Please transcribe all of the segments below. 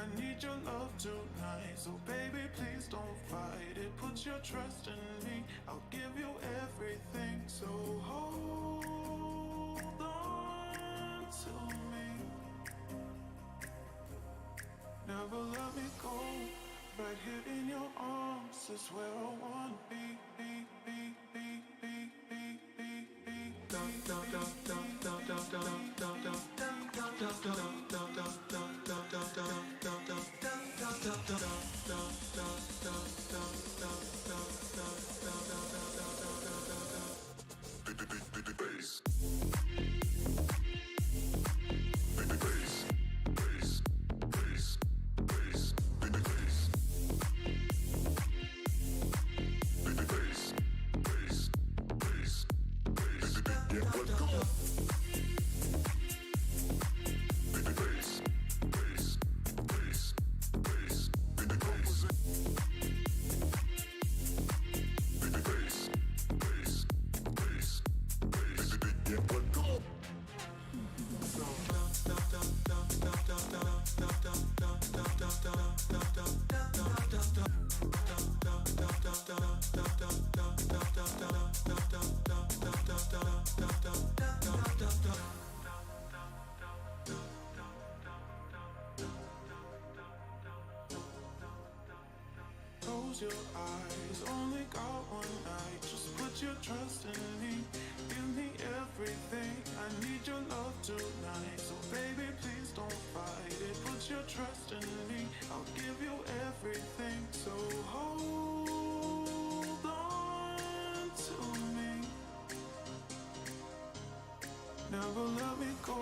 I need your love tonight. So baby, please don't fight it. Put your trust in me. I'll give you everything. So hold on to me. Never let me go. Right here in your arms is where I wanna be. Close your eyes, only got one night. Just put your trust in me. Give me everything. I need your love tonight. So baby, please don't fight it. Put your trust in me. I'll give you everything. So hold on to me. Never let me go.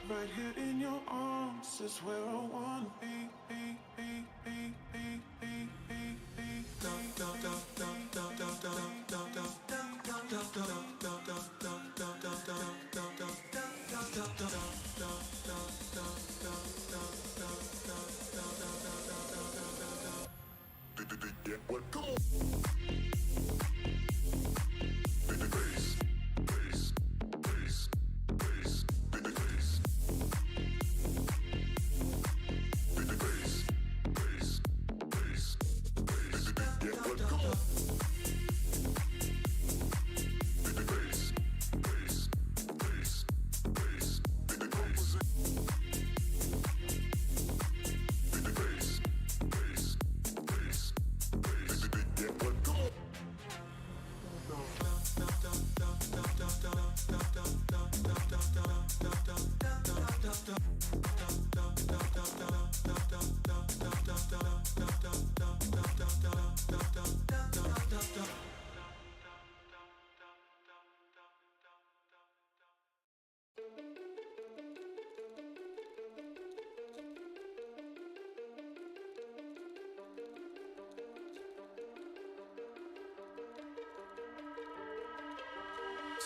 Right here in your arms is where I wanna be.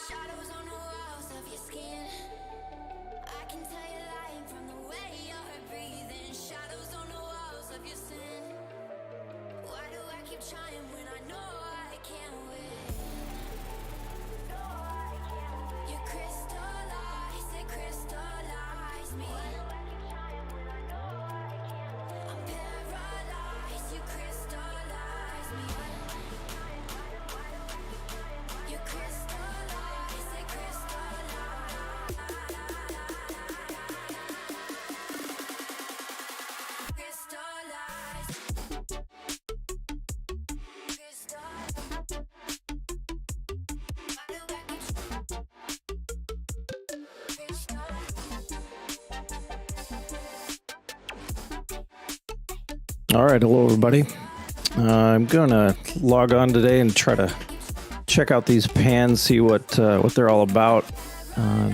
Shadows on the walls of your skin. I can tell you're lying from the way you're breathing. Shadows on the walls of your sin. Why do I keep trying when I know I can't win? You crystallize, it crystallize me. Why do I keep trying when I know I can't win? I'm paralyzed, you crystallize me. Why do I keep trying? Why do I keep trying? You crystallize, it crystallize. Crystallize. Crystallize. Why do I keep All right, hello everybody. I'm gonna log on today and try to check out these pans, see what they're all about.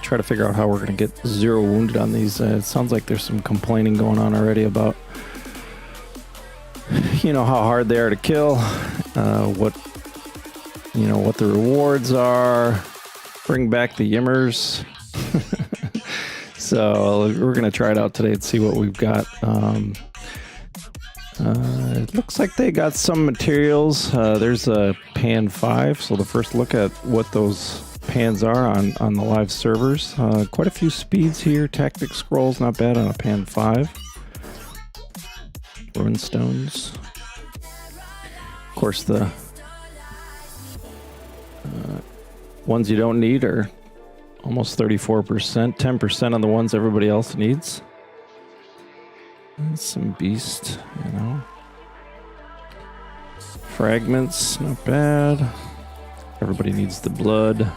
Try to figure out how we're gonna get zero wounded on these. It sounds like there's some complaining going on already about, how hard they are to kill, what the rewards are. Bring back the yimmers. So we're gonna try it out today and see what we've got. It looks like they got some materials. There's a pan 5, so the first look at what those pans are on the live servers. Quite a few speeds here. Tactic scrolls, not bad on a pan 5. stones. Of course, the ones you don't need are almost 34%, 10% on the ones everybody else needs. That's some beast, you know. Fragments, not bad. Everybody needs the blood.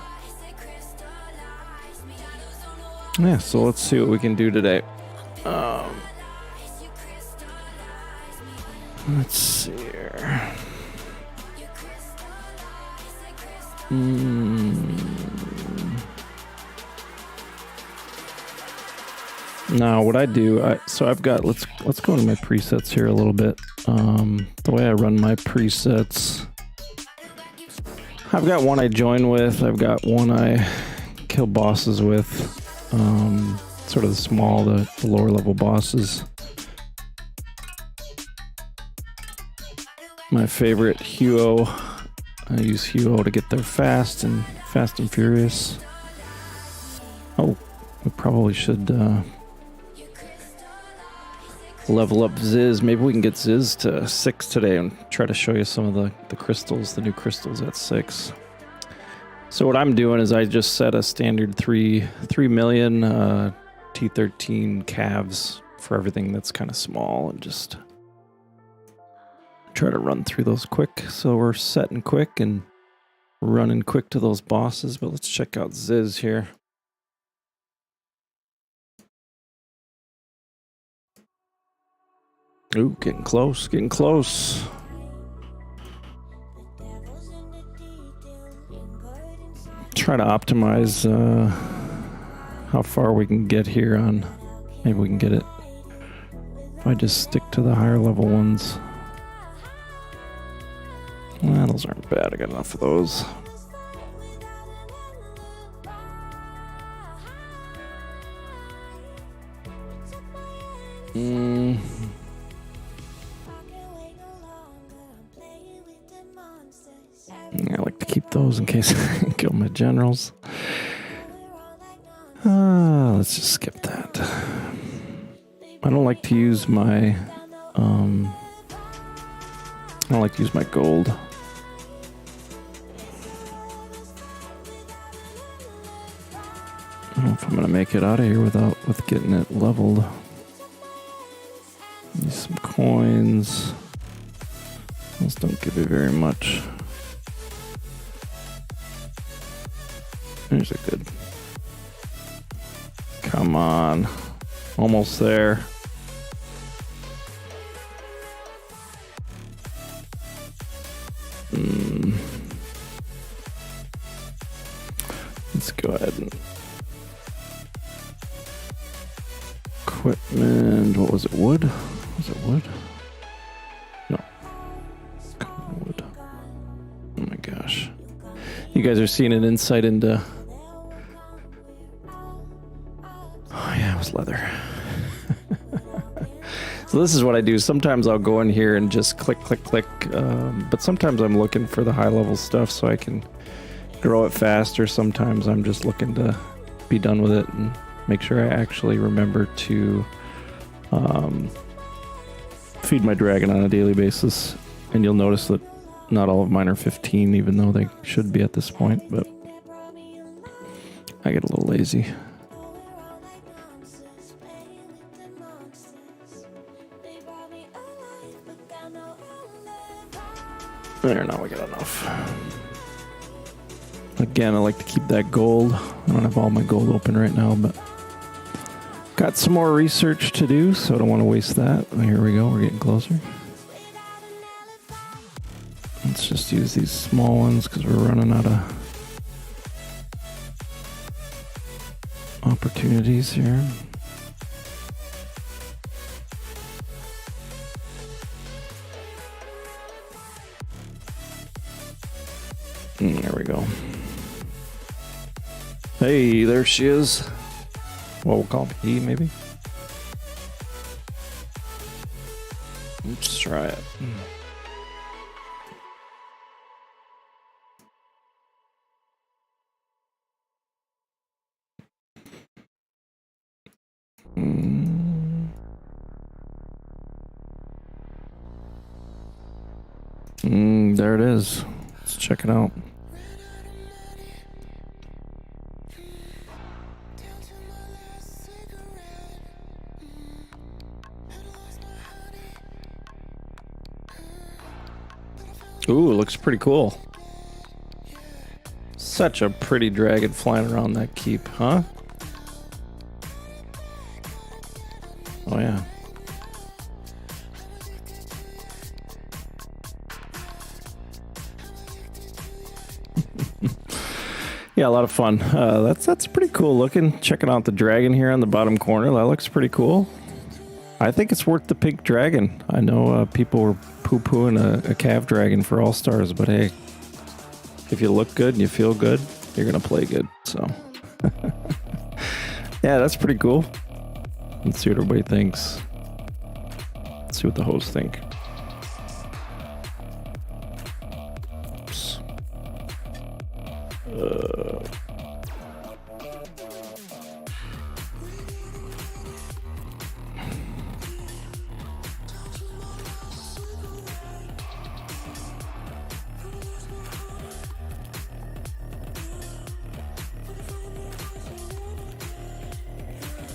Yeah, so let's see what we can do today. Let's see here. Now, what I do, so I've got, let's go into my presets here a little bit. The way I run my presets, I've got one I join with, I've got one I kill bosses with, sort of the small, the lower level bosses. My favorite, Huo. I use Huo to get there fast and furious. Oh, we probably should level up Ziz. Maybe we can get Ziz to 6 today and try to show you some of the crystals, the new crystals at 6. So what I'm doing is I just set a standard 3 million T13 calves for everything that's kind of small and just try to run through those quick. So we're setting quick and running quick to those bosses, but let's check out Ziz here. Ooh, getting close, getting close. Try to optimize how far we can get here on, maybe we can get it if I just stick to the higher level ones. Well, those aren't bad, I got enough of those. I like to keep those in case I kill my generals. Let's just skip that. I don't like to use my gold. I don't know if I'm gonna make it out of here with getting it leveled. Need some coins. Those don't give you very much. There's a good. Come on. Almost there. Let's go ahead and equipment. What was it? Wood? Was it wood? No. Wood. Oh my gosh. You guys are seeing an insight into. Oh yeah, it was leather. So this is what I do. Sometimes I'll go in here and just click, but sometimes I'm looking for the high level stuff so I can grow it faster. Sometimes I'm just looking to be done with it and make sure I actually remember to feed my dragon on a daily basis. And you'll notice that not all of mine are 15, even though they should be at this point, but I get a little lazy. There, now we got enough. Again, I like to keep that gold. I don't have all my gold open right now, but got some more research to do, so I don't want to waste that. Here we go, we're getting closer. Let's just use these small ones because we're running out of opportunities here. There we go. Hey, there she is. Well, we'll call him he, maybe. Let's try it. There it is. Let's check it out. Ooh, it looks pretty cool. Such a pretty dragon flying around that keep, huh? Oh, yeah. Yeah, a lot of fun. That's pretty cool looking. Checking out the dragon here on the bottom corner. That looks pretty cool. I think it's worth the pink dragon. I know people were poo-pooing a calf dragon for All-Stars, but hey, if you look good and you feel good, you're going to play good. So, yeah, that's pretty cool. Let's see what everybody thinks. Let's see what the hosts think. Oops.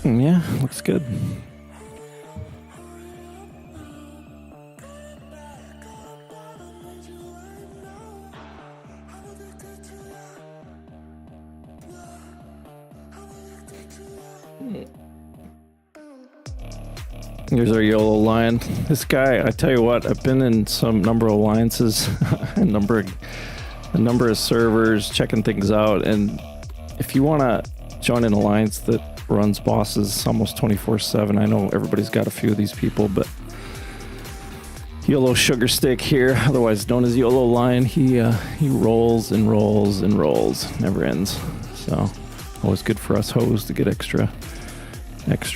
Yeah, looks good. Here's our YOLO lion. This guy, I tell you what, I've been in some number of alliances, a number of servers, checking things out, and if you want to join an alliance that runs bosses almost 24/7. I know everybody's got a few of these people, but YOLO Sugar Stick here, otherwise known as YOLO Lion, he rolls and rolls and rolls, never ends. So always good for us hoes to get extra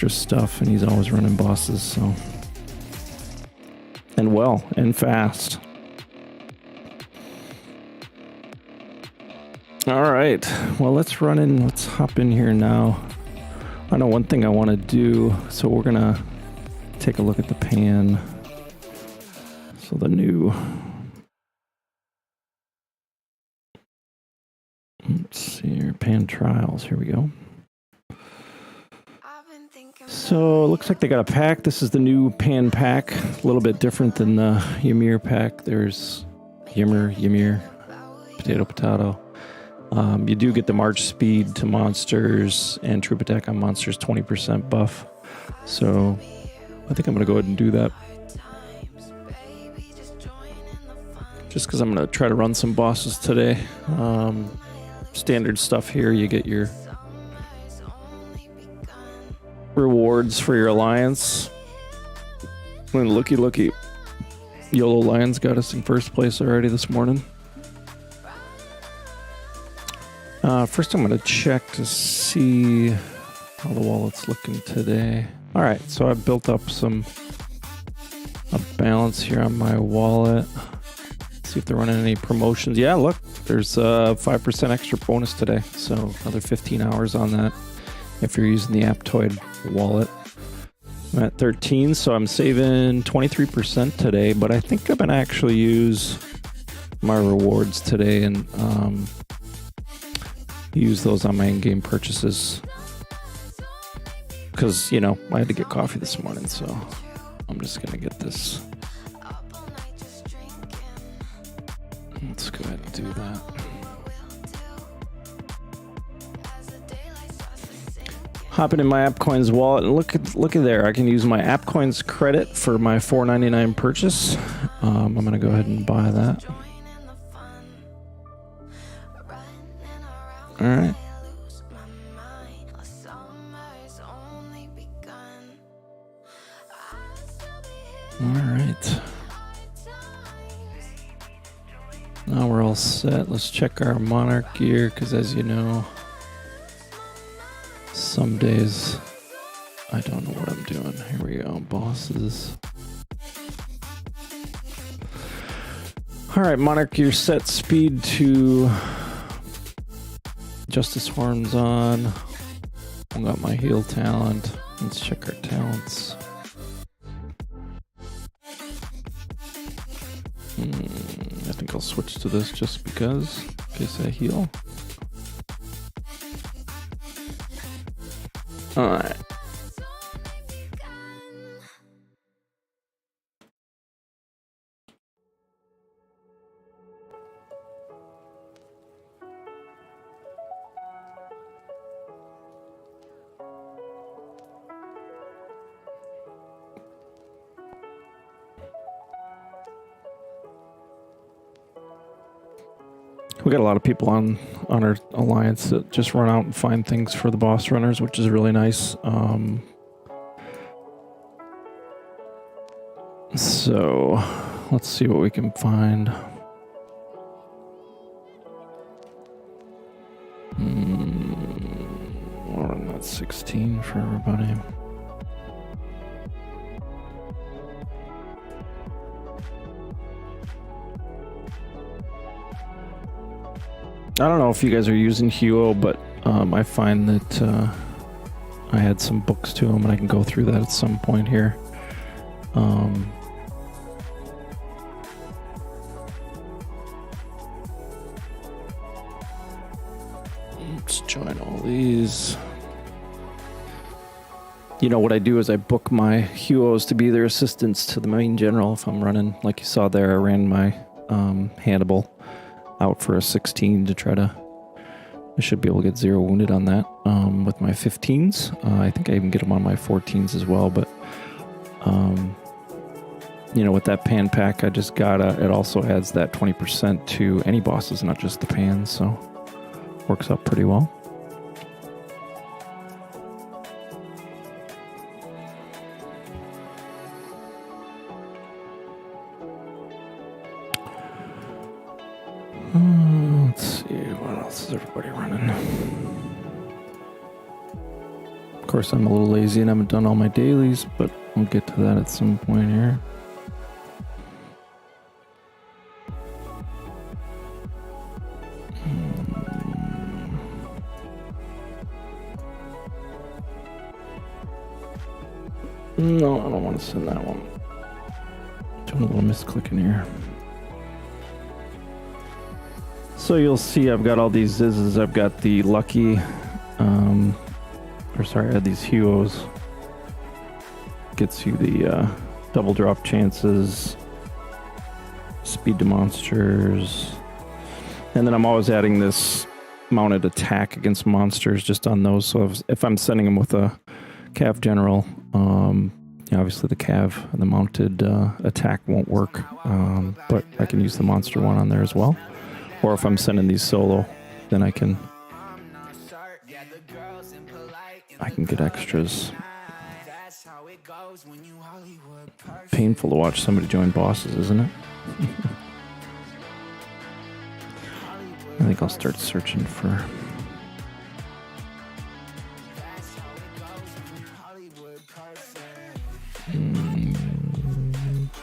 stuff, and he's always running bosses. So and well and fast. All right, well let's hop in here now. I know one thing I want to do, so we're gonna take a look at the pan. So the new, let's see here, pan trials, here we go. So it looks like they got a pack. This is the new pan pack, a little bit different than the Ymir pack. There's Ymir, potato. You do get the March speed to monsters and troop attack on monsters 20% buff. So I think I'm going to go ahead and do that. Just because I'm going to try to run some bosses today. Standard stuff here. You get your rewards for your alliance. And looky. YOLO Lions got us in first place already this morning. First, I'm going to check to see how the wallet's looking today. All right, so I've built up a balance here on my wallet. See if they're running any promotions. Yeah, look, there's a 5% extra bonus today, so another 15 hours on that if you're using the Aptoid wallet. I'm at 13, so I'm saving 23% today, but I think I'm going to actually use my rewards today and use those on my in-game purchases because, you know, I had to get coffee this morning, so I'm just gonna get this. Let's go ahead and do that. Hopping in my AppCoins wallet and look at there. I can use my AppCoins credit for my $4.99 purchase. I'm gonna go ahead and buy that. All right. All right. Now we're all set. Let's check our Monarch gear, because as you know, some days I don't know what I'm doing. Here we go. Bosses. All right, Monarch gear set speed to Justice Horns on. I got my heal talent. Let's check our talents. I think I'll switch to this just because, in case I heal. Alright. We got a lot of people on our alliance that just run out and find things for the boss runners, which is really nice. So let's see what we can find. Or not 16 for everybody. I don't know if you guys are using Huo, but I find that I had some books to them, and I can go through that at some point here. Let's join all these. You know, what I do is I book my Huos to be their assistants to the main general if I'm running. Like you saw there, I ran my Hannibal out for a 16 to try to... I should be able to get 0 wounded on that with my 15s. I think I even get them on my 14s as well, but you know, with that pan pack I just got, it also adds that 20% to any bosses, not just the pans, so works out pretty well. Let's see, what else is everybody running? Of course, I'm a little lazy and haven't done all my dailies, but we'll get to that at some point here. No, I don't want to send that one. Doing a little misclicking here. So you'll see I've got all these Zizzes. I've got the Lucky, I had these Huos. Gets you the double drop chances, speed to monsters, and then I'm always adding this mounted attack against monsters just on those. So if I'm sending them with a Cav General, obviously the Cav and the mounted attack won't work, but I can use the monster one on there as well. Or if I'm sending these solo, then I can get extras. Painful to watch somebody join bosses, isn't it? I think I'll start searching for...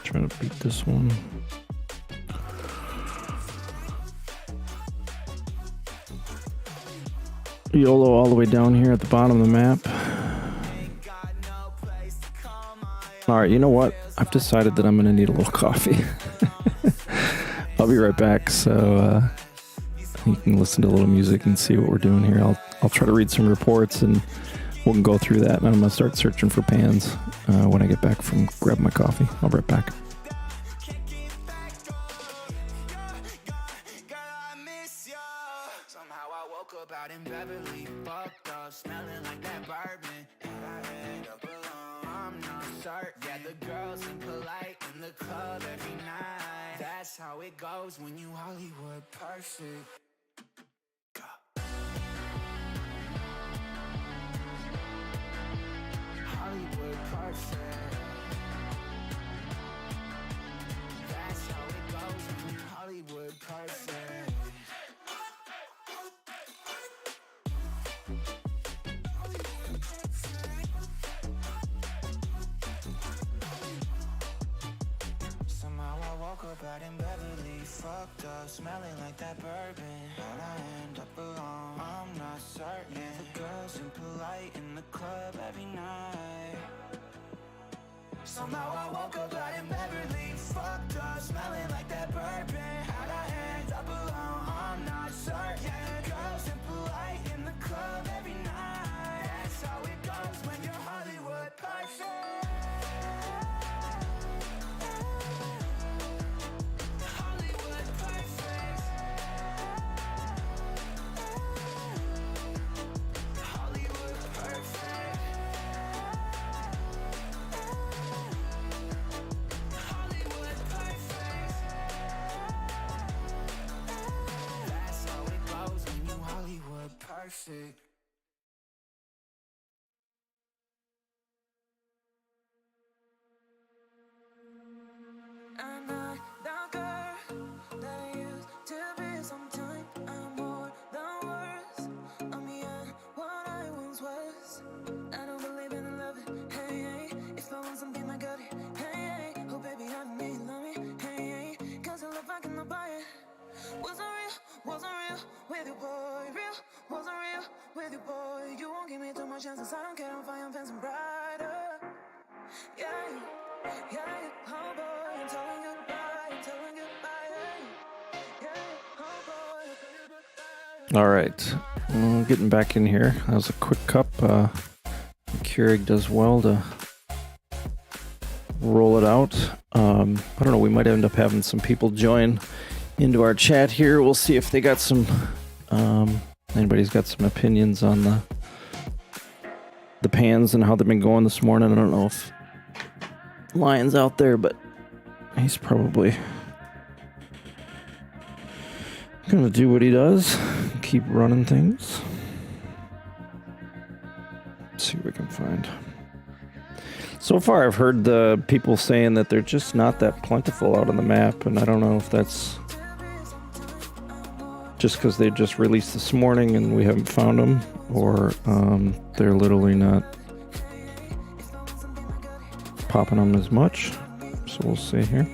trying to beat this one. YOLO all the way down here at the bottom of the map. Alright, you know what? I've decided that I'm going to need a little coffee. I'll be right back, so you can listen to a little music and see what we're doing here. I'll try to read some reports and we can go through that, and I'm going to start searching for pans when I get back from grabbing my coffee. I'll be right back. How it goes when you Hollywood perfect. Hollywood perfect. That's how it goes when you Hollywood perfect. Somehow I woke up out in Beverly, fucked up, smelling like that bourbon. How'd I end up alone? I'm not certain. The girls impolite in the club every night. Somehow I woke up out in Beverly, fucked up, smelling like that bourbon. How'd I end up alone? I'm not certain. Girls impolite in the club every night. That's how it goes when you're Hollywood perfect. Hollywood perfect. Hollywood perfect. Hollywood perfect. That's how it goes when you Hollywood perfect. I'm not the girl that I used to be. Sometime I'm more than words. I'm beyond what I once was. I don't believe in love it. Hey, hey. If I want something, I got it. Hey, hey. Oh, baby, I need love me. Hey, hey. Cause I love I cannot buy it. Wasn't real with you, boy. Real, wasn't real with you, boy. You won't give me too much chances. I don't care if I am fancy brighter. Yeah, yeah, oh boy, I'm telling goodbye, yeah, oh boy. All right, getting back in here. That was a quick cup. Keurig does well to roll it out. I don't know, we might end up having some people join into our chat here. We'll see if they got some, anybody's got some opinions on the pans and how they've been going this morning. I don't know if Lion's out there, but he's probably gonna do what he does, keep running things. Let's see what we can find. So far, I've heard the people saying that they're just not that plentiful out on the map, and I don't know if that's just because they just released this morning and we haven't found them, or they're literally not popping them as much. So we'll see here.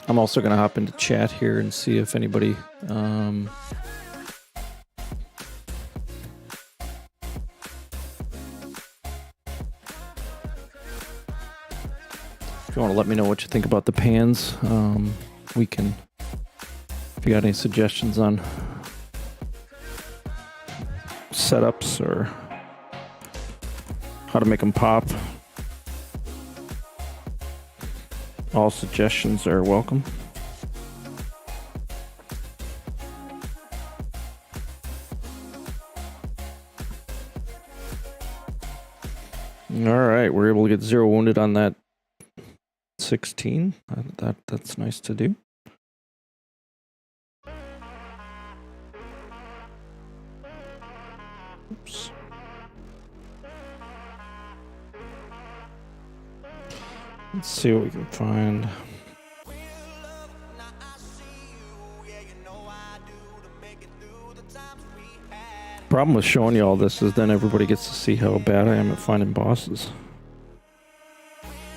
I'm also going to hop into chat here and see if anybody if you want to let me know what you think about the pans, we can, if you got any suggestions on setups or how to make them pop, all suggestions are welcome. All right, we're able to get 0 wounded on that 16. That's nice to do. Oops. Let's see what we can find. Problem with showing you all this is then everybody gets to see how bad I am at finding bosses.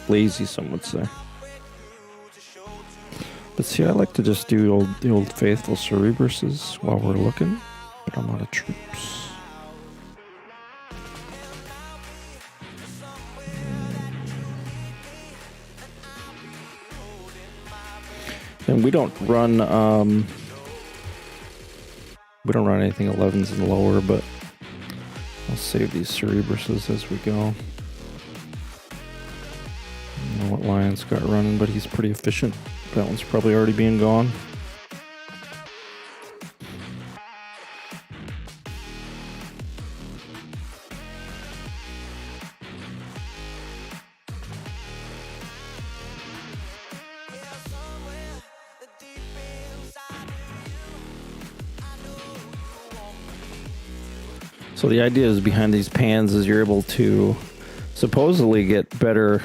Lazy, some would say. But see, I like to just do the old faithful Cerebruses while we're looking, but I'm out of troops. And we don't run anything 11s and lower, but I'll save these Cerebruses as we go. I don't know what Lion's got running, but he's pretty efficient. That one's probably already being gone. So the idea is behind these pans is you're able to supposedly get better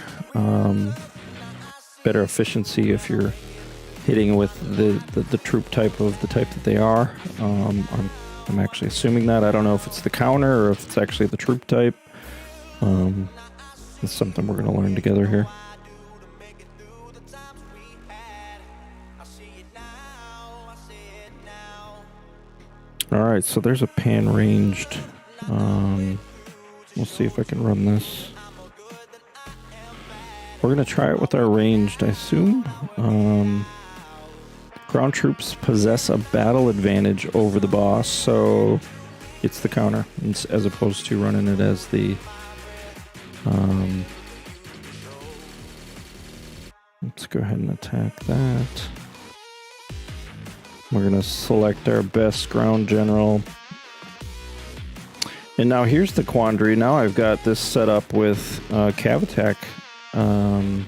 efficiency if you're hitting with the troop type of the type that they are. I'm actually assuming that. I don't know if it's the counter or if it's actually the troop type. It's something we're going to learn together here. All right, so there's a pan ranged. We'll see if I can run this. We're going to try it with our ranged, I assume. Ground troops possess a battle advantage over the boss, so it's the counter, as opposed to running it as the... let's go ahead and attack that. We're going to select our best ground general. And now here's the quandary. Now I've got this set up with cav attack. I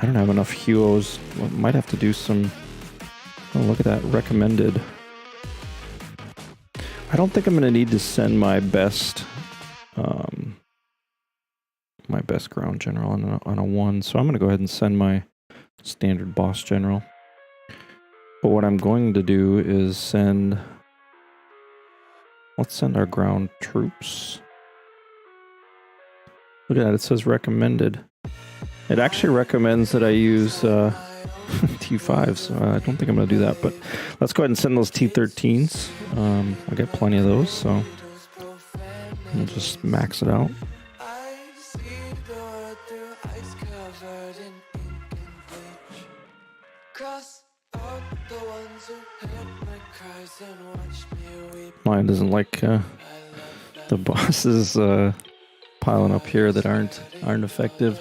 don't have enough Huos. Well, might have to do some... Oh, look at that. Recommended. I don't think I'm going to need to send my best... my best ground general on a 1. So I'm going to go ahead and send my standard boss general. But what I'm going to do is send... Let's send our ground troops. Look at that, it says recommended. It actually recommends that I use T5s, so I don't think I'm going to do that. But let's go ahead and send those T13s. I got plenty of those, so we'll just max it out. Mine doesn't like the bosses piling up here that aren't effective.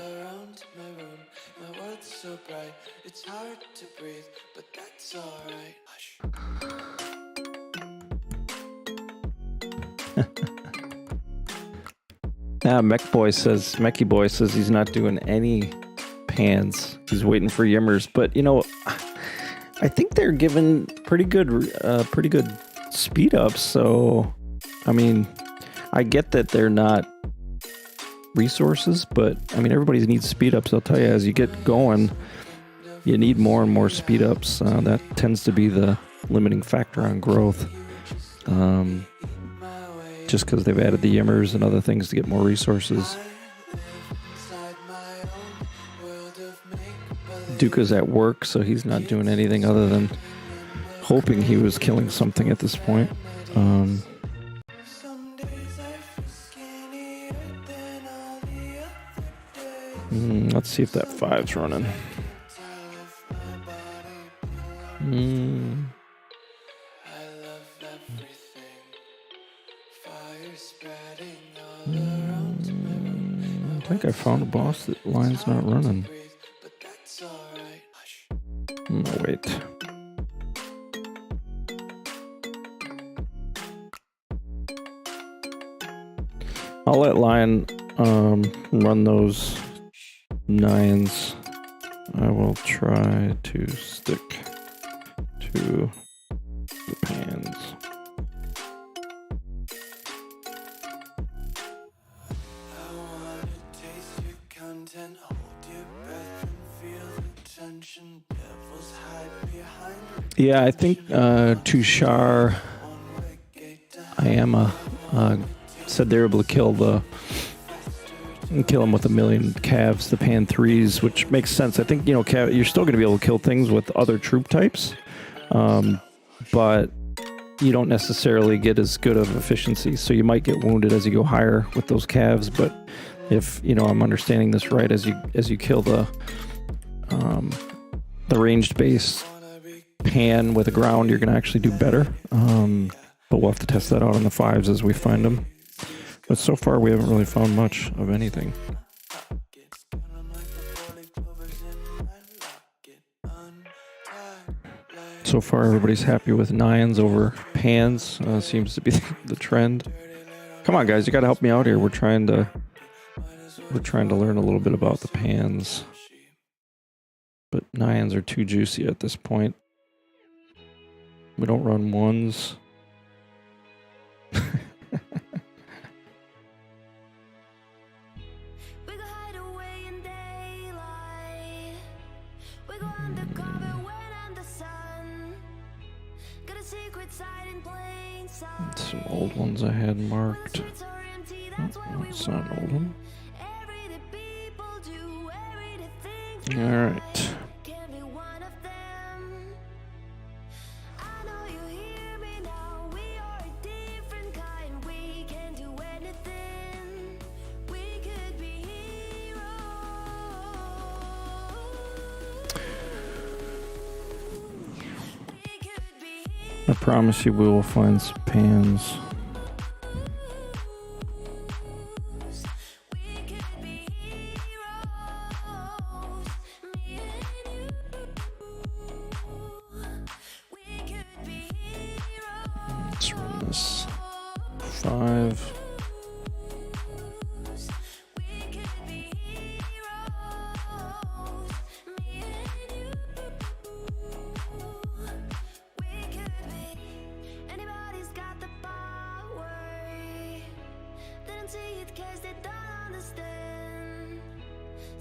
Mecky Boy says he's not doing any pans. He's waiting for Yimmers, but you know, I think they're given pretty good speed ups. So, I mean, I get that they're not resources, but I mean, everybody needs speed ups. I'll tell you, as you get going, you need more and more speed ups. That tends to be the limiting factor on growth. Just because they've added the Yimmers and other things to get more resources. Duka's at work, so he's not doing anything other than hoping he was killing something at this point. Let's see if that 5's running. I think I found a boss that line's not running. No, wait. I'll let Lion run those 9s. I will try to stick to the pans. Yeah, I think Tushar Ayama said they were able to kill him with 1 million calves, the pan 3s, which makes sense. I think, you know, you're still going to be able to kill things with other troop types, but you don't necessarily get as good of efficiency. So you might get wounded as you go higher with those calves. But if, you know, I'm understanding this right, as you kill the ranged base pan with a ground, you're going to actually do better. But we'll have to test that out on the 5s as we find them. But so far, we haven't really found much of anything. So far, everybody's happy with 9s over pans. Seems to be the trend. Come on, guys, you got to help me out here. We're trying to learn a little bit about the pans. But 9s are too juicy at this point. We don't run 1s. Some old ones I had marked. Oh, it's not an old one. All right. Can't be one of them. I know you hear me now. We are a different kind. We can do anything. We could be heroes. We could be I promise you we will find some pans. We could be heroes. Me and you. We could be heroes. Let's run this 5. We could be heroes. Me and you. We could be. Anybody's got the power. They don't see it 'cause they don't understand.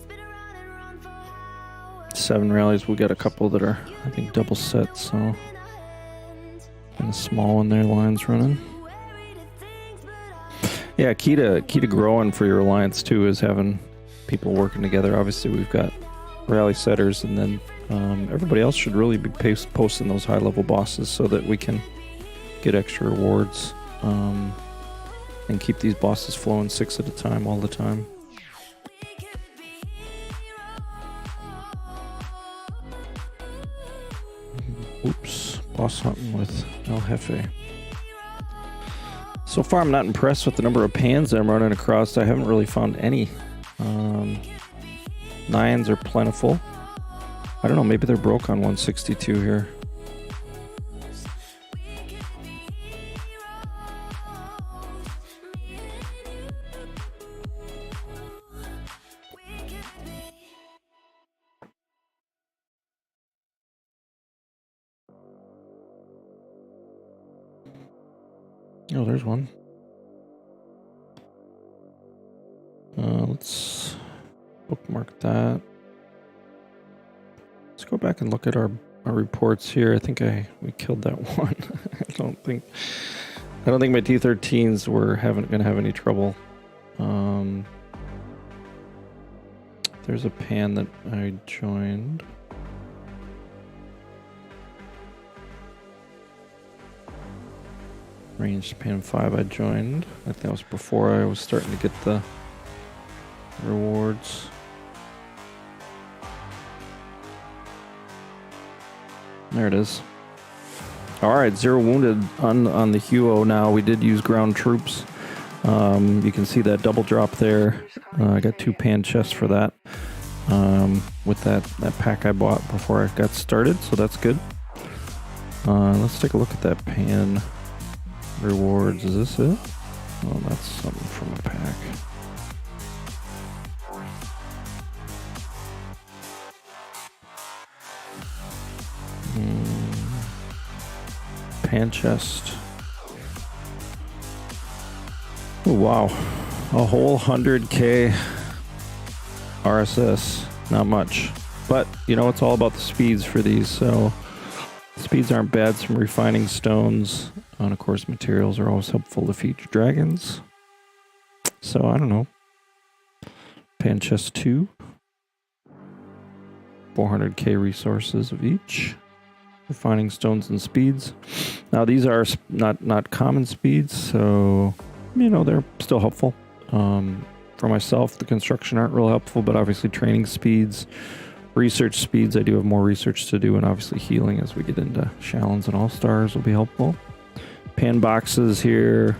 Spin around and run for hours. 7 rallies. We got a couple that are, I think, double set. So, In our hands. and a small one there. Lines running. Worry the things, but I Yeah, key to growing for your alliance too is having people working together. Obviously, we've got rally setters, and then everybody else should really be posting those high level bosses so that we can get extra rewards and keep these bosses flowing 6 at a time all the time. we could be Oops, boss hunting with Hefe. So far, I'm not impressed with the number of pans that I'm running across. I haven't really found any. 9s are plentiful. I don't know, maybe they're broke on 162 here. Oh, there's one. Let's bookmark that. Let's go back and look at our reports here. I think we killed that one. I don't think my T13s were gonna have any trouble. There's a pan that I joined. Ranged pan 5 I joined. I think that was before I was starting to get the rewards. There it is. Alright, 0 wounded on the Huo now. We did use ground troops. You can see that double drop there. I got 2 pan chests for that. With that pack I bought before I got started, so that's good. Let's take a look at that pan rewards. Is this it? Oh, that's something from a pack. Pan chest. Oh, wow. A whole 100k RSS. Not much. But, you know, it's all about the speeds for these, so speeds aren't bad. Some refining stones. And of course, materials are always helpful to feed dragons. So, I don't know. Pan chest 2. 400k resources of each. Refining stones and speeds. Now, these are not common speeds, so, you know, they're still helpful. For myself, the construction aren't real helpful, but obviously training speeds, research speeds, I do have more research to do, and obviously healing as we get into Shallons and All-Stars will be helpful. Pan boxes here.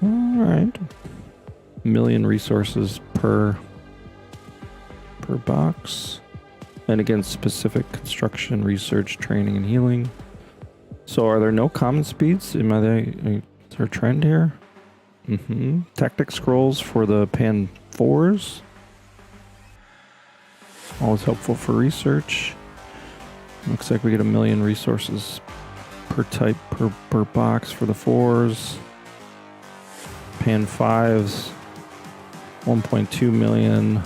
Alright. 1,000,000 resources per box. And again, specific construction, research, training, and healing. So are there no common speeds? Is there a trend here? Tactic scrolls for the pan 4s. Always helpful for research. Looks like we get 1,000,000 resources per type per box for the 4s. Pan 5s, 1.2 million.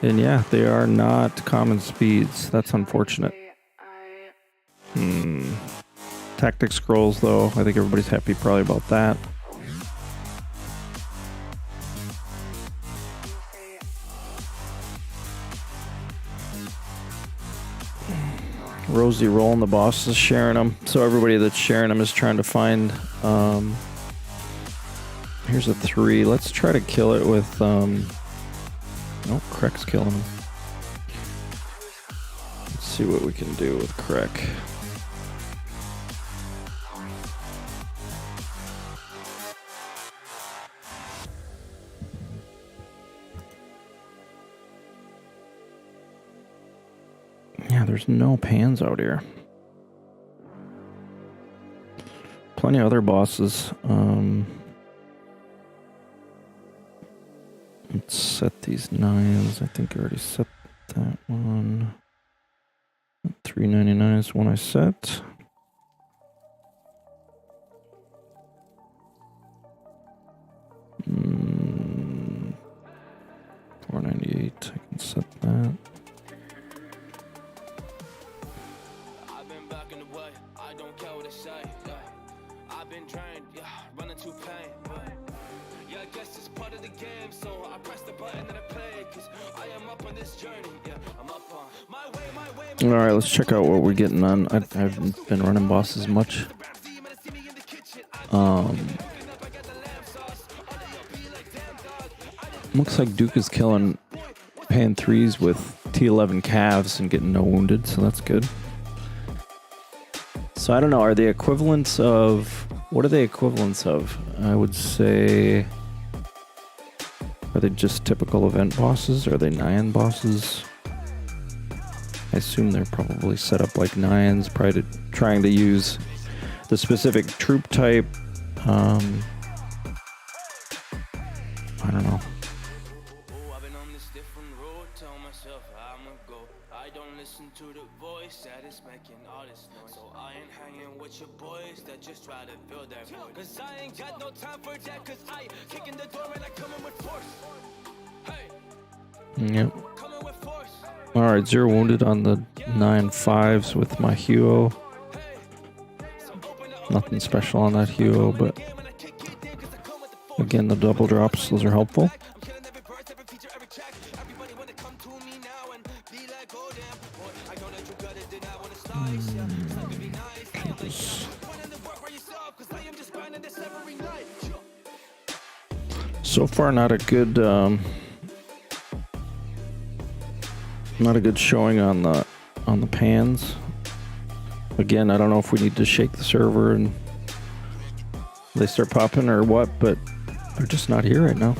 And yeah, they are not common speeds. That's unfortunate. Tactic scrolls, though, I think everybody's happy probably about that. Rosie rolling the boss is sharing them. So everybody that's sharing them is trying to find. Here's a 3. Let's try to kill it with. Nope, Crack's killing him. Let's see what we can do with Crack. Yeah, there's no pans out here. Plenty of other bosses. Let's set these 9s. I think I already set that one. 399 is one I set. Mm, 498. I can set that. I've been back in the way. I don't care what they say. Yeah. I've been drained. Yeah, running to pain. But yeah, I guess it's part of the game. So I press the button and I play. Cause I am up on this journey. Yeah, I'm up on my way, my way. All right, let's check out what we're getting on. I haven't been running bosses much. Looks like Duke is killing pan 3s with T11 calves and getting no wounded, so that's good. So I don't know, are they equivalents of... What are they equivalents of? I would say... Are they just typical event bosses? Are they Nyan bosses? I assume they're probably set up like Nyans, probably trying to use the specific troop type. I don't know. I've been on this different road. Tell myself I'ma go. I don't listen to the voice that is making all this noise. So I ain't hanging with your boys that just try to build that voice. Cause I ain't got no time for that. Cause I kick in the door and I come in with force. Hey, Yep. come in with force. Alright, 0 wounded on the 9-5s with my Huo. Nothing special on that Huo, but again, the double drops, those are helpful. So far, not a good showing on the pans. Again, I don't know if we need to shake the server and they start popping or what, but they're just not here right now.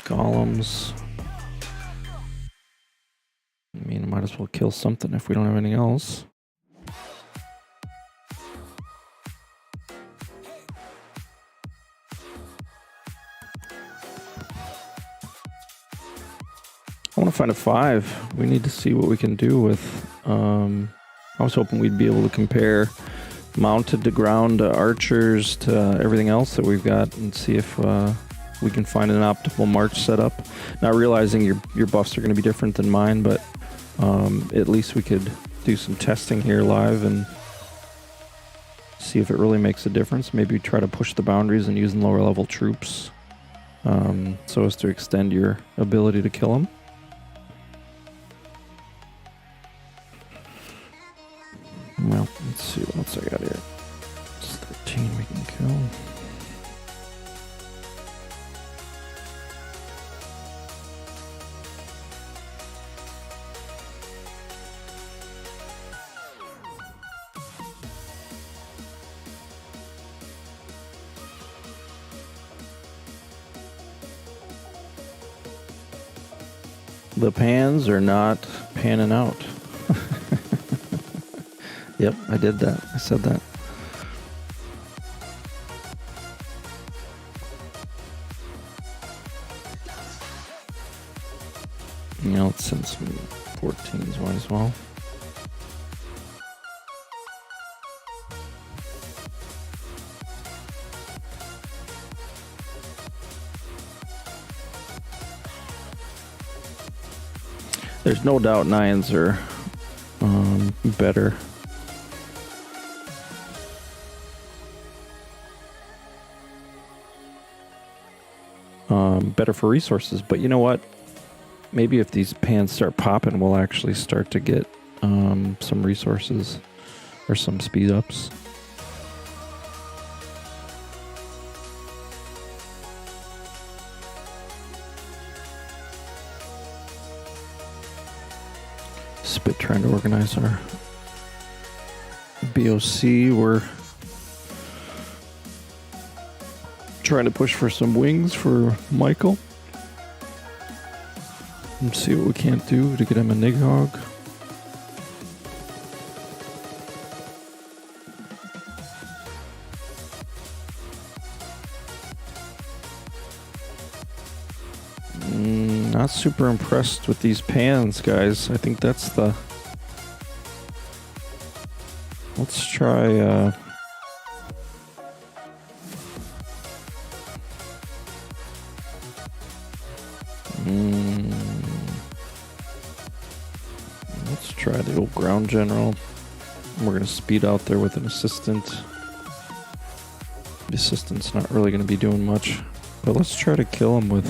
Golems. I mean, I might as well kill something if we don't have anything else. I want to find a 5. We need to see what we can do with... I was hoping we'd be able to compare mounted to ground to archers to everything else that we've got and see if we can find an optimal march setup. Not realizing your buffs are going to be different than mine, but at least we could do some testing here live and see if it really makes a difference. Maybe try to push the boundaries and using lower level troops so as to extend your ability to kill them. Well, let's see what else I got here. It's 13 we can kill. The pans are not panning out. Yep, I did that. I said that. Yeah, let's send some 14s, might as well. There's no doubt 9s are better. better for resources. But you know what? Maybe if these pans start popping, we'll actually start to get some resources or some speed ups. Spit trying to organize our BOC. We're trying to push for some wings for Michael. And see what we can't do to get him a Nighthawk. Not super impressed with these pans, guys. I think that's the... Let's try... Let's try the old ground general. We're going to speed out there with an assistant. The assistant's not really going to be doing much. But let's try to kill him with,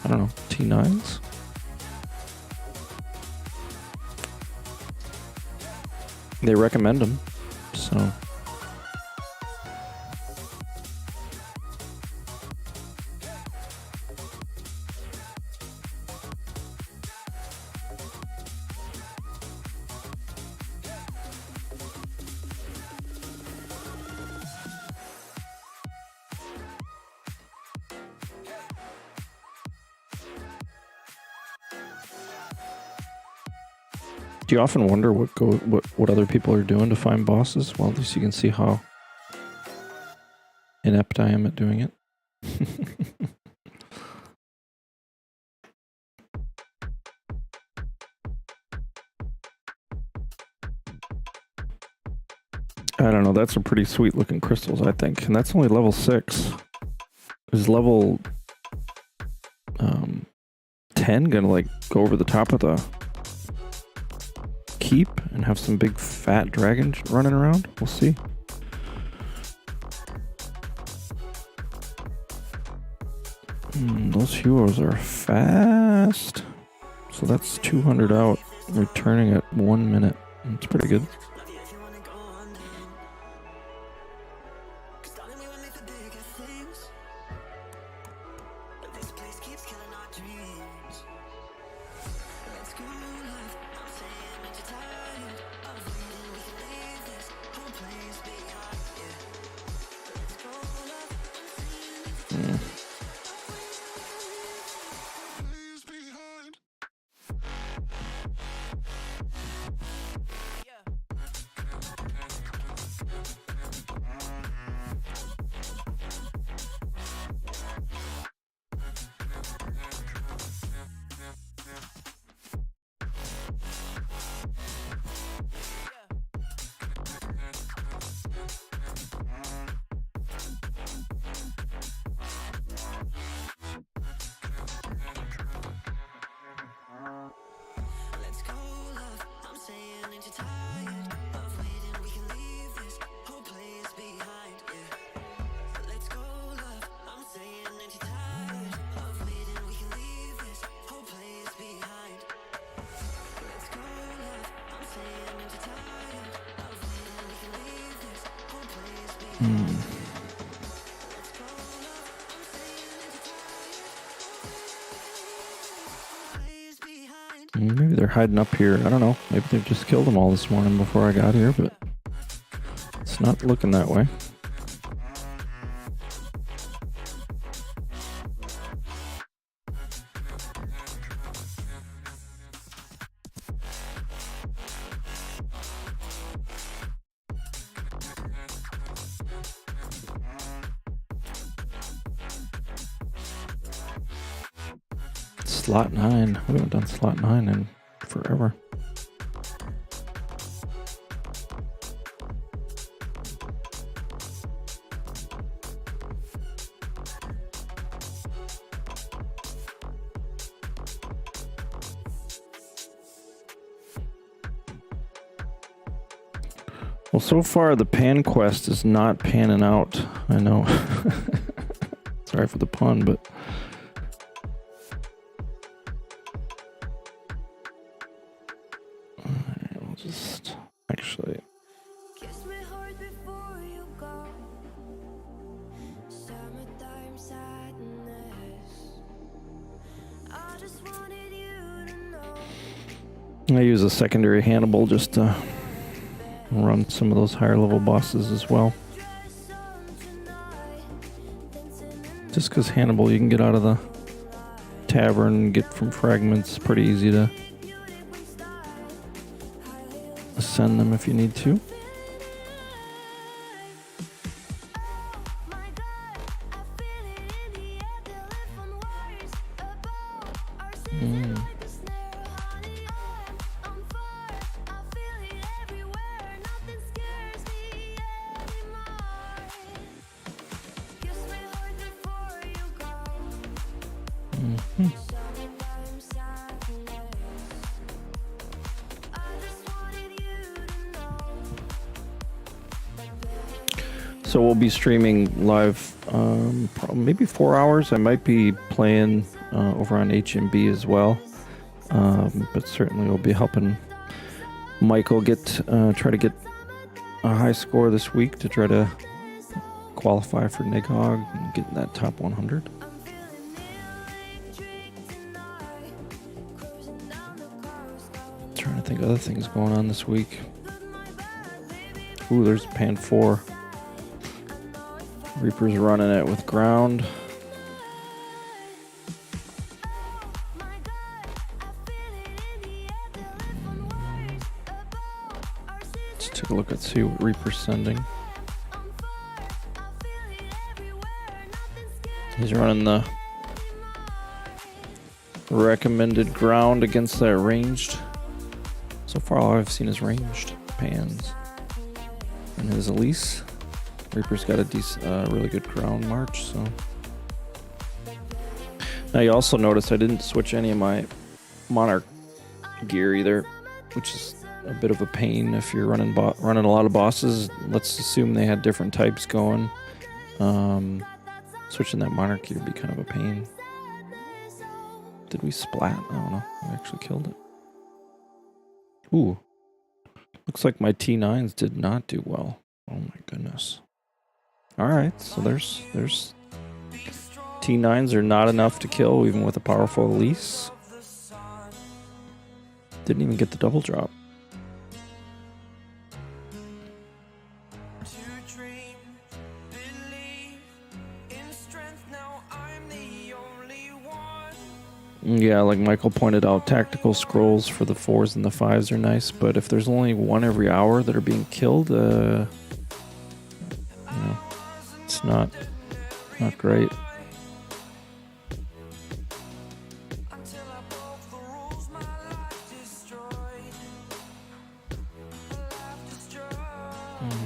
I don't know, T9s? They recommend them, so... Do you often wonder what other people are doing to find bosses? Well, at least you can see how inept I am at doing it. I don't know, that's a pretty sweet looking crystals, I think. And that's only level 6. Is level 10 gonna like go over the top of the keep and have some big fat dragons running around? We'll see. Those heroes are fast. So that's 200 out, returning at 1 minute. That's pretty good. Maybe they're hiding up here. I don't know. Maybe they just killed them all this morning before I got here, but it's not looking that way. Slot 9. We haven't done slot 9 in forever. Well, so far the pan quest is not panning out. I know. Sorry for the pun, but I use a secondary Hannibal just to run some of those higher level bosses as well. Just because Hannibal, you can get out of the tavern, get from fragments, pretty easy to ascend them if you need to. So we'll be streaming live, maybe 4 hours. I might be playing over on HMB as well, but certainly we'll be helping Michael try to get a high score this week to try to qualify for Nighthog and get in that top 100. Trying to think of other things going on this week. Ooh, there's Pan 4. Reaper's running it with ground. Let's take a look and see what Reaper's sending. He's running the recommended ground against that ranged. So far all I've seen is ranged pans. And his Elise. Reaper's got a really good ground march, so. Now you also notice I didn't switch any of my Monarch gear either, which is a bit of a pain if you're running a lot of bosses. Let's assume they had different types going. Switching that Monarch gear would be kind of a pain. Did we splat? I don't know. I actually killed it. Ooh. Looks like my T9s did not do well. Oh my goodness. Alright, so there's T9s are not enough to kill even with a powerful Elise. Didn't even get the double drop. Yeah, like Michael pointed out, tactical scrolls for the 4s and the 5s are nice, but if there's only one every hour that are being killed, it's not great.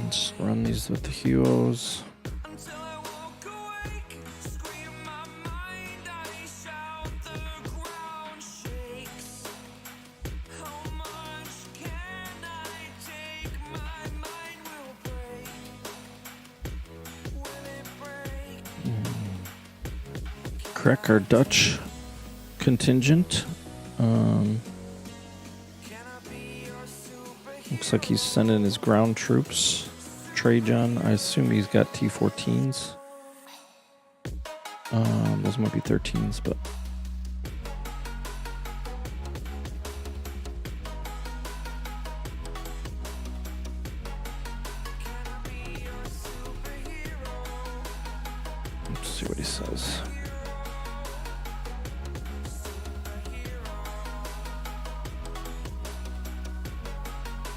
Just run these with the Huos. Crack our Dutch contingent. Looks like he's sending his ground troops. Trajan, I assume he's got T14s. Those might be 13s, but let's see what he says.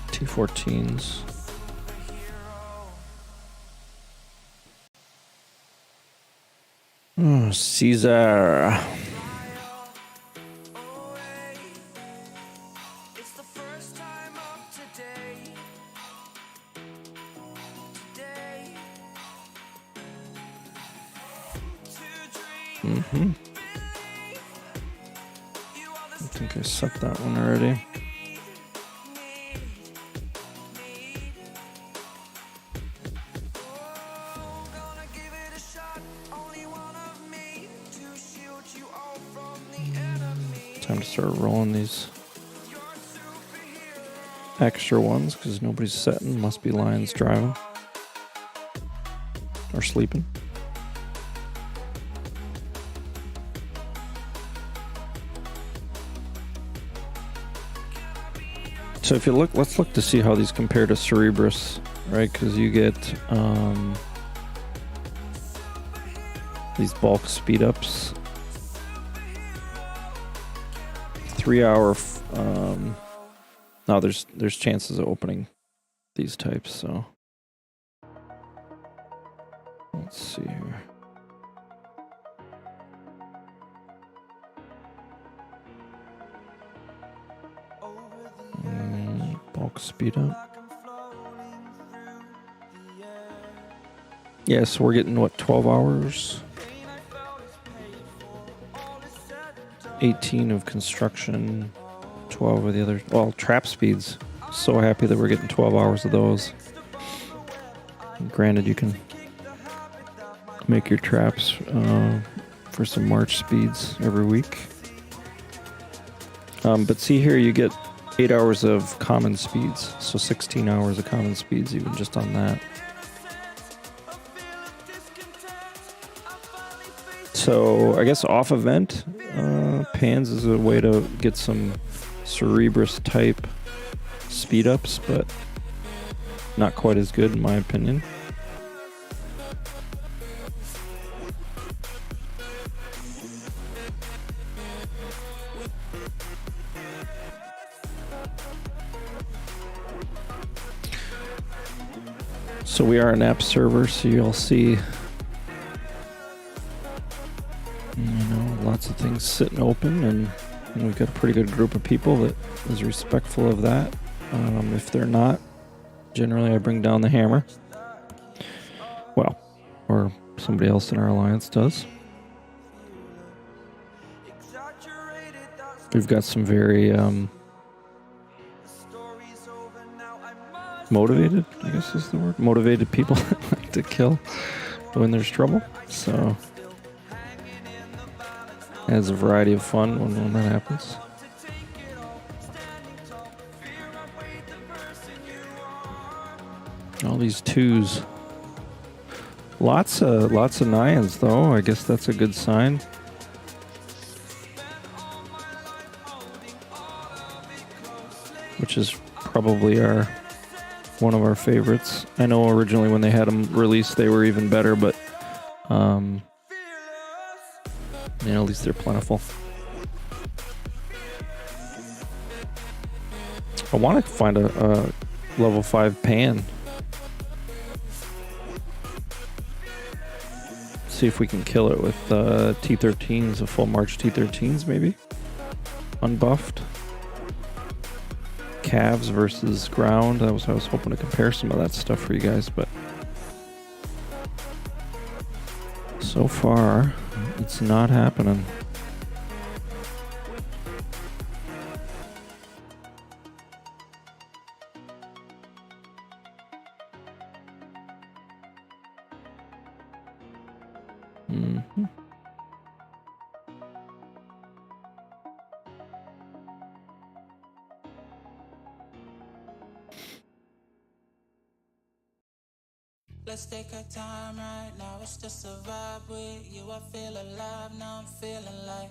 T14s. Oh, Caesar. I think I set that one already. Time to start rolling these extra ones because nobody's setting. Must be Lions driving or sleeping. So if you look, let's look to see how these compare to Cerebrus, right? Because you get these bulk speed ups, 3 hour. Now there's chances of opening these types. So let's see here. Bulk speed up. Yeah, so we're getting what, 12 hours? 18 of construction, 12 of the other. Well, trap speeds. So happy that we're getting 12 hours of those. And granted, you can make your traps for some March speeds every week. But see here, you get 8 hours of common speeds, so 16 hours of common speeds even just on that. So I guess off event, pans is a way to get some Cerebrus type speed ups, but not quite as good in my opinion. So we are an app server, so you'll see, lots of things sitting open, and we've got a pretty good group of people that is respectful of that. If they're not, generally I bring down the hammer. Well, or somebody else in our alliance does. We've got some very motivated, I guess is the word, motivated people that like to kill when there's trouble. So adds a variety of fun when that happens. All these twos. Lots of nines though. I guess that's a good sign. Which is probably one of our favorites. I know originally when they had them released they were even better, but at least they're plentiful. I want to find a level 5 pan. See if we can kill it with T13s, a full March T13s maybe. Unbuffed. Calves versus ground. I was hoping to compare some of that stuff for you guys, but so far it's not happening. Let's take our time right now, it's just a vibe with you. I feel alive, now I'm feeling like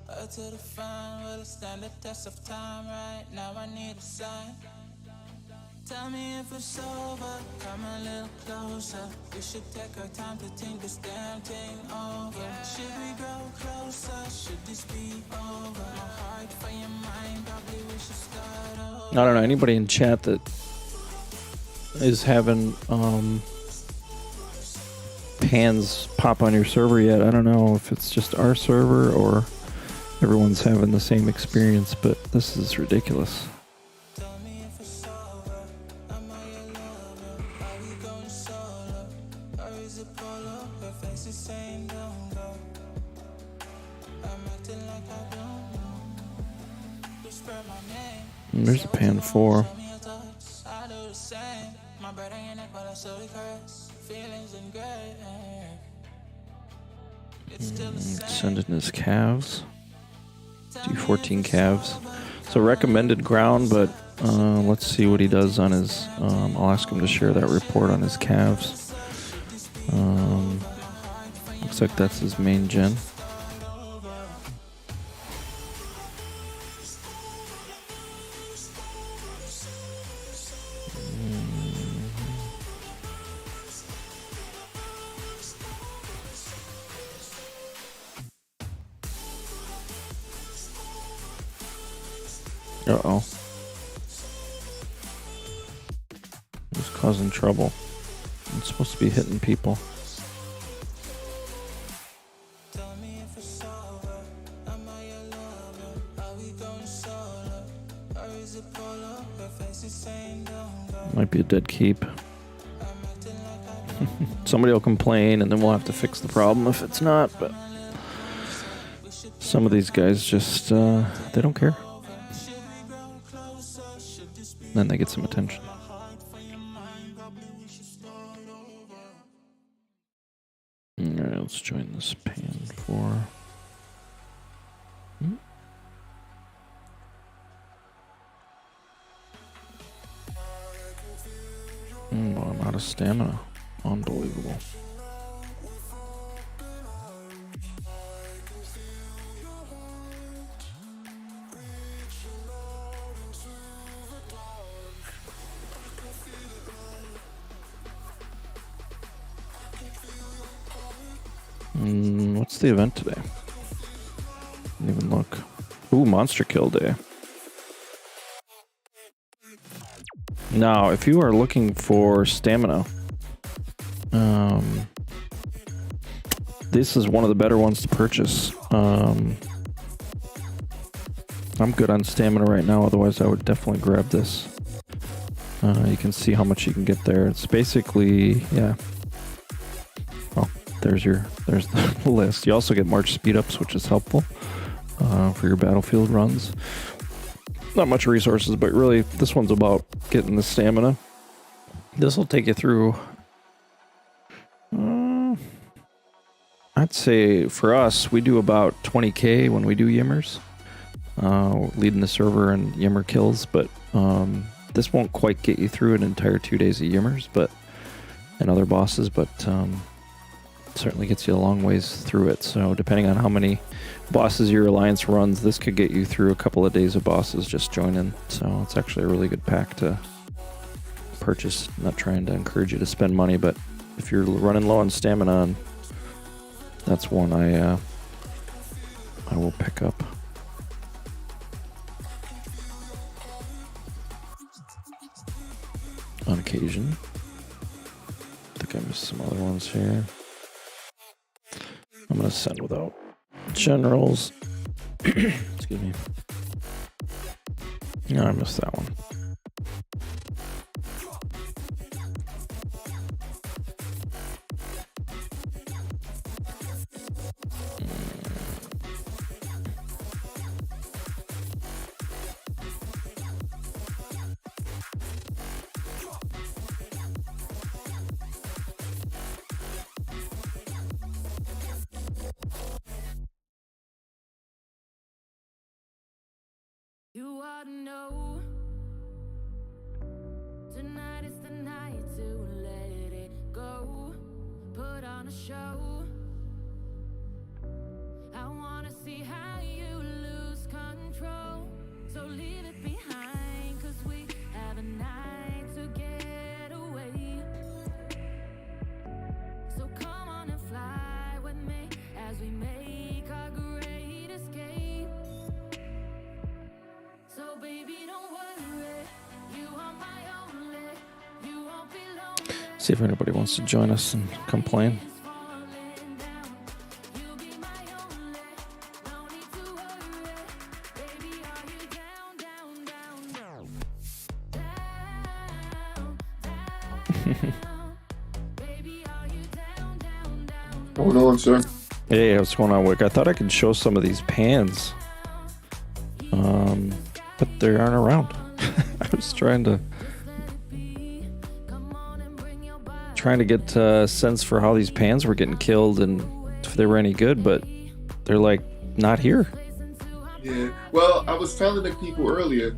up to the front, will it stand the test of time right now? I need a sign. Tell me if it's over, come a little closer. We should take our time to think this damn thing over. Should we grow closer, should this be over? My heart for your mind, probably we should start over. I don't know, anybody in chat that is having pans pop on your server yet? I don't know if it's just our server or everyone's having the same experience, but this is ridiculous. And there's a pan 4. Send in his calves. D14 calves. So recommended ground, but let's see what he does on his. I'll ask him to share that report on his calves. Looks like that's his main gen. Uh-oh. Who's causing trouble? I'm supposed to be hitting people. Tell me if it's over. Am I your lover? Are we going solo? Or is it polo? Her face is saying don't go. Might be a dead keep. I'm acting like I Somebody will complain, and then we'll have to fix the problem if it's not, but some of these guys just, they don't care. Then they get some attention. Alright, let's join this pan for... I'm out of stamina. Unbelievable. What's the event today? Didn't even look. Ooh, monster kill day. Now, if you are looking for stamina, this is one of the better ones to purchase. I'm good on stamina right now, otherwise I would definitely grab this. You can see how much you can get there. It's basically, yeah. Oh, there's the list. You also get March speed ups, which is helpful for your battlefield runs. Not much resources, but really this one's about getting the stamina. This will take you through, I'd say for us, we do about 20k when we do Yimmers, leading the server in Yimmer kills, but this won't quite get you through an entire 2 days of Yimmers, but and other bosses, but certainly gets you a long ways through it. So depending on how many bosses your alliance runs, this could get you through a couple of days of bosses just joining. So it's actually a really good pack to purchase. I'm not trying to encourage you to spend money, but if you're running low on stamina, that's one I will pick up. On occasion. I think I missed some other ones here. I'm gonna send without generals. Excuse me. No, I missed that one. You ought to know tonight is the night to let it go. Put on a show. I wanna see how you lose control. So leave it behind, 'cause we have a night to get away. So come on and fly with me as we make our great escape. So baby, don't worry, you are my only, you won't be lonely. See if anybody wants to join us and complain. It's falling down, you'll be my only, no need to worry. Baby, are you down, down, down, down? Down, down. Baby, are you down, down, down? Going on, sir? Hey, what's going on, Wick? I thought I could show some of these pans. But they aren't around. I was trying to get a sense for how these pans were getting killed and if they were any good, but they're like not here. Yeah. Well, I was telling the people earlier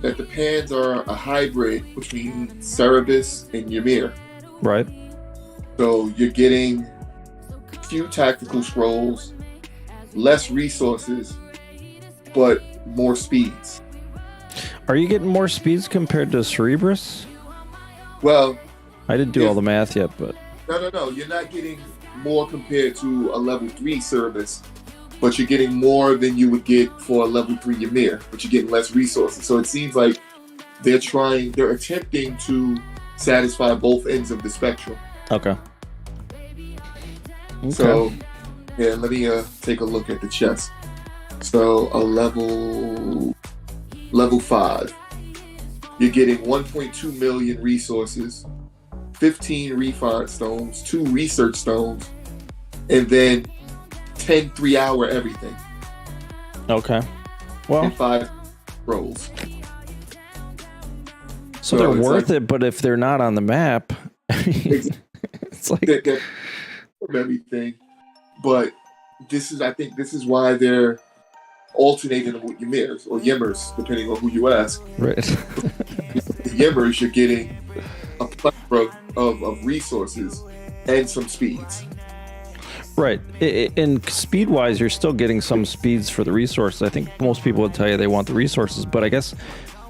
that the pans are a hybrid between Cerebus and Ymir. Right. So you're getting few tactical scrolls, less resources, but more speeds. Are you getting more speeds compared to Cerebrus? Well, I didn't do all the math yet, but no. You're not getting more compared to a level 3 Cerebus, but you're getting more than you would get for a level 3 Ymir, but you're getting less resources. So it seems like they're attempting to satisfy both ends of the spectrum. Okay. So, yeah, let me take a look at the chest. So a level 5, you're getting 1.2 million resources, 15 refine stones, 2 research stones, and then 10 3-hour everything. Okay. Well, and 5 rolls. So they're worth it, but if they're not on the map, it's like they're everything. But I think this is why they're alternating with Ymirs or Yimmers, depending on who you ask. Right. The Yimmers, you're getting a plethora of resources and some speeds. Right. And speed-wise, you're still getting some speeds for the resources. I think most people would tell you they want the resources, but I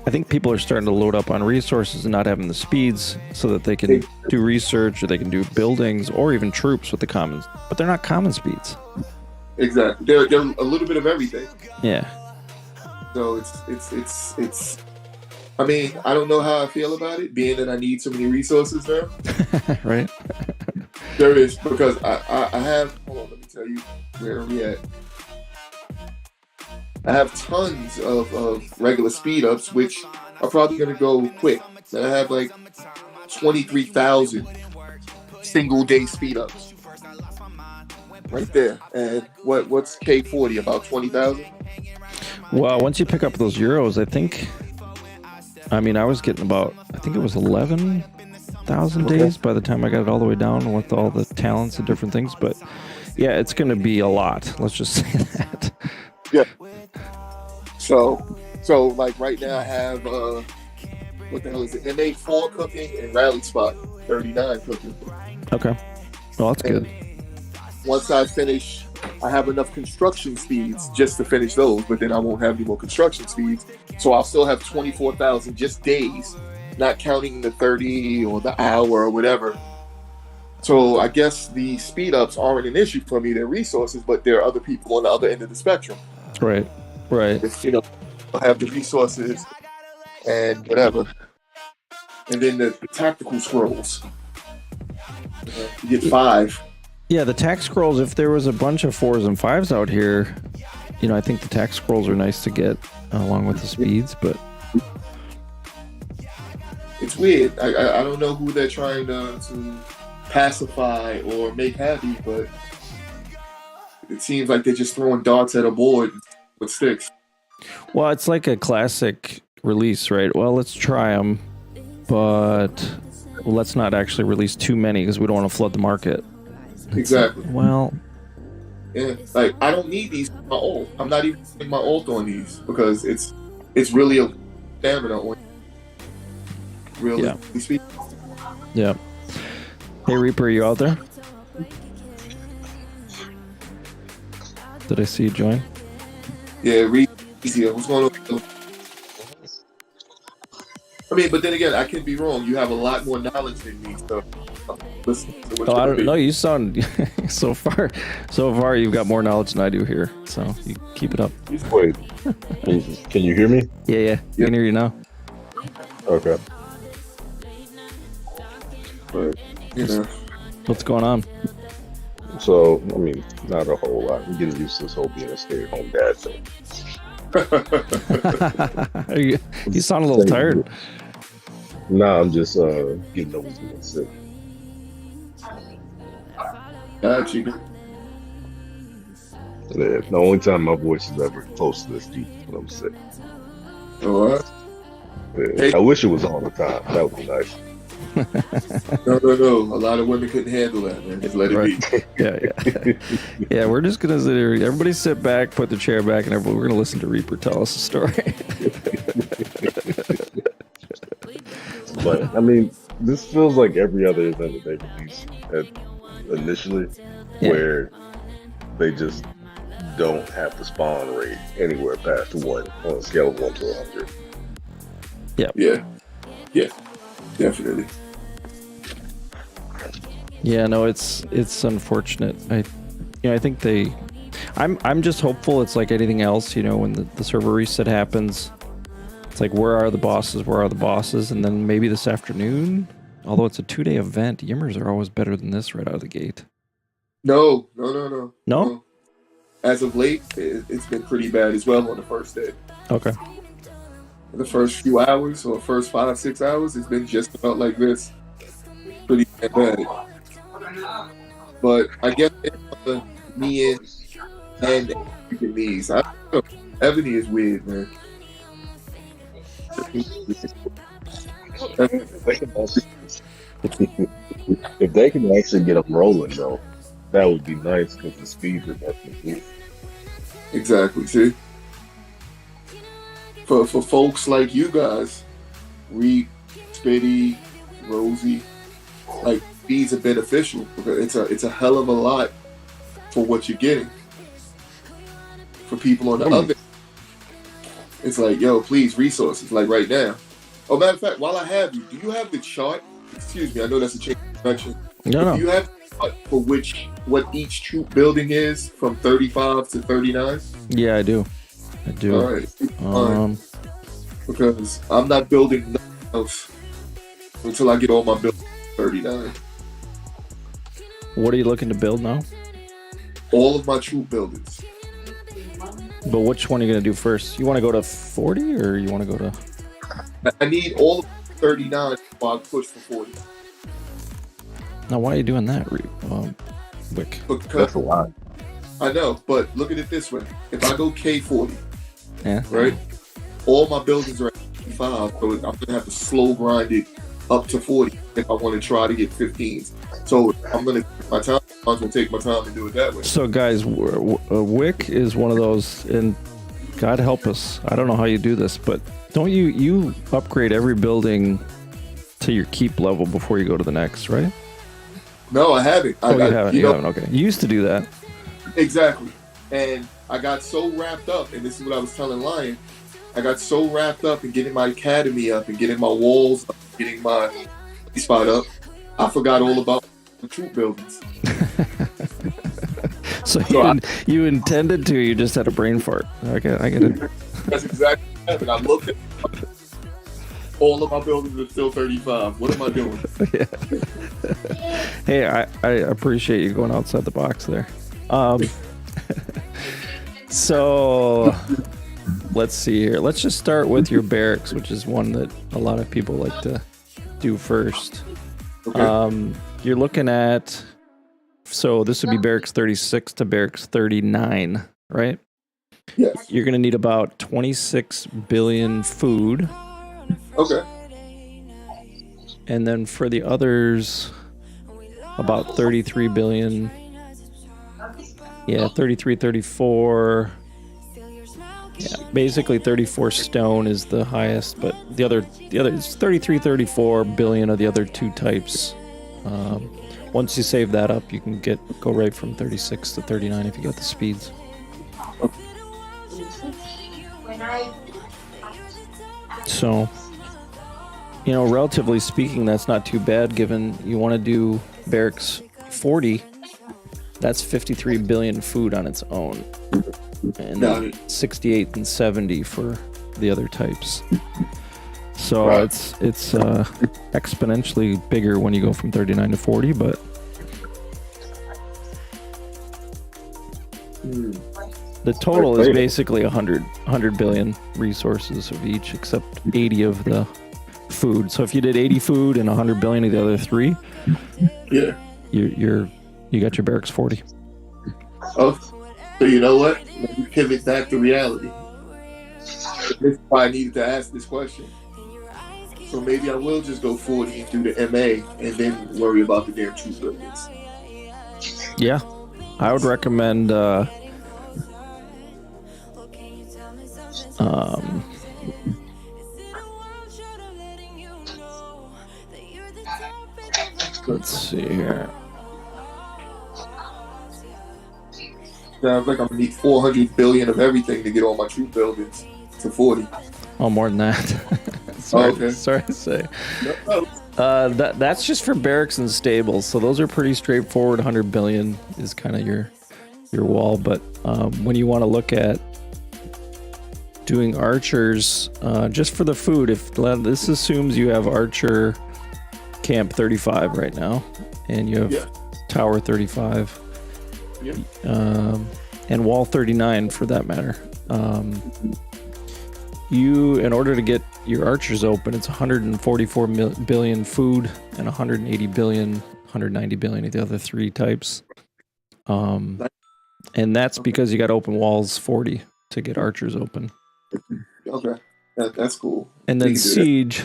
think people are starting to load up on resources and not having the speeds so that they can do research or they can do buildings or even troops with the commons, but they're not common speeds. Exactly. They're a little bit of everything. Yeah. So it's I mean, I don't know how I feel about it, being that I need so many resources now. Right. There is, because I have, hold on, let me tell you where are we at. I have tons of regular speed ups, which are probably going to go quick. And I have like 23,000 single day speed ups right there. And what's K40, about 20,000? Well, once you pick up those euros, I was getting about, I think it was 11,000 days by the time I got it all the way down with all the talents and different things. But yeah, it's going to be a lot. Let's just say that. Yeah. So like right now I have what the hell is it? MA4 cooking and Rally Spot 39 cooking. Okay. Well, that's good. Once I finish, I have enough construction speeds just to finish those, but then I won't have any more construction speeds. So I'll still have 24,000 just days, not counting the 30 or the hour or whatever. So I guess the speed ups aren't an issue for me. They're resources, but there are other people on the other end of the spectrum. Right. If, I have the resources and whatever. And then the tactical scrolls. You get 5. Yeah, the tax scrolls, if there was a bunch of 4s and 5s out here, I think the tax scrolls are nice to get along with the speeds, but it's weird. I don't know who they're trying to pacify or make happy, but it seems like they're just throwing darts at a board with sticks. Well, it's like a classic release, right? Well, let's try them, but let's not actually release too many because we don't want to flood the market. Exactly. Well, yeah, like I don't need these for my ult. I'm not even putting my ult on these because it's really a stamina on. Really, yeah. Yeah. Hey Reaper, are you out there? Did I see you join? Yeah, easier. What's going on? I mean, but then again, I can be wrong. You have a lot more knowledge than me, so listen to what I don't know. You sound so far you've got more knowledge than I do here. So you keep it up. Wait, can you hear me? Yeah. I can hear you now. Okay. But what's going on? So, not a whole lot. I'm getting used to this whole being a stay-at-home dad thing. You sound a little tired. Nah, I'm just getting over being sick. Gotcha. Yeah, the only time my voice is ever close to this deep is when I'm sick. All right. Yeah, I wish it was all the time. That would be nice. No. A lot of women couldn't handle that, man. Just let it be. Yeah, we're just gonna sit here. Everybody sit back, put the chair back, and we're gonna listen to Reaper tell us a story. But this feels like every other event that they released initially, where they just don't have the spawn rate anywhere past 1 on a scale of 1 to 100. Yeah, definitely. Yeah, no, it's unfortunate. I think I'm just hopeful it's like anything else, when the server reset happens, it's like, where are the bosses? And then maybe this afternoon, although it's a 2-day event, Yimmers are always better than this right out of the gate. No. No? As of late, it's been pretty bad as well on the first day. Okay. The first few hours or first 5-6 hours, it's been just about like this. Pretty bad. But I guess me and these. I don't know. Ebony is weird, man. If they can actually get them rolling, though, that would be nice because the speed would definitely. Exactly. See, for folks like you guys, Reed, Spitty, Rosie, like these are beneficial because it's a hell of a lot for what you're getting. For people on the other, it's like, yo, please, resources, like right now. Oh, matter of fact, while I have you, do you have the chart? Excuse me, I know that's a change of direction. No. Do you have the chart for what each troop building is from 35 to 39? Yeah, I do. All right. Because I'm not building nothing else until I get all my buildings to 39. What are you looking to build now? All of my troop buildings. But which one are you going to do first? You want to go to 40 or you want to go to... I need all of 39 while I push for 40. Now, why are you doing that, Wick? Because That's a lot. I know, but look at it this way. If I go K40, Yeah. right, all my buildings are at 55, so I'm going to have to slow grind it up to 40 if I want to try to get 15s. So I'm going to take my time. I'm going to take my time and do it that way. So, guys, Wick is one of those, and God help us, I don't know how you do this, but don't you upgrade every building to your keep level before you go to the next, right? No, I haven't. You haven't. You haven't. Okay. You used to do that. Exactly. And I got so wrapped up, and this is what I was telling Lion, I got so wrapped up in getting my academy up and getting my walls up, getting my spot up, I forgot all about the troop buildings. So you intended to, you just had a brain fart. Okay, I get it. That's exactly what happened. I looked at all of my buildings are still 35. What am I doing? Yeah. Hey, I appreciate you going outside the box there. So let's see here. Let's just start with your barracks, which is one that a lot of people like to do first. Okay. You're looking at, so this would be barracks 36 to barracks 39, right? Yes. You're going to need about 26 billion food. Okay. And then for the others, about 33 billion. Yeah, 33, 34. Yeah, basically 34 stone is the highest, but the other is 33, 34 billion of the other two types. Once you save that up, you can go right from 36 to 39 if you got the speeds. So, relatively speaking, that's not too bad given you want to do barracks 40. That's 53 billion food on its own. And then 68 and 70 for the other types. So Right. it's exponentially bigger when you go from 39 to 40, but the total is basically 100 billion resources of each, except 80 of the food. So if you did 80 food and 100 billion of the other three, Yeah. you got your barracks 40. Oh, so you know what? Let me pivot back to reality. This is why I needed to ask this question. So maybe I will just go 40 and do the MA and then worry about the damn troop buildings. Yeah, I would recommend let's see here. Sounds like I'm gonna need 400 billion of everything to get all my troop buildings to 40. Oh, more than that. Sorry to say. No. That's just for barracks and stables. So those are pretty straightforward. 100 billion is kind of your your wall. But when you want to look at doing archers, just for the food, if this assumes you have archer camp 35 right now, and you have tower 35, and wall 39 for that matter. You, in order to get your archers open, it's 144 billion food and 180 billion, 190 billion of the other three types. And that's because you got to open walls 40 to get archers open. Okay, that's cool. And then siege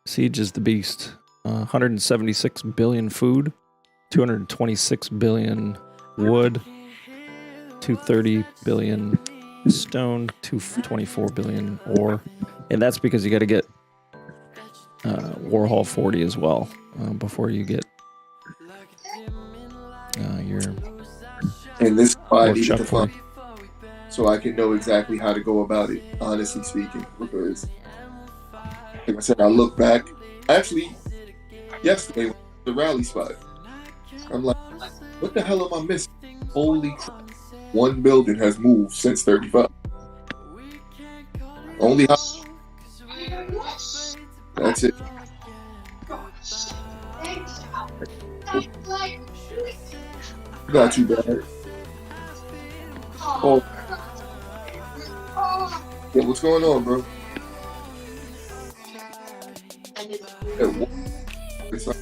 is the beast. 176 billion food, 226 billion wood, 230 billion stone, 224 billion ore, and that's because you got to get Warhol 40 as well before you get your. And this is why I need to 40. find, so I can know exactly how to go about it. Honestly speaking, because like I said, I look back. Actually, yesterday the rally spot. I'm like, what the hell am I missing? Holy crap! One building has moved since 35. Only house. That's it. Not too bad. Oh. Yeah, what's going on, bro? It's like,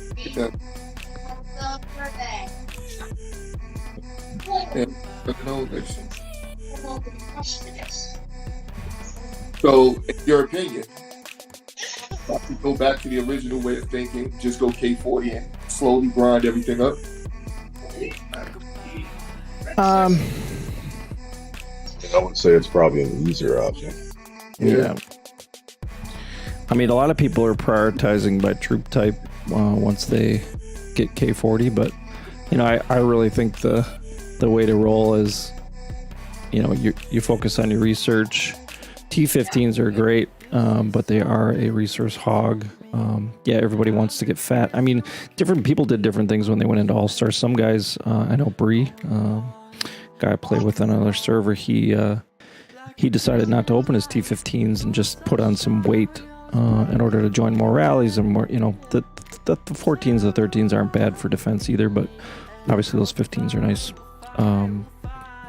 so, in your opinion, if you go back to the original way of thinking, just go K40 and slowly grind everything up? I would say it's probably an easier option. Yeah. I mean, a lot of people are prioritizing by troop type once they get K40, but you know, I really think the way to roll is, you know, you focus on your research. T15s are great, but they are a resource hog. Yeah, everybody wants to get fat. I mean, different people did different things when they went into All-Star. Some guys, I know Bree, guy I play with on another server, he decided not to open his T15s and just put on some weight in order to join more rallies and more, you know, the 14s, the 13s aren't bad for defense either, but obviously those 15s are nice.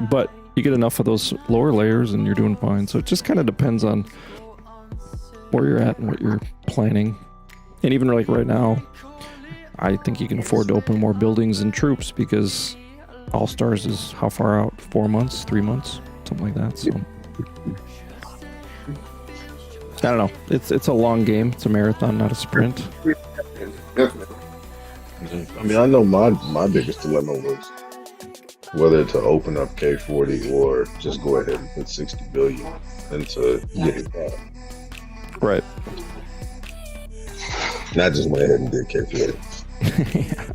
But you get enough of those lower layers and you're doing fine. So it just kind of depends on where you're at and what you're planning. And even like right now, I think you can afford to open more buildings and troops because All Stars is how far out? 4 months, 3 months, something like that. So I don't know. It's a long game. It's a marathon, not a sprint. Definitely. I mean, I know my biggest dilemma was whether to open up K40 or just go ahead and put 60 billion into getting that. Right. And I just went ahead and did K40. Yeah.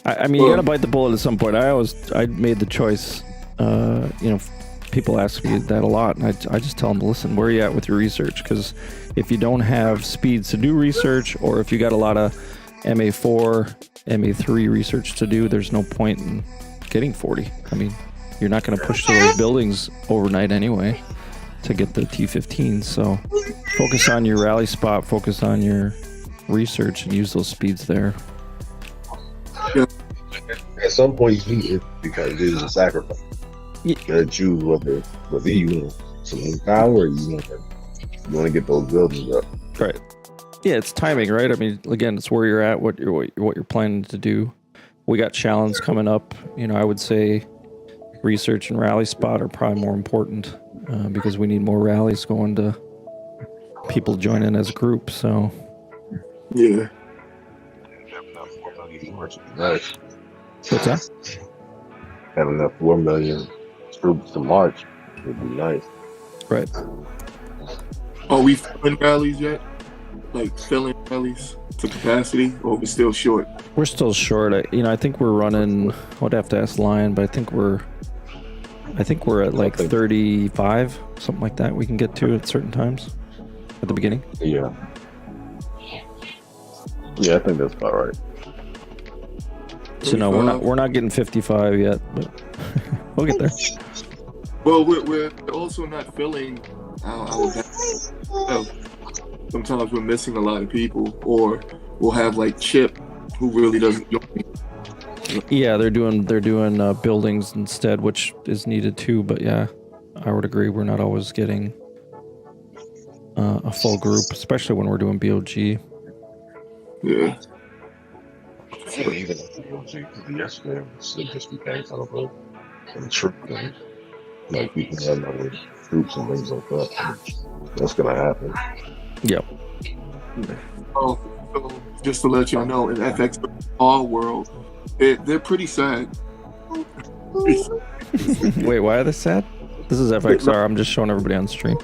I mean, you gotta bite the bullet at some point. I made the choice. You know, people ask me that a lot, and I just tell them, listen, where are you at with your research? Because if you don't have speeds to do research, or if you got a lot of MA4, MA3 research to do, there's no point in getting 40. I mean, you're not going to push to those buildings overnight anyway to get the T15. So focus on your rally spot, focus on your research, and use those speeds there. At some point, you need it because it is a sacrifice. You gotta choose whether you want some power or you want to get those buildings up. Right. Yeah, it's timing, right? I mean, again, it's where you're at, what you're planning to do. We got challenges coming up. You know, I would say research and rally spot are probably more important because we need more rallies going to people joining as a group. So yeah. Nice. What's that? Having enough 4 million troops to march would be nice. Right. Are we filling rallies yet? Like filling rallies to capacity, or we're still short? We're still short. I think we're running. I'd have to ask Lion, but I think we're at like 35, something like that. We can get to at certain times at the beginning. Yeah. Yeah, I think that's about right. So no, we're not getting 55 yet, but we'll get there. Well, we're also not filling our sometimes we're missing a lot of people, or we'll have like Chip, who really doesn't join. Yeah, they're doing buildings instead, which is needed too. But yeah, I would agree we're not always getting a full group, especially when we're doing BOG. Yeah. Even yesterday, it just became kind of a trick thing. Like people have other groups and things like that. That's gonna happen. Yep. Oh, so just to let y'all know, in FXR world, they're pretty sad. Wait, why are they sad? This is FXR. I'm just showing everybody on stream.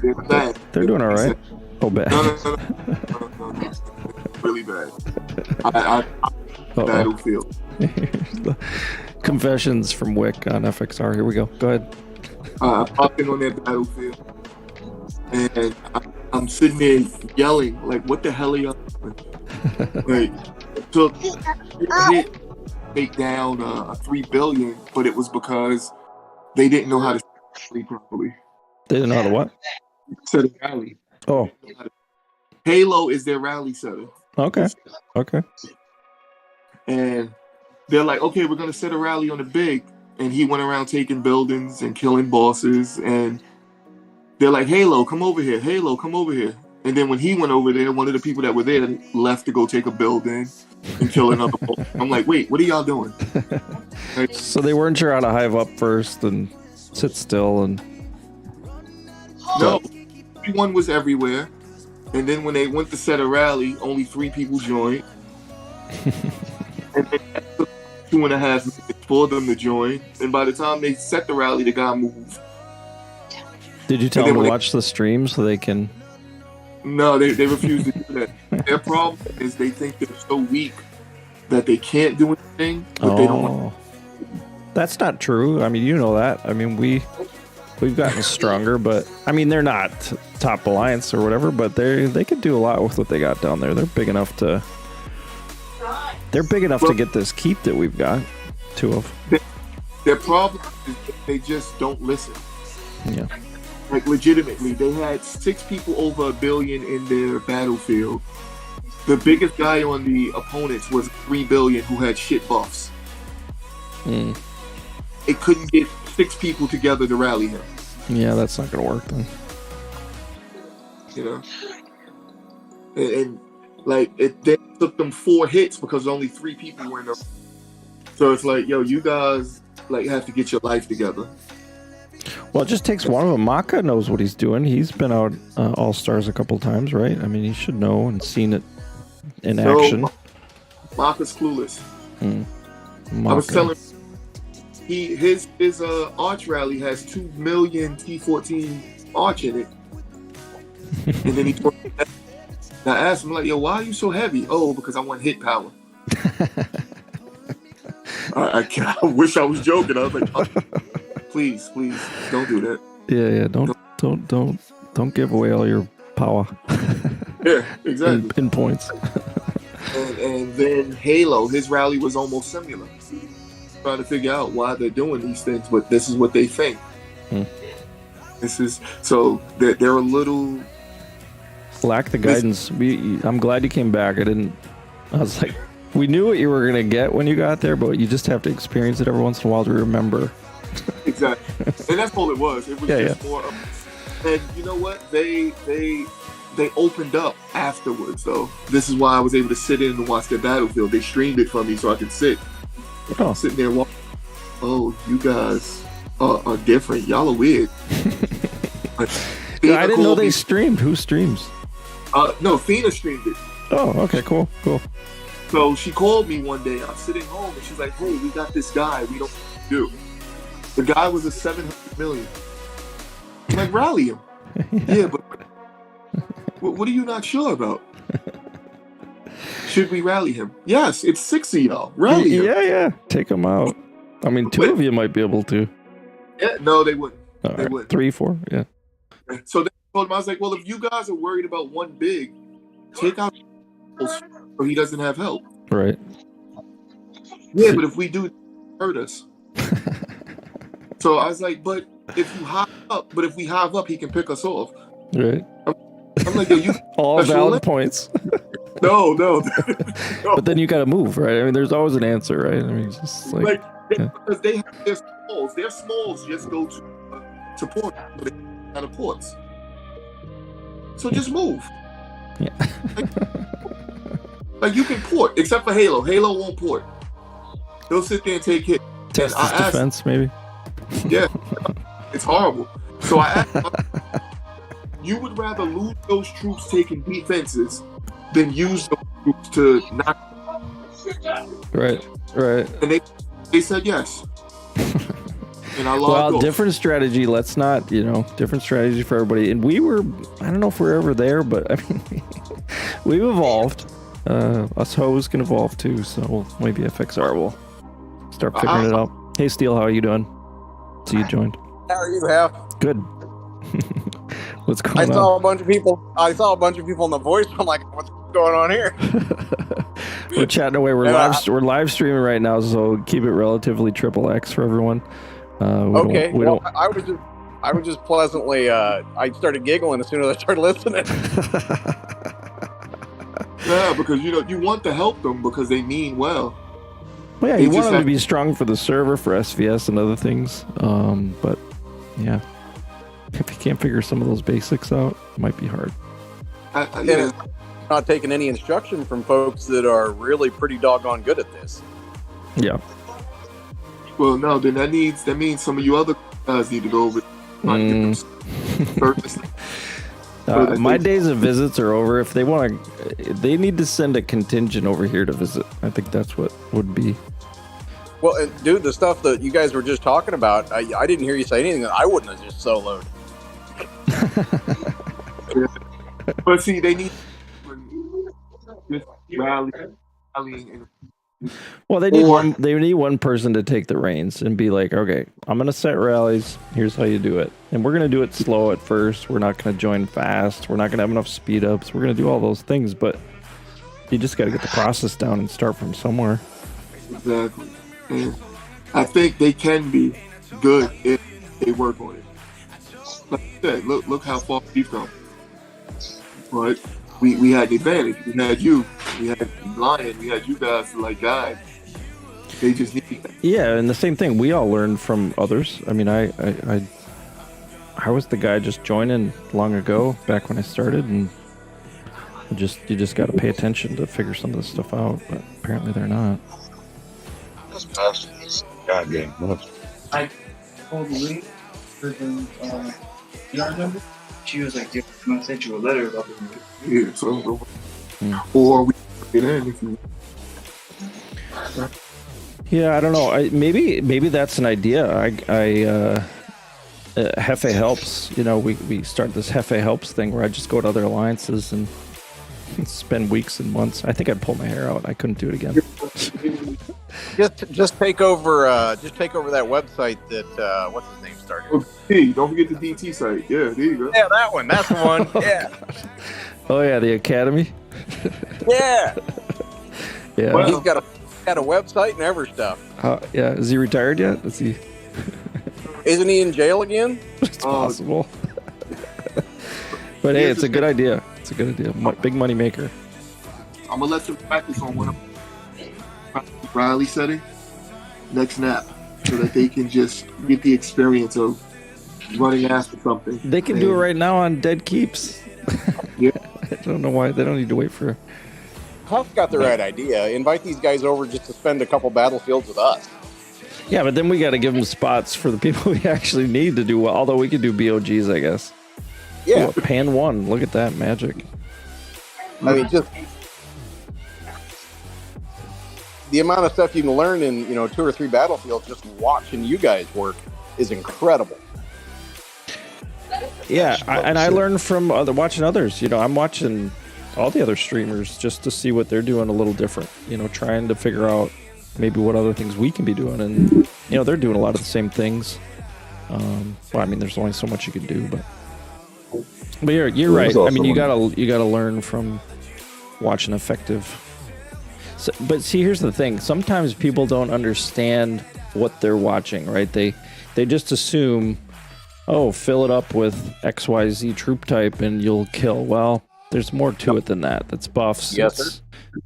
They're bad. They're doing all right. Oh, bad. No. Really bad. I Battlefield. Confessions from Wick on FXR. Here we go. Go ahead. I'm talking on that Battlefield, and I'm sitting there yelling, like, what the hell are y'all doing? Like, it take down 3 billion, but it was because they didn't know how to rally properly. They didn't know how to what? Set a rally. Oh. Halo is their rally setter. Okay. And they're like, okay, we're going to set a rally on the big. And he went around taking buildings and killing bosses. And they're like, Halo, come over here. Halo, come over here. And then when he went over there, one of the people that were there left to go take a building and kill another boss. I'm like, wait, what are y'all doing? Like, so they weren't sure how to hive up first and sit still and... No, everyone was everywhere. And then when they went to set a rally, only 3 people joined. And it took 2.5 minutes for them to join. And by the time they set the rally, the guy moved. Did you tell them to watch the stream so they can... No, they refuse to do that. Their problem is they think they're so weak that they can't do anything, but they don't want to. That's not true. I mean, you know that. I mean, we've gotten stronger, but I mean, they're not top alliance or whatever, but they could do a lot with what they got down there. They're big enough to get this keep that we've got, 2 of. Their problem is that they just don't listen. Yeah. Like, legitimately, they had 6 people over 1 billion in their battlefield. The biggest guy on the opponents was 3 billion who had shit buffs. It couldn't get 6 people together to rally him. Yeah, that's not gonna work then. You know? And like, it then took them 4 hits because only 3 people were in there. So it's like, yo, you guys like have to get your life together. Well, it just takes one of them. Maka knows what he's doing. He's been out All Stars a couple times, right? I mean, he should know and seen it in action. Maka's clueless. Maka. I was telling his arch rally has 2 million T14 arch in it. And then he told me that. And I asked him, like, yo, why are you so heavy? Oh, because I want hit power. I wish I was joking. I was like, oh, please, don't do that. Yeah, don't give away all your power. Yeah, exactly. in points. and then Halo, his rally was almost similar. Trying to figure out why they're doing these things, but this is what they think. This is so they're a little lack the guidance. I'm glad you came back. I was like, we knew what you were gonna get when you got there, but you just have to experience it every once in a while to remember. Exactly, and that's all it was. It was just more of, and you know what? They opened up afterwards, though. This is why I was able to sit in and watch the battlefield. They streamed it for me so I could sit. I'm sitting there watching. Oh, you guys are different. Y'all are weird. I didn't know they streamed. Who streams? No, Fina streamed it. Oh, okay, cool. So she called me one day. I'm sitting home, and she's like, "Hey, we got this guy. We don't know what to do." The guy was a 700 million. I'm like, rally him. Yeah, but what are you not sure about? Should we rally him? Yes, it's 6 of y'all. Rally him. Yeah. Take him out. I mean, 2 of you might be able to. Yeah, no, they wouldn't. They wouldn't. 3, 4, yeah. So they told him, I was like, well, if you guys are worried about one big, take out so he doesn't have help. Right. Yeah, but if we do, hurt us. So I was like, but if you hive up, he can pick us off. Right. I'm like, yo, you All valid points. No. But then you got to move, right? I mean, there's always an answer, right? I mean, just like because they have their smalls. Their smalls just go to port, but they out of ports. So just move. Yeah. Like you can port, except for Halo. Halo won't port. He'll sit there and take hit. Test his defense, maybe. Yeah, it's horrible. So I asked, you would rather lose those troops taking defenses than use those troops to knock. Right. And they said yes. And I logged well, off. different strategy. Let's not, different strategy for everybody. And we were, I don't know if we're ever there, but I mean, we've evolved. Us hoes can evolve too, so maybe FXR will start figuring it out. Hey, Steel, how are you doing? So you joined. How are you, Hef? Good. What's going on? I saw a bunch of people in the voice. I'm like, what's going on here? We're chatting away. We're live streaming right now, so keep it relatively XXX for everyone. I was just pleasantly. I started giggling as soon as I started listening. Yeah, because you want to help them because they mean well. Well, yeah, you want them to be strong for the server, for SVS and other things. But yeah, if you can't figure some of those basics out, it might be hard. Yeah. Not taking any instruction from folks that are really pretty doggone good at this. Yeah. Well, no, then that means some of you other guys need to go over. My days of visits are over. If they want to, they need to send a contingent over here to visit. I think that's what would be. Well, and dude, the stuff that you guys were just talking about, I didn't hear you say anything that I wouldn't have just soloed. But see, they need just rallying. Well, they need one person to take the reins and be like, okay, I'm gonna set rallies. Here's how you do it, and we're gonna do it slow at first. We're not gonna join fast. We're not gonna have enough speed ups. We're gonna do all those things, but you just got to get the process down and start from somewhere. Exactly. And I think they can be good if they work on it. Like I said, look how far we've come. But we had the advantage. We had you. We had Lion. We had you guys to guide. They just need that. Yeah, and the same thing. We all learned from others. I mean, I was the guy just joining long ago, back when I started, and you just got to pay attention to figure some of this stuff out. But apparently they're not. That's past goddamn much. I called Lee for the yard number. She was like, I sent you a letter about the movie. Yeah, so or we get in if you. Yeah, I don't know. Maybe that's an idea. Hefe helps. We start this Hefe helps thing where I just go to other alliances and spend weeks and months. I think I'd pull my hair out. I couldn't do it again. Just take over that website that what's his name started. Oh, D, don't forget the DT site. Yeah, there you go. Yeah, that one. That's the one. Yeah. Oh yeah, the Academy. Yeah. Yeah. Well, he's got a website and every stuff. Yeah. Is he retired yet? Is he? Isn't he in jail again? It's possible. But hey, it's a good idea. It's a good idea. Big money maker. I'm gonna let them practice on one of Riley setting next nap so that they can just get the experience of running after something. They can do it right now on Dead Keeps. Yeah. I don't know why they don't need to wait for. Huff got the right idea. Invite these guys over just to spend a couple battlefields with us. Yeah, but then we got to give them spots for the people we actually need to do well. Although we could do BOGs, I guess. Yeah. Ooh, Pan 1. Look at that magic. I mean, just the amount of stuff you can learn in 2 or 3 battlefields just watching you guys work is incredible. Yeah, I learn from watching others. I'm watching all the other streamers just to see what they're doing a little different. Trying to figure out maybe what other things we can be doing, and they're doing a lot of the same things. Well, I mean, there's only so much you can do, but you're right. I mean, you gotta learn from watching effective. But see, here's the thing. Sometimes people don't understand what they're watching, right? They just assume, oh, fill it up with XYZ troop type and you'll kill. Well, there's more to it than that. That's buffs. Yes, sir.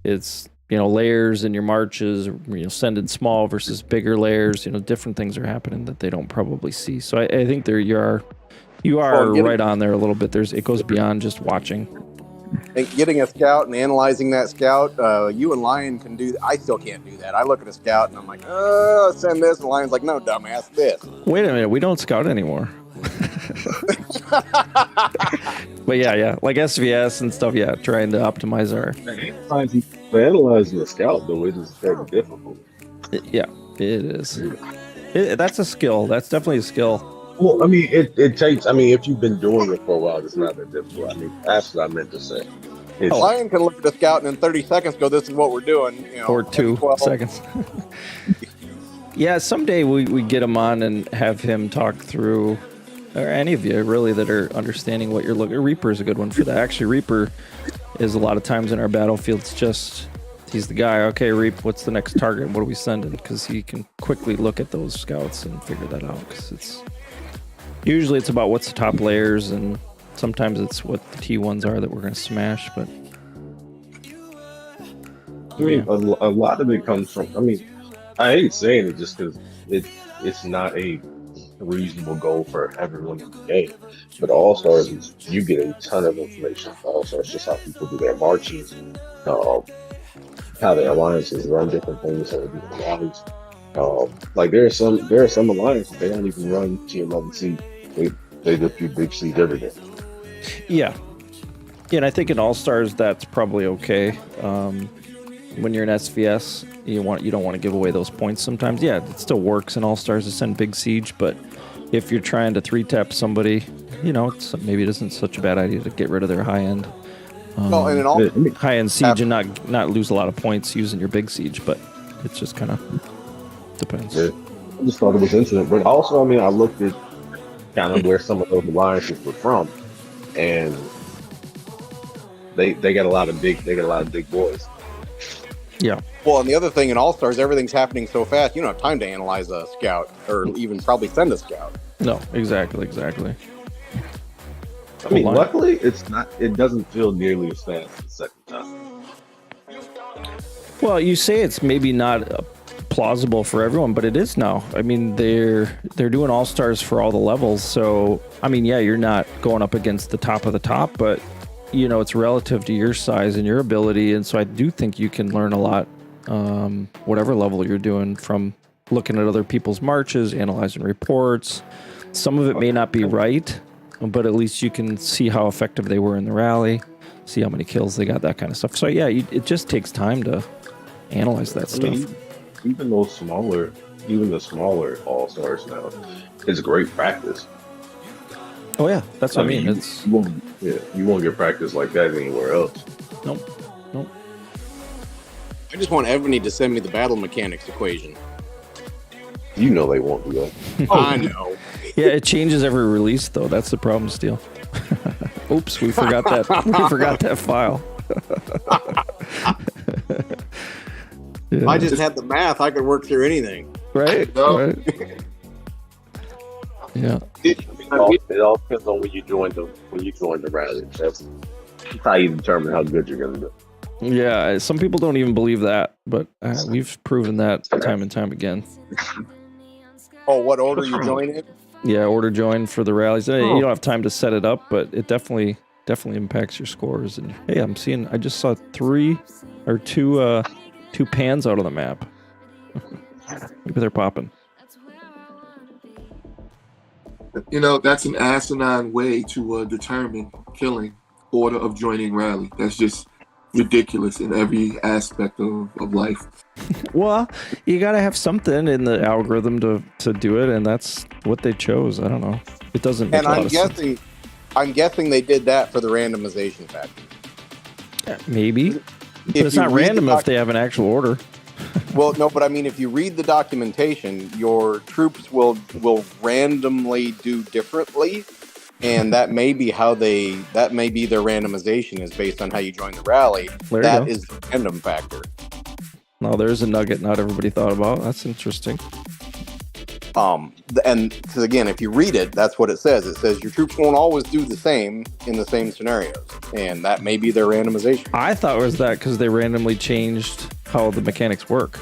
It's layers in your marches, send in small versus bigger layers. Different things are happening that they don't probably see. So I think you are right on there a little bit. It goes beyond just watching. And getting a scout and analyzing that scout, you and Lion can do. I still can't do that. I look at a scout and I'm like, send this. And Lion's like, no, dumbass, this. Wait a minute, we don't scout anymore. But yeah, like SVS and stuff. Yeah, trying to optimize our. Analyzing the scout though, it is very difficult. Yeah, it is. That's a skill. That's definitely a skill. Well, I mean, it takes. I mean, if you've been doing it for a while, it's not that difficult. I mean, that's what I meant to say. Lion can look at the scout and in 30 seconds go, "This is what we're doing." Or 2 seconds. Yeah, someday we get him on and have him talk through, or any of you really that are understanding what you're looking. Reaper is a good one for that. Actually, Reaper is a lot of times in our battlefields just. He's the guy. Okay, Reap, what's the next target? What are we sending? Because he can quickly look at those scouts and figure that out. Because usually it's about what's the top layers, and sometimes it's what the T1s are that we're going to smash. But I mean, a lot of it comes from. I mean, I hate saying it just because it's not a reasonable goal for everyone in the game. But All Stars, you get a ton of information. All Stars, just how people do their marches. How the alliances run different things, how they do the rallies. Like there are some alliances they don't even run T11 seed. They just do big seed every day. Yeah, and I think in All Stars that's probably okay. When you're in SVS, you don't want to give away those points sometimes. Yeah, it still works in All Stars to send big siege, but if you're trying to 3-tap somebody, maybe it isn't such a bad idea to get rid of their high end. High-end siege and not lose a lot of points using your big siege, but it just kind of depends. Yeah. I just thought it was interesting, but also, I mean, I looked at kind of where some of those alliances were from, and they got a lot of big boys. Yeah. Well, and the other thing in All Stars, everything's happening so fast, you don't have time to analyze a scout or even probably send a scout. No, exactly. I mean, luckily, it doesn't feel nearly as fast the second time. Well, you say it's maybe not plausible for everyone, but it is now. I mean, they're doing All Stars for all the levels, so I mean, yeah, you're not going up against the top of the top, but it's relative to your size and your ability, and so I do think you can learn a lot, whatever level you're doing, from looking at other people's marches, analyzing reports. Some of it may not be right, but at least you can see how effective they were in the rally, see how many kills they got, that kind of stuff. So yeah, it just takes time to analyze that stuff. Even the smaller All Stars now, it's great practice. Oh yeah, that's what I mean. You won't get practice like that anywhere else. Nope. I just want Ebony to send me the battle mechanics equation. You know they won't do that. I know. Yeah, it changes every release, though. That's the problem, Steel. Oops, we forgot that. We forgot that file. If I just had the math, I could work through anything. Right? No. Right. Yeah. It all depends on when you join the rally. That's how you determine how good you're gonna do. Yeah, some people don't even believe that, but we've proven that time and time again. Oh, what order you join in? Yeah, order join for the rallies. You don't have time to set it up, but it definitely impacts your scores. And hey, I just saw two pans out on the map. Maybe they're popping. That's an asinine way to determine killing order of joining rally. That's just ridiculous in every aspect of life. Well, you got to have something in the algorithm to do it, and that's what they chose. I don't know. It doesn't make a lot of sense. I'm guessing they did that for the randomization factor. Yeah, maybe. But it's not random if they have an actual order. Well, no, but I mean, if you read the documentation, your troops will randomly do differently, and that may be that may be their randomization is based on how you join the rally. That is the random factor. No, there's a nugget not everybody thought about. That's interesting. And because again, if you read it, that's what it says. It says your troops won't always do the same in the same scenarios, and that may be their randomization. I thought it was that because they randomly changed how the mechanics work.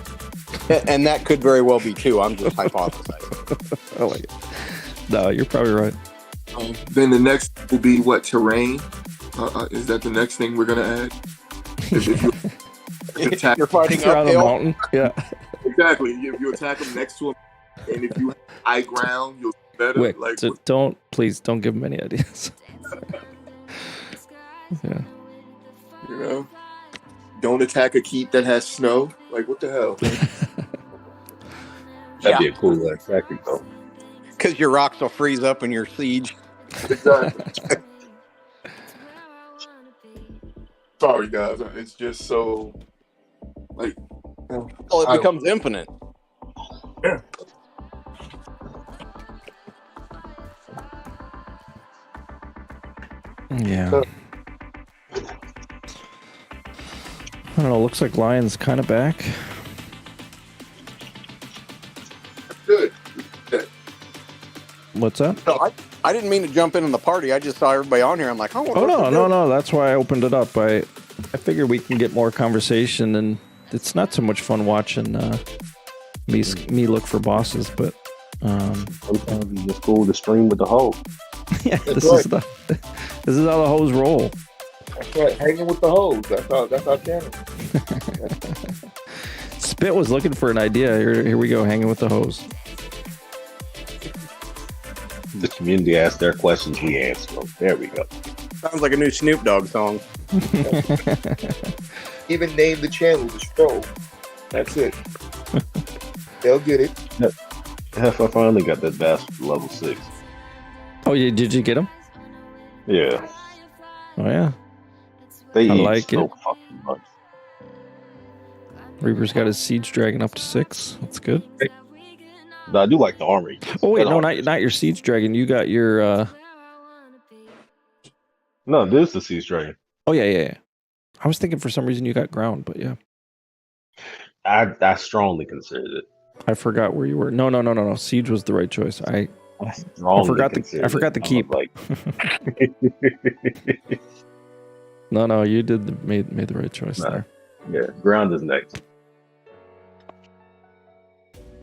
And that could very well be too. I'm just hypothesizing. I like it. No, you're probably right. Then the next will be what, terrain? Is that the next thing we're gonna add? If you attack, You're fighting Around the uphill. mountain. Yeah. exactly. If you attack them next to them, and if you have high ground, you'll be better. Wait, Like, so please don't give them any ideas. Yeah. you know, don't attack a keep that has snow. Like, what the hell? That'd be a cool tactic, though. Because your rocks will freeze up in your siege. Exactly. Sorry, guys. It's just so like. Well, it becomes infinite. Yeah. Yeah. I don't know. Looks like Lion's kind of back. Good. What's that? No, I didn't mean to jump in on the party. I just saw everybody on here. I'm like, oh, No. That's why I opened it up. I figured we can get more conversation, and it's not so much fun watching me look for bosses, but Sometimes it's just cool to stream with the hoe. yeah, this is how the hoes roll. That's right. Hanging with the hoes. That's our channel. Spit was looking for an idea. Here we go, hanging with the hoes. The community asks their questions, we answer them. There we go. Sounds like a new Snoop Dogg song. Even name the channel the Stroll. That's it. They'll get it. Hefe, I finally got that bastard level 6. Oh, yeah, did you get him? Yeah. Oh, yeah. They I eat like so it. fucking much. Reaper's got his siege dragon up to 6. That's good. But I do like the armor. Oh wait, no, not your siege dragon. You got your. No, this is the Siege Dragon. Oh yeah. I was thinking for some reason you got ground, but yeah. I strongly considered it. I forgot where you were. No. Siege was the right choice. I forgot the keep. Like, No, you made the right choice there. yeah, ground is next.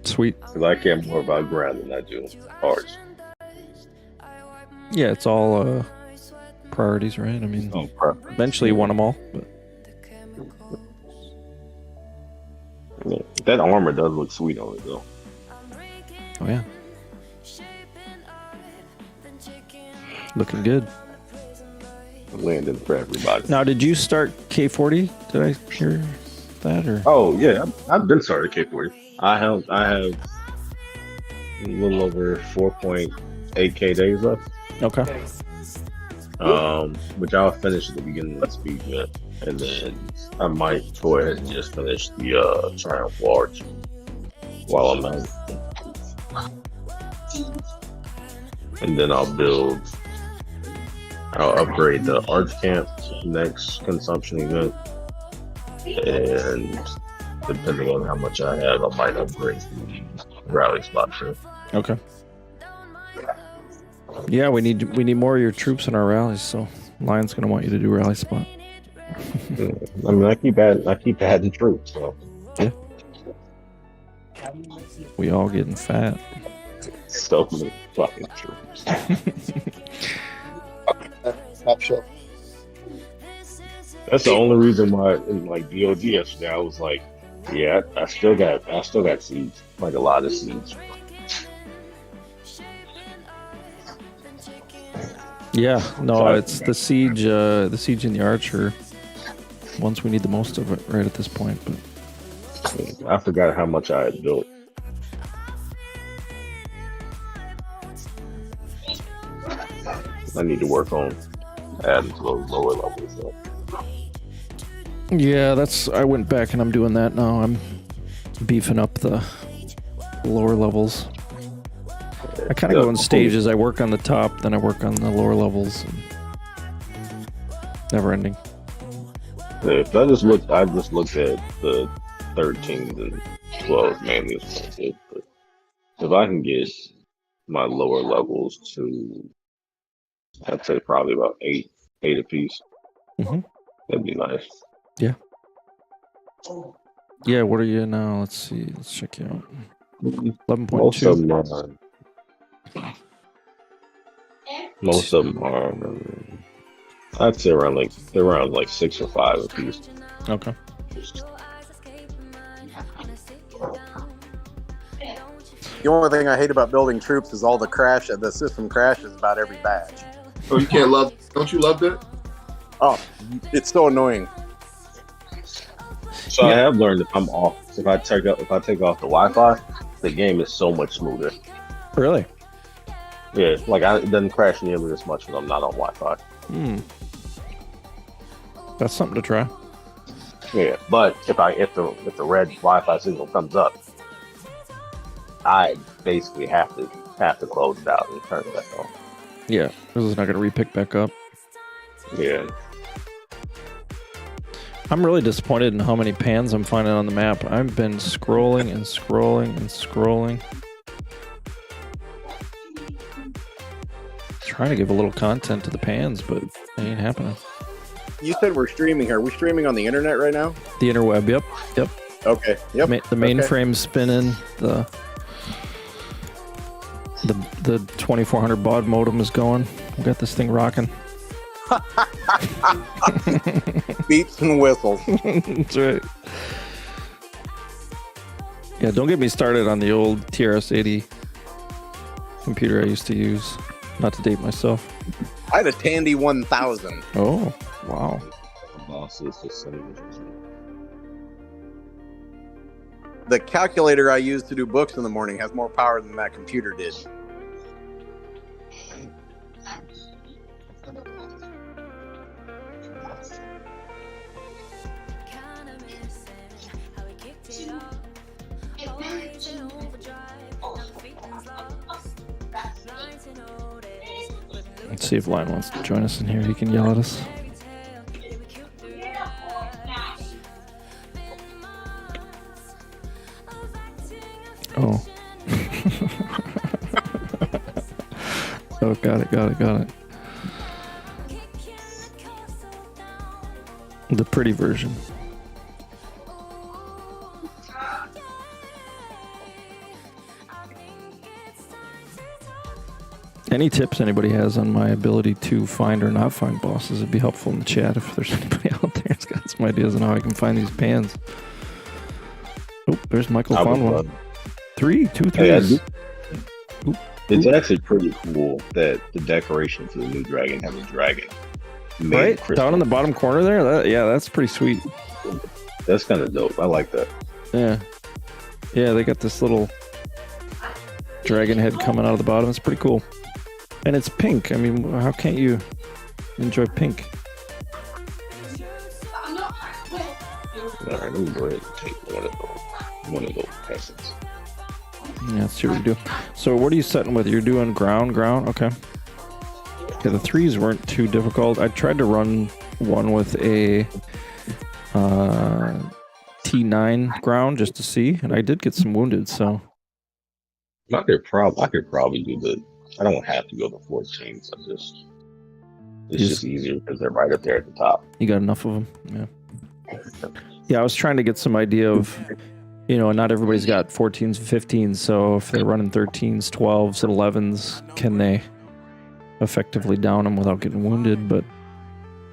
Sweet. Because I care more about ground than I do hearts. Yeah, it's all priorities, right? I mean, eventually you want them all. But yeah, that armor does look sweet on it, though. oh yeah, looking good. Landing for everybody. Now, did you start K40? Did I hear that or? Oh yeah, I've been started K40. I have a little over 4.8k days left. Okay. Which I'll finish at the beginning of the speed event, and then I might go ahead and just finish the Triumph Arch while I'm out. And then I'll upgrade the Arch Camp next consumption event, and depending on how much I have, I might upgrade the rally spot too. Okay. Yeah, we need more of your troops in our rallies. So Lion's gonna want you to do rally spot. I mean, I keep adding troops. So yeah, we all getting fat. So many fucking troops. Top shelf. That's the only reason why in like DOD yesterday I was like, yeah, I still got seeds, like a lot of seeds. Yeah, no, it's the siege and the archer. Once we need the most of it right at this point, but I forgot how much I had built. I need to work on adding to those lower levels. So. yeah, I went back and I'm doing that now. I'm beefing up the lower levels. I kind of go in stages. I work on the top, then I work on the lower levels. Never ending. If I just looked at the 13s and 12s mainly is what I did. But if I can get my lower levels to, I'd say probably about eight apiece, that'd be nice. Yeah. Yeah, what are you now? Let's see. Let's check you out. 11.2. Most of them are, I'd say around like 6 or 5 apiece. Okay. The only thing I hate about building troops is all the system crashes about every batch. Oh, don't you love that? Oh, it's so annoying. So I have learned if I'm off, if I take off the Wi-Fi, the game is so much smoother. Really? Yeah, like it doesn't crash nearly as much when I'm not on Wi-Fi. That's something to try. Yeah, but if the red Wi-Fi signal comes up, I basically have to close it out and turn it back on. Yeah, because it's not going to re-pick back up. Yeah. I'm really disappointed in how many pans I'm finding on the map. I've been scrolling and scrolling and scrolling. Trying to give a little content to the pans, but it ain't happening. You said we're streaming here. Are we streaming on the internet right now? The interweb, yep. Okay, yep. The mainframe's spinning. The 2400 baud modem is going. We got this thing rocking. Beeps and whistles. That's right. Yeah, don't get me started on the old TRS-80 computer I used to use. Not to date myself. I had a Tandy 1000. Oh, wow. The calculator I used to do books in the morning has more power than that computer did. Let's see if Lion wants to join us in here. He can yell at us. Oh. Oh, got it. The pretty version. Any tips anybody has on my ability to find or not find bosses would be helpful in the chat if there's anybody out there that's got some ideas on how I can find these pans. Oh, there's Michael found one. 2 3s. It's actually pretty cool that the decoration for the new dragon has a dragon. Right? Down in the bottom corner there? That's pretty sweet. That's kind of dope. I like that. Yeah. Yeah, they got this little dragon head coming out of the bottom. It's pretty cool. And it's pink. I mean, how can't you enjoy pink? All right, let me go ahead and take one of those peasants. Yeah, let's see what we do. So what are you setting with? You're doing ground? Okay. Okay, the 3s weren't too difficult. I tried to run one with a T9 ground just to see, and I did get some wounded, so... I could probably do I don't have to go to 14s. It's just easier because they're right up there at the top. You got enough of them? Yeah. Yeah, I was trying to get some idea of, not everybody's got 14s and 15s, so if they're running 13s, 12s, and 11s, can they effectively down them without getting wounded? But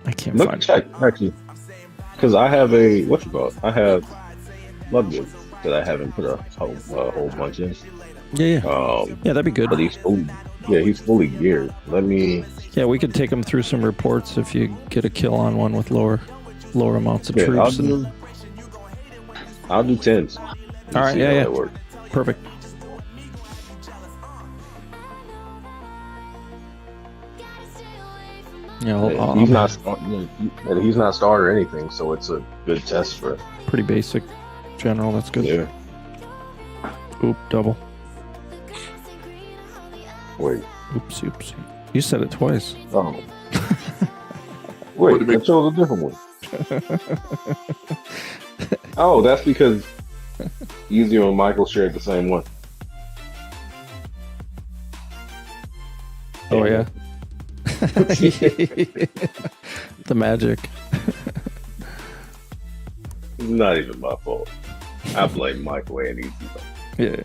I can't find check, actually. Because I have I have Bloodwood that I haven't put a whole bunch in. Yeah. Yeah, that'd be good. But he's fully geared. Yeah, we could take him through some reports if you get a kill on one with lower amounts of troops. I'll do 10s. All right, yeah. Perfect. Yeah, he's not starter or anything, so it's a good test for it. Pretty basic, general. That's good. Yeah. Oop, double. Wait. Oopsie. You said it twice. Oh. Wait, I chose a different one. Oh, that's because Easy and Michael shared the same one. Oh yeah. The magic. It's not even my fault. I blame Michael and Easy. Yeah.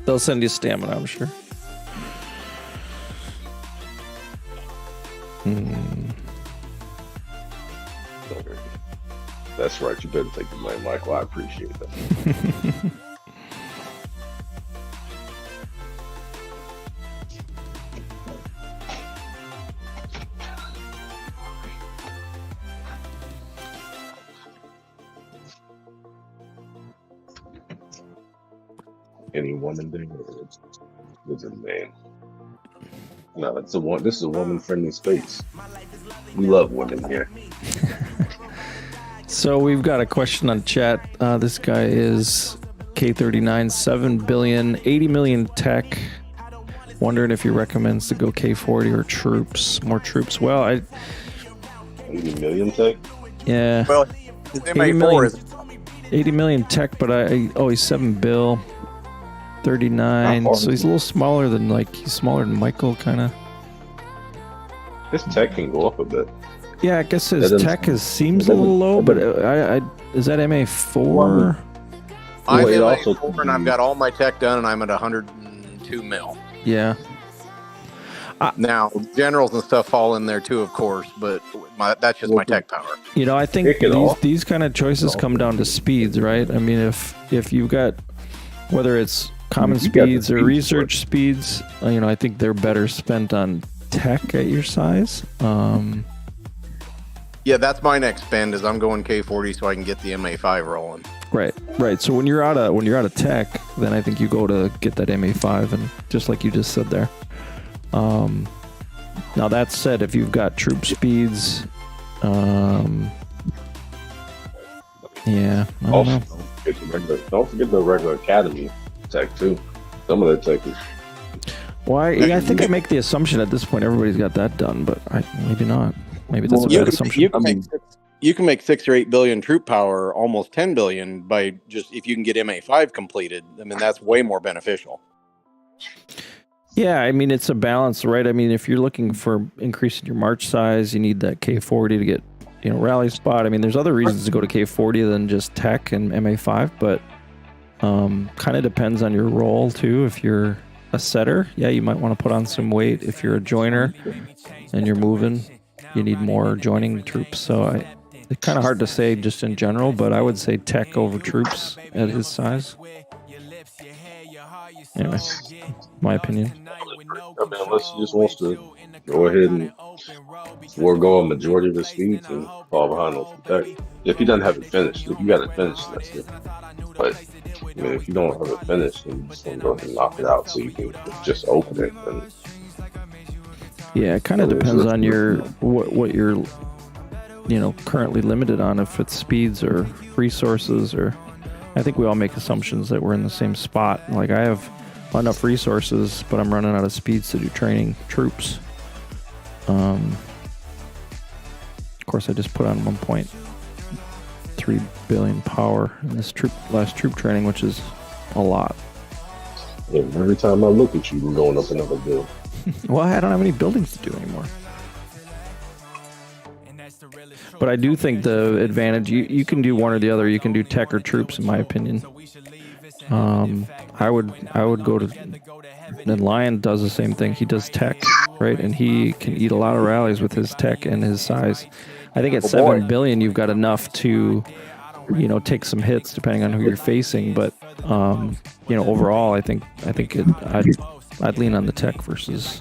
They'll send you stamina, I'm sure. That's right. You better take the blame, Michael. I appreciate that. Any woman there? It's a man. No, it's a one. This is a woman-friendly space. We love women here. So we've got a question on chat. This guy is K39, 7 billion, 80 million tech. Wondering if he recommends to go K40 or troops, more troops. Well, 80 million tech? Yeah. Well, his 80 MA4 million, is 80 million tech, but he's 7 bill, 39. So he's a little smaller than, he's smaller than Michael, kind of. His tech can go up a bit. Yeah, I guess his tech seems a little low, but is that MA4? I'm Well, it MA4 and I've got all my tech done and I'm at 102 mil. Yeah. Now, generals and stuff fall in there too, of course, but that's just my tech power. I think these kind of choices come down to speeds, right? I mean, if you've got, whether it's common speeds or research speeds, I think they're better spent on tech at your size. Yeah, that's my next spend is I'm going K40 so I can get the MA5 rolling. Right. So when you're out of tech, then I think you go to get that MA5, and just like you just said there. Now that said, if you've got troop speeds, yeah, I don't know. Don't forget the regular academy tech too. Some of that tech is. Well, I think I make the assumption at this point everybody's got that done, but maybe not. Maybe that's a bad assumption. You can make 6 or 8 billion troop power, almost 10 billion by just if you can get MA5 completed. I mean, that's way more beneficial. Yeah, I mean, it's a balance, right? I mean, if you're looking for increasing your march size, you need that K40 to get, rally spot. I mean, there's other reasons to go to K40 than just tech and MA5, but kind of depends on your role too. If you're a setter, yeah, you might want to put on some weight. If you're a joiner and you're moving, you need more joining troops. So it's kind of hard to say just in general, but I would say tech over troops at his size. Anyway, my opinion. I mean, unless he just wants to go ahead and forego a majority of his speeds and fall behind on some tech. If he doesn't have it finished, if you got it finished, that's it. But I mean, if you don't have it finished, then you just gonna go ahead and knock it out so you can just open it. And, yeah, it kind of depends on your what you're currently limited on, if it's speeds or resources, or I think we all make assumptions that we're in the same spot. Like I have enough resources, but I'm running out of speeds to do training troops. Of course, I just put on 1.3 billion power in this last troop training, which is a lot. yeah, every time I look at you, we're going up another bill. Well, I don't have any buildings to do anymore. But I do think the advantage, you can do one or the other. You can do tech or troops, in my opinion. I would go to, and Lion does the same thing. He does tech, right? And he can eat a lot of rallies with his tech and his size. I think at 7 billion, you've got enough to, take some hits depending on who you're facing. But, overall, I think I'd lean on the tech versus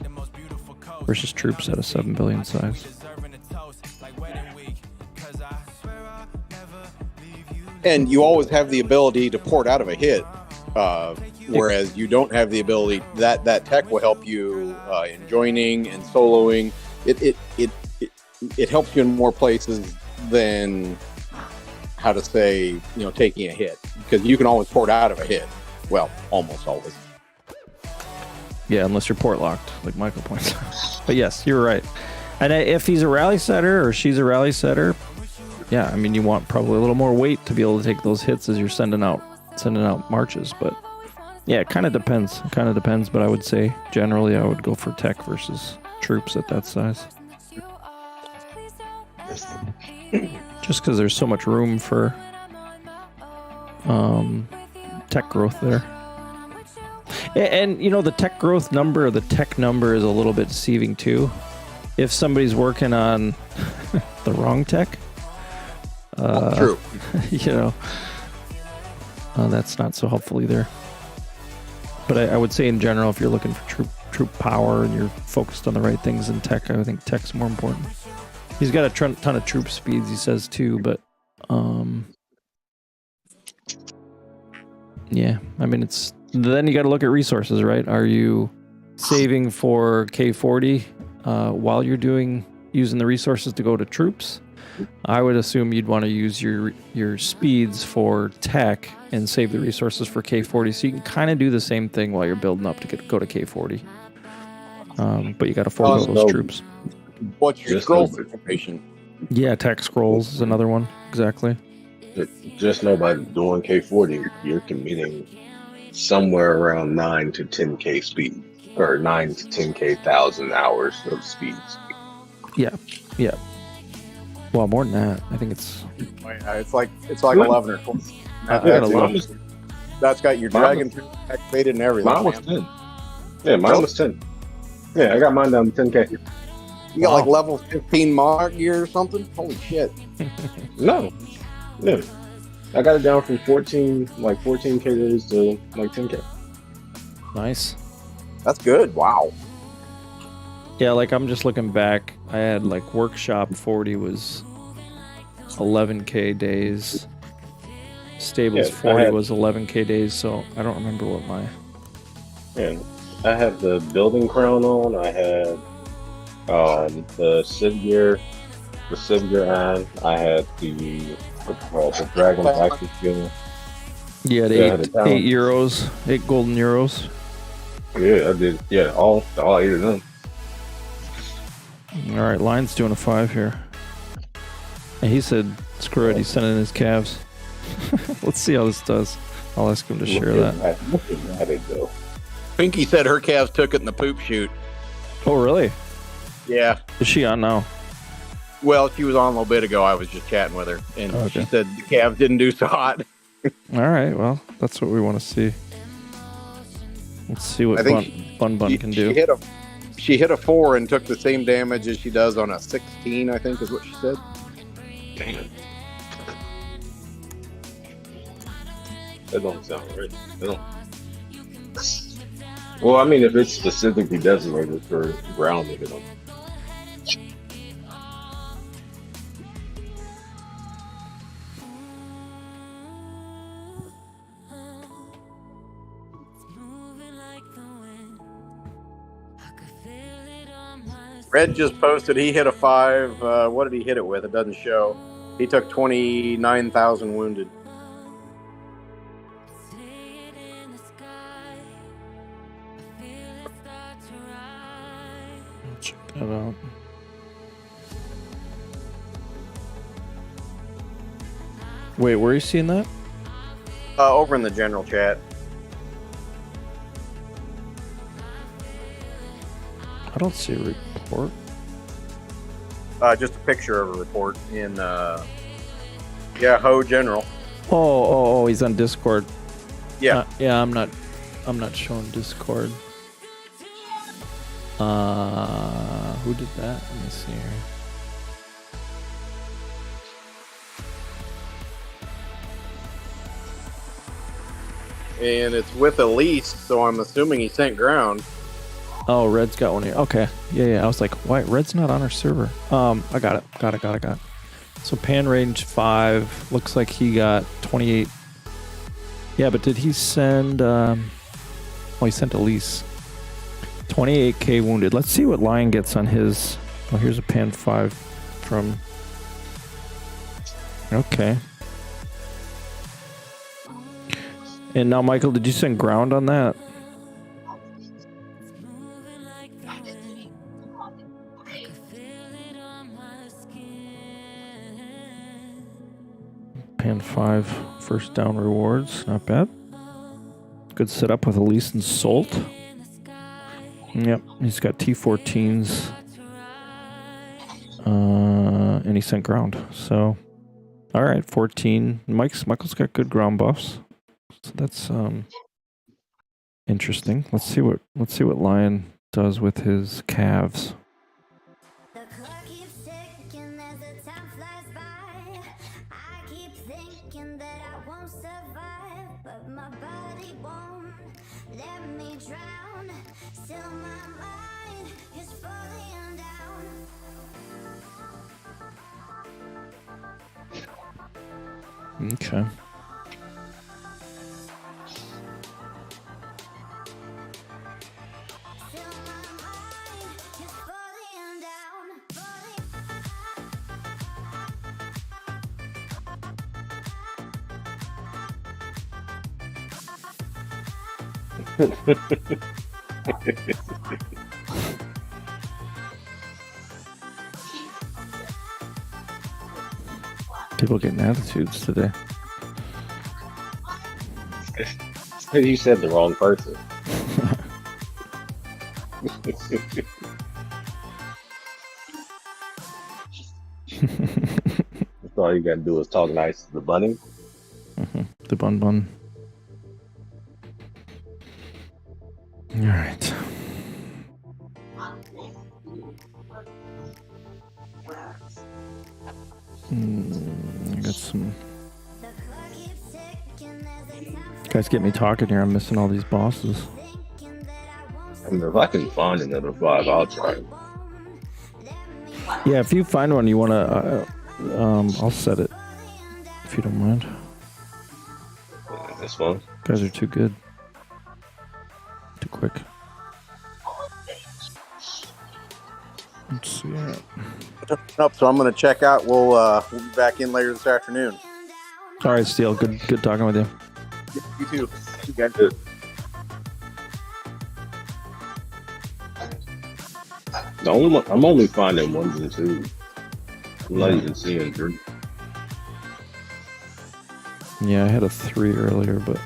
troops at a 7 billion size. And you always have the ability to port out of a hit, whereas you don't have the ability that tech will help you in joining and soloing. It helps you in more places than taking a hit, because you can always port out of a hit. Well, almost always. Yeah, unless you're port locked, like Michael points out. But yes, you're right. And if he's a rally setter or she's a rally setter, yeah, I mean, you want probably a little more weight to be able to take those hits as you're sending out marches. But yeah, it kind of depends. But I would say generally I would go for tech versus troops at that size. Just because there's so much room for tech growth there. And you know, the tech growth number, the tech number is a little bit deceiving too. If somebody's working on the wrong tech, True. you know, that's not so helpful either. But I would say in general, if you're looking for troop power and you're focused on the right things in tech, I think tech's more important. He's got a ton of troop speeds, he says too, but yeah, I mean, then you got to look at resources, right? Are you saving for K40 while you're using the resources to go to troops? I would assume you'd want to use your speeds for tech and save the resources for K40, so you can kind of do the same thing while you're building up to go to K40. But you got to forego those troops. What's your scroll situation? Yeah, tech scrolls is another one. Exactly. Just know by doing K40, you're committing somewhere around 9 to 10K speed, or 9 to 10K thousand hours of speeds. Yeah. Well, more than that. I think it's like 11 or 12. That's got your dragon activated and everything. Mine was 10. Yeah, mine was 10. Yeah, I got mine down to 10K. You got like level 15 mod gear or something? Holy shit. No. Yeah. I got it down from 14K days to like 10K. Nice. That's good. Wow. Yeah, like I'm just looking back. I had like workshop 40 was 11K days. Stables 40 was 11K days, so I don't remember what my... Yeah, I had the building crown on. I had the Civ gear on. I had the dragon active skill. You had 8 euros, 8 golden euros. Yeah, I did. Yeah, all 8 of them. All right, Lion's doing a 5 here. And he said, screw it, he's sending his calves. Let's see how this does. I'll ask him to share that. Look at it, though. Pinky said her calves took it in the poop chute. Oh, really? Yeah. Is she on now? Well, she was on a little bit ago. I was just chatting with her, and she said the calves didn't do so hot. All right, well, that's what we want to see. Let's see what Bun can do. She hit a 4 and took the same damage as she does on a 16, I think is what she said. Damn. That don't sound right. Well, I mean, if it's specifically designated for grounding, it don't. Red just posted he hit a 5. What did he hit it with? It doesn't show. He took 29,000 wounded. Check that out. Wait, where are you seeing that? Over in the general chat. I don't see a report. Just a picture of a report in Ho General. Oh, he's on Discord. Yeah. Yeah, I'm not showing Discord. Who did that? Let me see here. And it's with Elise, so I'm assuming he sent ground. Oh, Red's got one here. Okay. Yeah. I was like, why? Red's not on our server. I got it. So pan range 5. Looks like he got 28. Yeah, but did he send... he sent Elise. 28k wounded. Let's see what Lion gets on his... Oh, here's a pan 5 from... Okay. And now, Michael, did you send ground on that? Pan 5 first down rewards. Not bad. Good setup with Elise and Salt. Yep, he's got T14s. And he sent ground. So, all right, 14. Michael's got good ground buffs. So that's interesting. Let's see what Lion does with his calves. The clock keeps ticking as the time flies by. I keep thinking that I won't survive, but my body won't let me drown. Still my mind is falling down. Okay. Still my mind is falling down. People getting attitudes today. You said the wrong person. That's all you gotta do is talk nice to the bunny. The bun. All right. I got some. The clock keeps ticking as the time Guys, get me talking here. I'm missing all these bosses. thinking that I won't I mean, if I can find another 5, I'll try it. Yeah, if you find one you want to, I'll set it. If you don't mind. That's fun. Guys are too good. Too quick. Let's see. Up, so I'm going to check out. We'll be back in later this afternoon. All right, Steele. Good talking with you. You too. You guys. I'm only finding 1s and 2s. I'm not even seeing 3. Yeah, I had a 3 earlier, but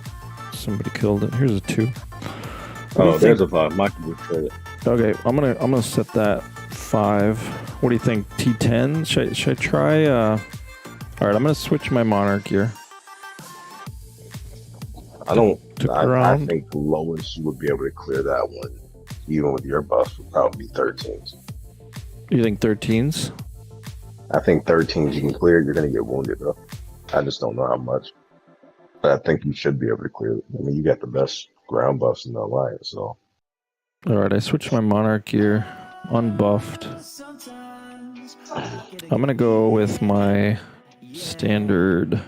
somebody killed it. Here's a 2. Oh, there's a 5. Michael just said it. Okay, I'm gonna set that 5. What do you think? T10? Should I try? All right, I'm gonna switch my Monarch here. I think the lowest you would be able to clear that one, even with your buff, would probably be 13s. You think 13s? I think 13s you can clear. You're gonna get wounded though. I just don't know how much. But I think you should be able to clear it. I mean, you got the best ground buffs in the alliance, so. All right, I switched my Monarch gear, unbuffed. I'm gonna go with my standard.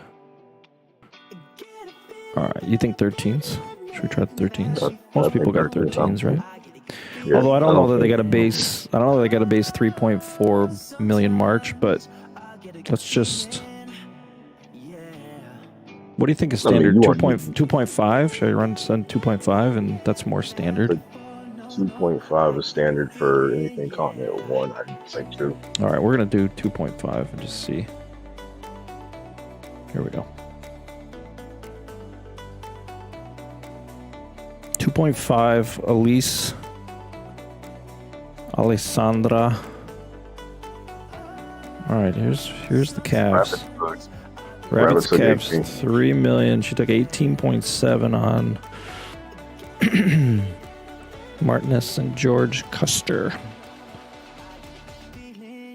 All right, you think 13s? Should we try the 13s? Most people got 13s, right? Yeah, Although I don't know that they think- got a base. I don't know that they got a base 3.4 million March, but let's just. What do you think is standard? 2.5? Should I run send 2.5 and that's more standard? 2.5 is standard for anything Continental 1, I think too. All right, we're gonna do 2.5 and just see. Here we go. 2.5, Elise, Alessandra. All right, here's the calves. Rabbit's took calves 18. 3 million. She took 18.7 on Martinez and George Custer.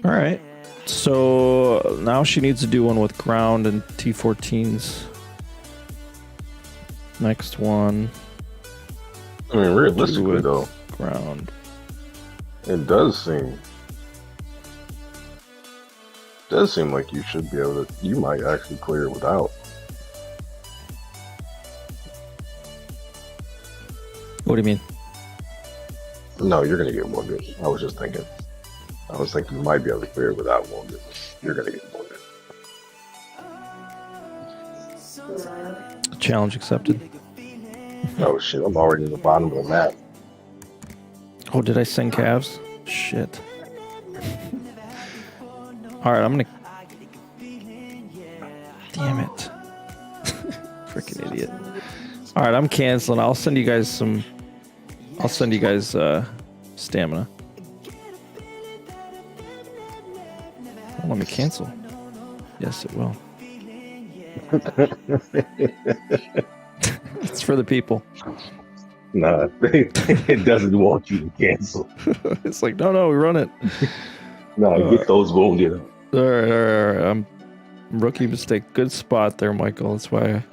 All right. So now she needs to do one with ground and T14s. Next one. I mean, realistically with though, ground. it does seem like you should be able to. You might actually clear it without. What do you mean? No, you're gonna get wounded. I was thinking you might be able to clear it without wounded. You're gonna get wounded. Challenge accepted. Oh shit! I'm already in the bottom of the map. Oh, did I send calves? Shit. All right, I'm gonna. Damn it. Freaking idiot. All right, I'm canceling. I'll send you guys stamina. Won't let me cancel. Yes, it will. It's for the people. Nah, it doesn't want you to cancel. It's like, no, we run it. No, get those wounded. All right. Rookie mistake. Good spot there, Michael. That's why.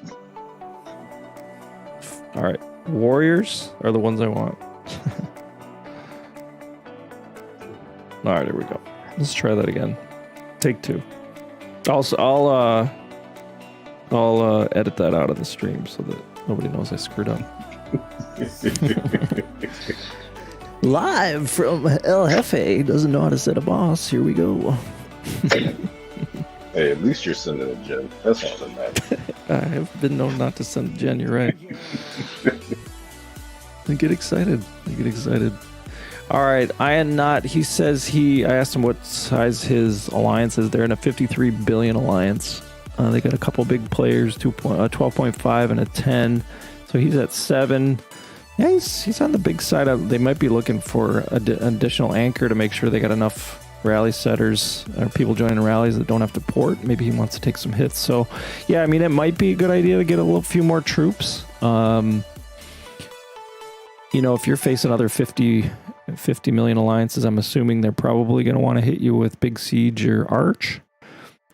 All right. Warriors are the ones I want. All right, here we go. Let's try that again. Take 2. Also, I'll edit that out of the stream so that nobody knows I screwed up. Live from El Hefe. Doesn't know how to set a boss. Here we go. Hey, at least you're sending a gen. That's all that matters. I have been known not to send Jen. You're right. You get excited. All right. I am not. He says I asked him what size his alliance is. They're in a 53 billion alliance. They got a couple big players, 12.5 and a 10. So he's at 7. Yeah, he's on the big side. They might be looking for an additional anchor to make sure they got enough rally setters or people joining rallies that don't have to port. Maybe he wants to take some hits. So, yeah, I mean, it might be a good idea to get a few more troops. If you're facing other 50 million alliances, I'm assuming they're probably going to want to hit you with Big Siege or Arch.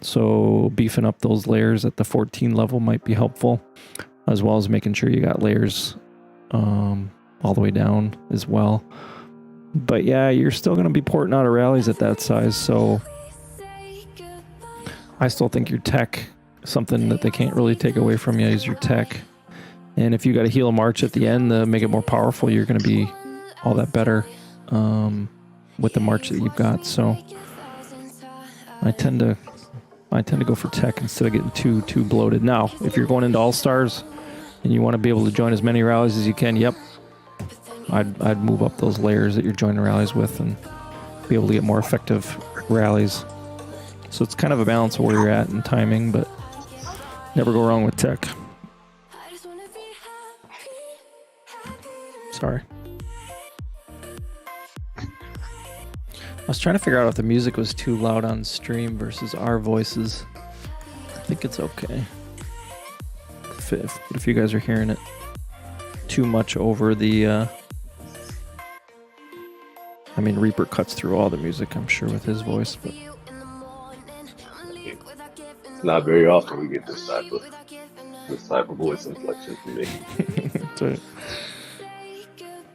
So beefing up those layers at the 14 level might be helpful, as well as making sure you got layers all the way down as well. But yeah, you're still going to be porting out of rallies at that size, so I still think your tech, something that they can't really take away from you is your tech. And if you got to heal a march at the end to make it more powerful, you're going to be all that better with the march that you've got. So I tend to go for tech instead of getting too bloated. Now, if you're going into All-Stars and you want to be able to join as many rallies as you can, yep, I'd move up those layers that you're joining rallies with and be able to get more effective rallies. So it's kind of a balance of where you're at in timing, but never go wrong with tech. Sorry. I was trying to figure out if the music was too loud on stream versus our voices. I think it's okay. If you guys are hearing it too much over the... Reaper cuts through all the music, I'm sure, with his voice, but... It's not very often we get this type of voice inflection from me. That's right.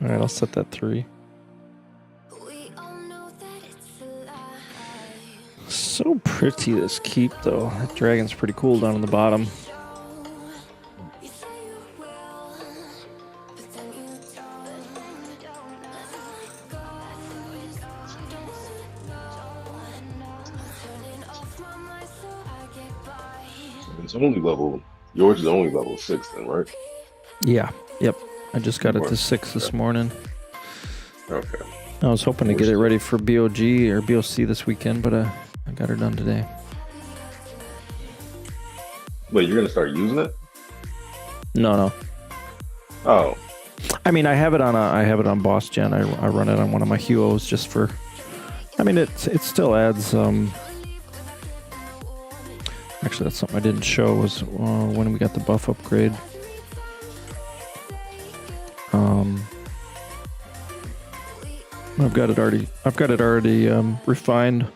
All right, I'll set that 3. So pretty, this keep, though. That dragon's pretty cool down on the bottom. Yours is only level 6 then, right? Yeah, yep. I just got it to 6 this morning. Okay. I was hoping to get it ready for BOG or BOC this weekend, but I got her done today. Wait, you're gonna start using it? No. Oh. I have it on Boss Gen. I run it on one of my Huos just for. It still adds. Actually, that's something I didn't show was when we got the buff upgrade. I've got it already refined.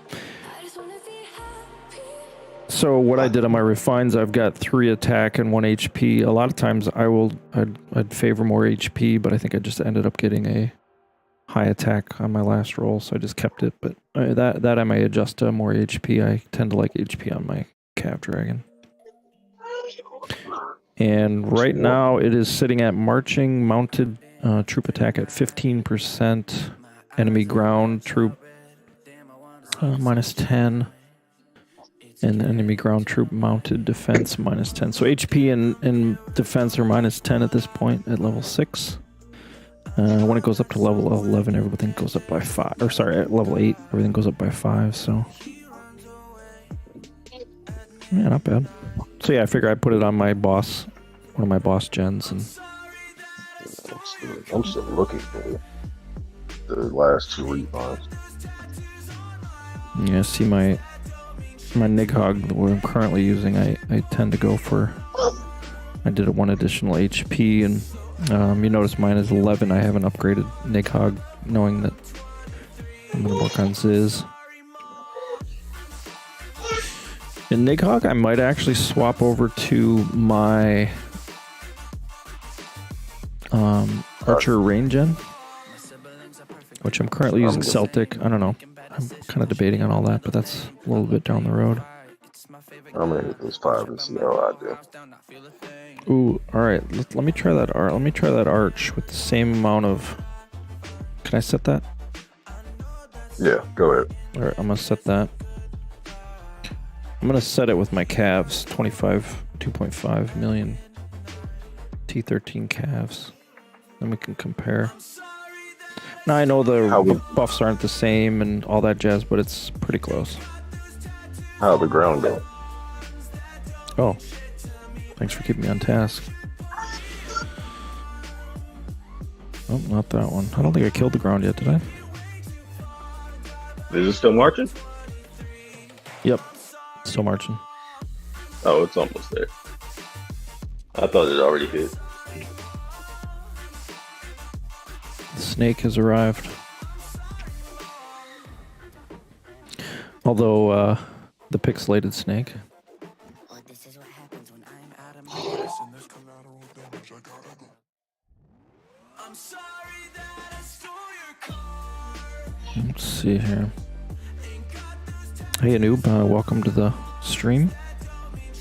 So what I did on my refines, I've got 3 attack and 1 HP. A lot of times I'd favor more HP, but I think I just ended up getting a high attack on my last roll, so I just kept it. But that I may adjust to more HP. I tend to like HP on my Cav Dragon. And right now it is sitting at marching mounted troop attack at 15%. Enemy ground troop minus 10. And enemy ground troop mounted defense minus 10. So HP and defense are minus 10 at this point at level 6. When it goes up to level 11, everything goes up by 5. Or sorry, at level 8, everything goes up by 5. So yeah, not bad. So yeah, I figure I put it on my boss, one of my boss gens, and I'm still looking for the last 2 refunds. yeah, see my Nighthog, the one I'm currently using, I tend to go for. I did one additional HP, and you notice mine is 11. I haven't upgraded Nighthog, knowing that I'm gonna work on Ziz. In Nighthog, I might actually swap over to my Archer Rain Gen, which I'm currently using Celtic. I don't know. I'm kind of debating on all that, but that's a little bit down the road. I'm gonna get this 5 and see how I do. Ooh, all right. Let me try that. Let me try that arch with the same amount of. Can I set that? Yeah, go ahead. All right, I'm gonna set that. I'm gonna set it with my calves. 2.5 million T13 calves. Then we can compare. Now I know the buffs aren't the same and all that jazz, but it's pretty close. How'd the ground go? Oh, thanks for keeping me on task. Oh, not that one. I don't think I killed the ground yet, did I? Is it still marching? Yep, still marching. Oh, it's almost there. I thought it already hit. The snake has arrived. Although, the pixelated snake. Let's see here. Hey, Anub, welcome to the stream.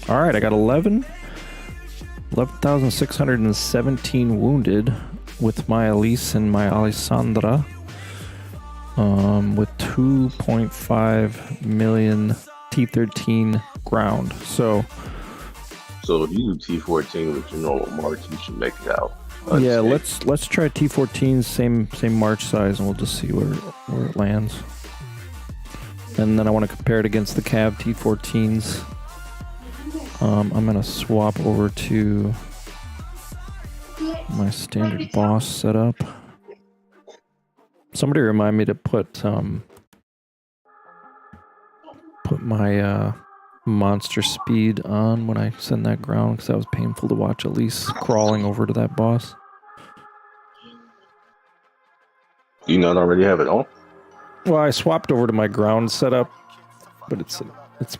All right, I got 11,617 wounded with my Elise and my Alessandra, with 2.5 million T13 ground. So if you do T14 with your normal march, you should make it out. Yeah, let's try T14, same march size, and we'll just see where it lands. And then I want to compare it against the Cav T14s. I'm gonna swap over to my standard boss setup. Somebody remind me to put my monster speed on when I send that ground, because that was painful to watch Elise crawling over to that boss. Do you not already have it on? Well, I swapped over to my ground setup, but it's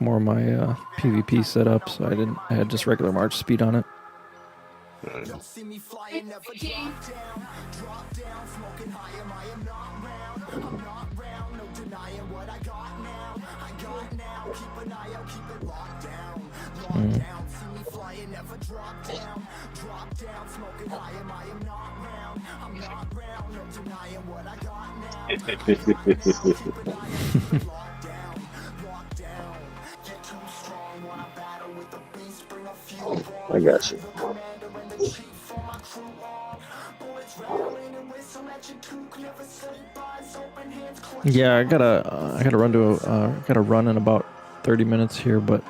more my PvP setup, so I had just regular march speed on it. I got you. Yeah, I gotta run in about 30 minutes here, but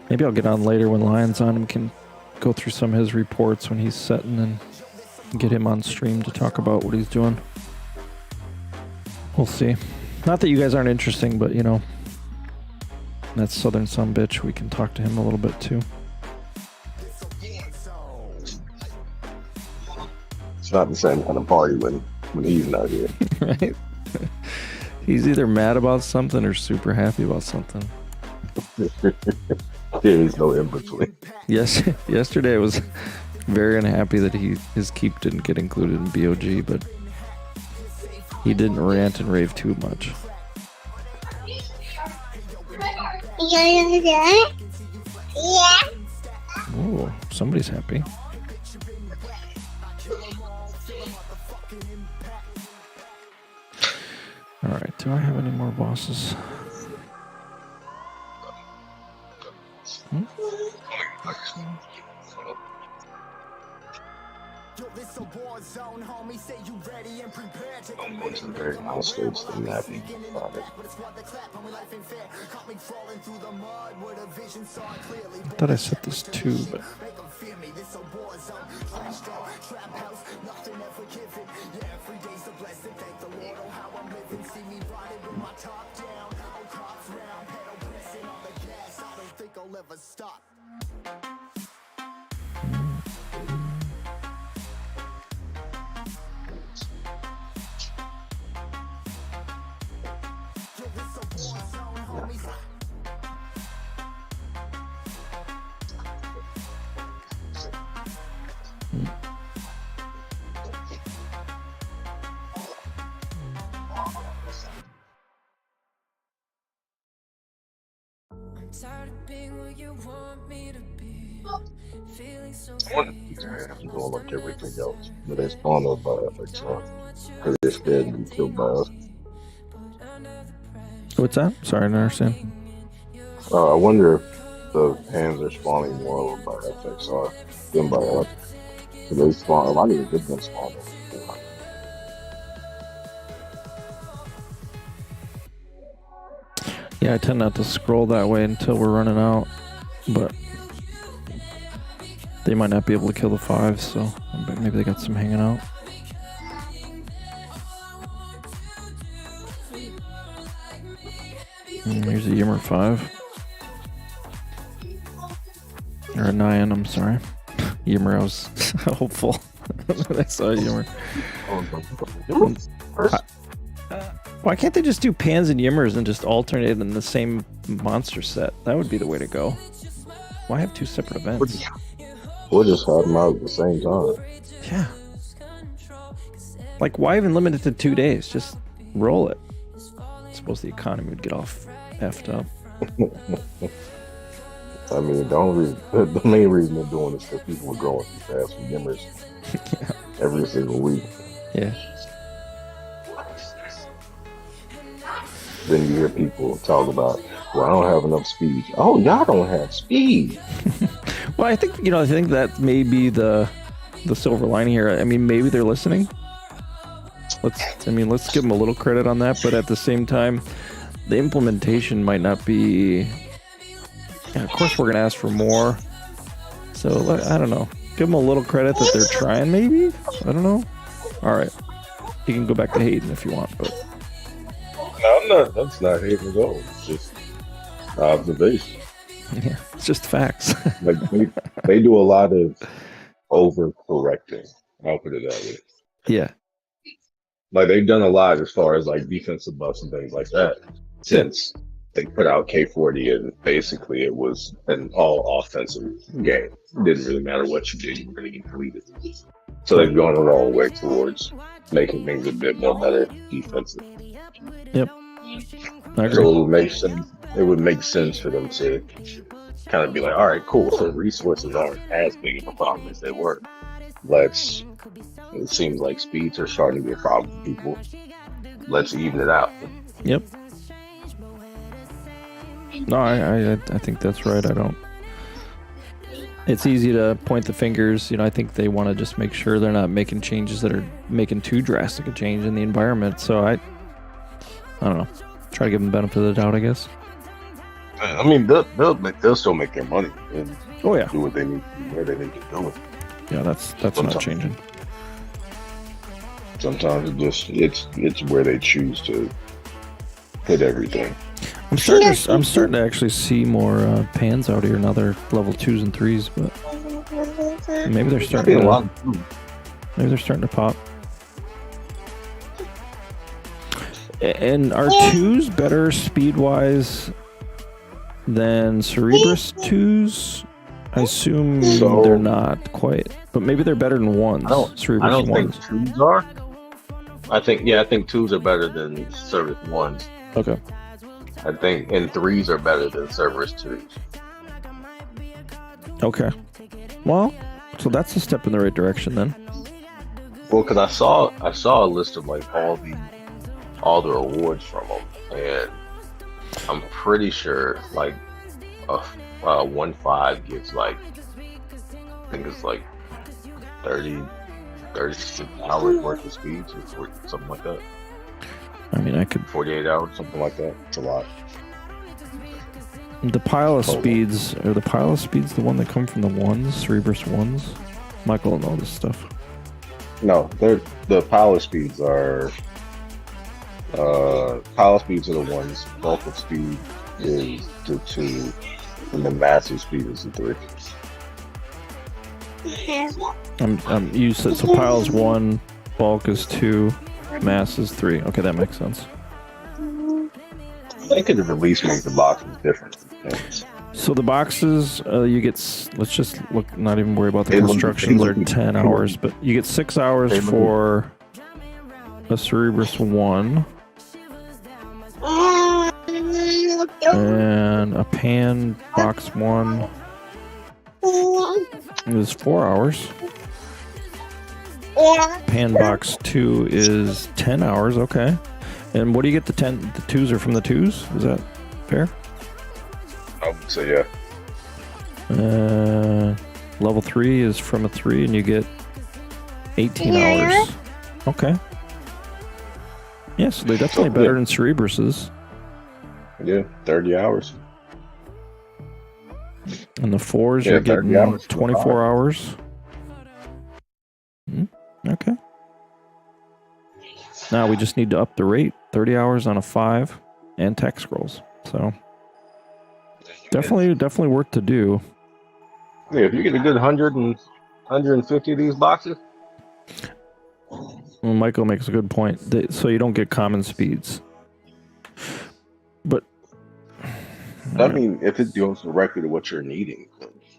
maybe I'll get on later when Lion's on and we can go through some of his reports when he's setting and get him on stream to talk about what he's doing. We'll see. Not that you guys aren't interesting, but you know, that Southern sumbitch, we can talk to him a little bit too. It's not the same kind of party when he's not here. Right? He's either mad about something or super happy about something. There is no in between. Yes, yesterday I was very unhappy that his keep didn't get included in BOG, but he didn't rant and rave too much. Yeah. Oh, somebody's happy. All right, do I have any more bosses? Don't mention very United States the mapping product. I thought I set this 2, but Tired of being what you want me to be. Feeling so I wonder if these are doing like everything else, but they spawn up by FXR because they're scared to be killed by us. what's that? Sorry, I don't understand. I wonder if the hands are spawning more by FXR than by us. They spawn a lot of the good ones spawn over before. Yeah, I tend not to scroll that way until we're running out, but they might not be able to kill the 5, so maybe they got some hanging out. Here's a Yimmer 5. Or a 9, I'm sorry. Yimmer, I was hopeful. I saw a Yimmer. Why can't they just do pans and Yimmers and just alternate in the same monster set? That would be the way to go. Why have 2 separate events? We'll just have them out at the same time. Yeah. Like, why even limit it to 2 days? Just roll it. I suppose the economy would get all effed up. I mean, the main reason they're doing this is because people are growing too fast with Yimmers every single week. Yeah. Then you hear people talk about, well, I don't have enough speed. Oh, y'all don't have speed. Well, I think that may be the silver lining here. I mean, maybe they're listening. Let's give them a little credit on that, but at the same time, the implementation might not be. Yeah, of course, we're gonna ask for more. So I don't know. Give them a little credit that they're trying. Maybe, I don't know. All right, you can go back to Hayden if you want, but. No, I'm not. That's not hating at all. It's just observation. Yeah, it's just facts. Like they do a lot of overcorrecting. I'll put it that way. Yeah. Like they've done a lot as far as like defensive buffs and things like that since they put out K40, and basically it was an all offensive game. It didn't really matter what you did, you were going to get deleted. So they've gone a long way towards making things a bit more better defensive. Yep. I agree. So it would make sense for them to kind of be like, all right, cool. So resources aren't as big of a problem as they were. It seems like speeds are starting to be a problem for people. Let's even it out. Yep. No, I think that's right. It's easy to point the fingers. I think they want to just make sure they're not making changes that are making too drastic a change in the environment. So I don't know. Try to give them the benefit of the doubt, I guess. I mean, they'll still make their money and do what they need, where they need to do it. Yeah, that's not changing. Sometimes it's where they choose to put everything. I'm starting to actually see more pans out here now. They're level 2s and 3s, but maybe they're starting to pop. And are 2s better speed-wise than Cerebrus 2s? I assume they're not quite, but maybe they're better than 1s. I don't think 2s are. I think 2s are better than Cerberus 1s. Okay. I think, and 3s are better than Cerberus 2s. Okay. Well, so that's a step in the right direction then. Well, because I saw a list of like all the rewards from them, and I'm pretty sure like 1.5 gives like, I think it's like 30 36 hours worth of speeds or something like that. I mean, I could. 48 hours, something like that. It's a lot. The pile of Total. speeds, are the pile of speeds the one that come from the ones, Cerebrus ones? Michael will know this stuff. No, the power speeds are power speeds are the ones. Bulk of speed is the 2, and the massive speed is the 3. You said so. Pile is 1, bulk is 2, mass is 3. Okay, that makes sense. They could have at least made the boxes different. So the boxes, you get. Let's just look. Not even worry about the They look- constructions. they Are look- 10 hours, but you get 6 hours They look- for a Cerebrus 1 and a pan box 1 is 4 hours. Pan box 2 is 10 hours. Okay. And what do you get? The 2s are from the 2s. Is that fair? I would say yeah. Level 3 is from a 3, and you get 18 hours. Okay. Yeah, so they're definitely better than Cerebrus's. Yeah, 30 hours. And the 4s, Yeah, you're 30 getting hours for 24 hours. Okay. Now we just need to up the rate. 30 hours on a 5 and tech scrolls. So definitely worth to do. Yeah, if you get a good 150 of these boxes. Well, Michael makes a good point. So you don't get common speeds. But I mean, if it goes directly to what you're needing,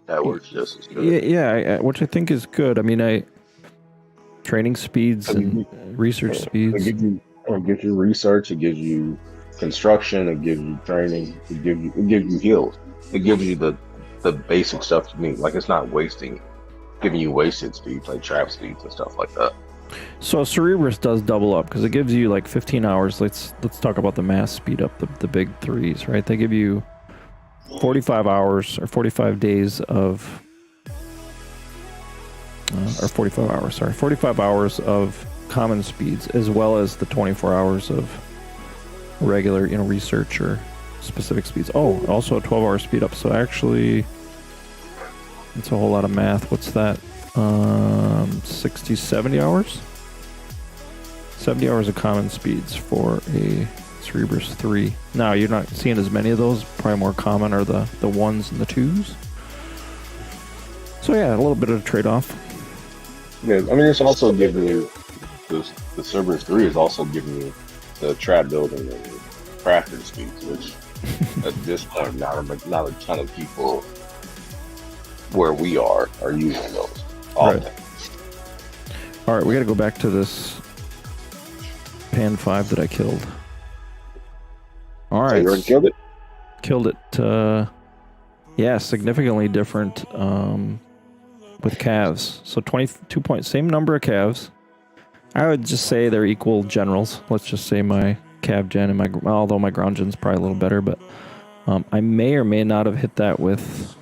that works just as good. yeah, which I think is good. I mean, training speeds and research speeds. It gives you research. It gives you construction. It gives you training. It gives you heals. It gives you the basic stuff you need. Like, it's not giving you wasted speeds like trap speeds and stuff like that. So Cerebrus does double up because it gives you like 15 hours. Let's talk about the mass speed up, the big 3s, right? They give you 45 hours or 45 days of or 45 hours, sorry, 45 hours of common speeds, as well as the 24 hours of regular, research or specific speeds. Oh, also a 12-hour speed up. So actually, it's a whole lot of math. What's that? 60, 70 hours? 70 hours of common speeds for a Cerebrus 3. Now, you're not seeing as many of those. Probably more common are the 1s and the 2s. So yeah, a little bit of a trade-off. Yeah, I mean, it's also giving you the Cerberus 3 is also giving you the trap building and crafting speeds, which at this point not a ton of people where we are using those. Right. All right, we got to go back to this Pan 5 that I killed. All right. So you already killed it? Killed it. Yeah, significantly different with calves. So 22 points, same number of calves. I would just say they're equal generals. Let's just say my cav gen and although my ground gen's probably a little better, but I may or may not have hit that with.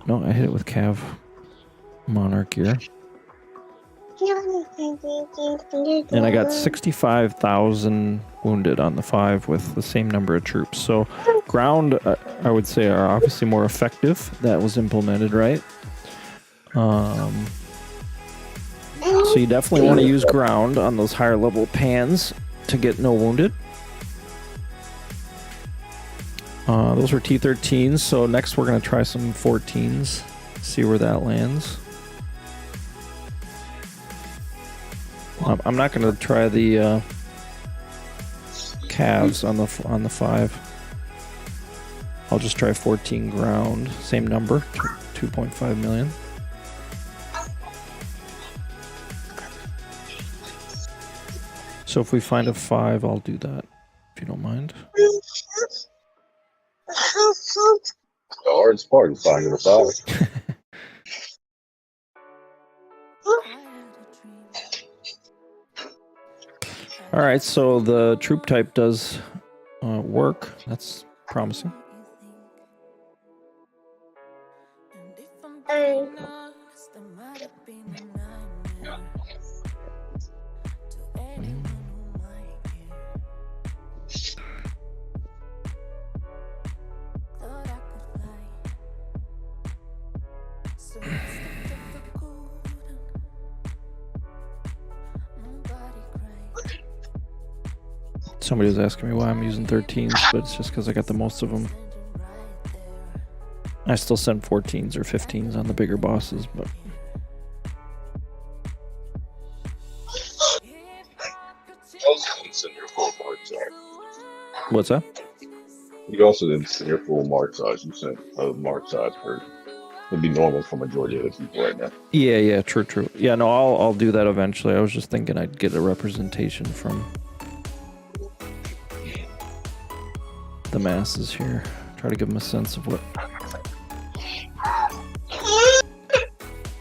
No, I hit it with cav monarch here. And I got 65,000 wounded on the 5 with the same number of troops. So ground, I would say, are obviously more effective. That was implemented, right? So you definitely want to use ground on those higher level pans to get no wounded. Those were T13s, so next we're going to try some 14s, see where that lands. I'm not going to try the calves on the 5. I'll just try 14 ground, same number, 2.5 million. So if we find a 5, I'll do that, if you don't mind. The hardest part is finding a 5. All right, so the troop type does work. That's promising. Somebody was asking me why I'm using 13s, but it's just because I got the most of them. I still send 14s or 15s on the bigger bosses, but You also didn't send your full mark size. what's that? You also didn't send your full mark size. You sent a mark size version. It'd be normal for majority of the people right now. Yeah, true. Yeah, no, I'll do that eventually. I was just thinking I'd get a representation from the masses here. Try to give them a sense of what.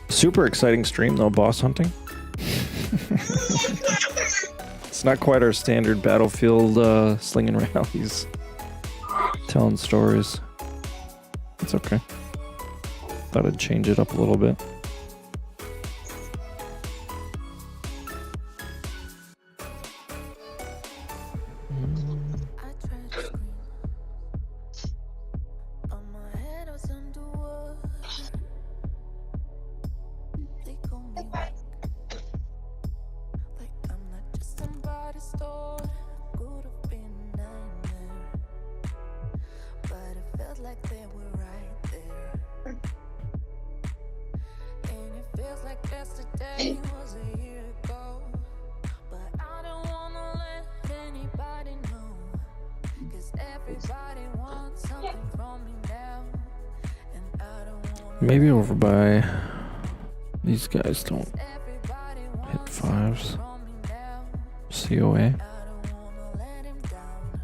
Super exciting stream though, boss hunting. It's not quite our standard Battlefield slinging rallies, telling stories. It's okay. Thought I'd change it up a little bit. I tried to scream, but my head was underwater. They call me weak, like I'm not just somebody's daughter. Could have been a nightmare, but it felt like they were right there. And it feels like yesterday was a year ago, but I don't wanna let anybody know, 'cause everybody wants something from me now, and I don't wanna. Maybe over by these guys don't Everybody hit wants fives. from me now, COA. I don't wanna let him down.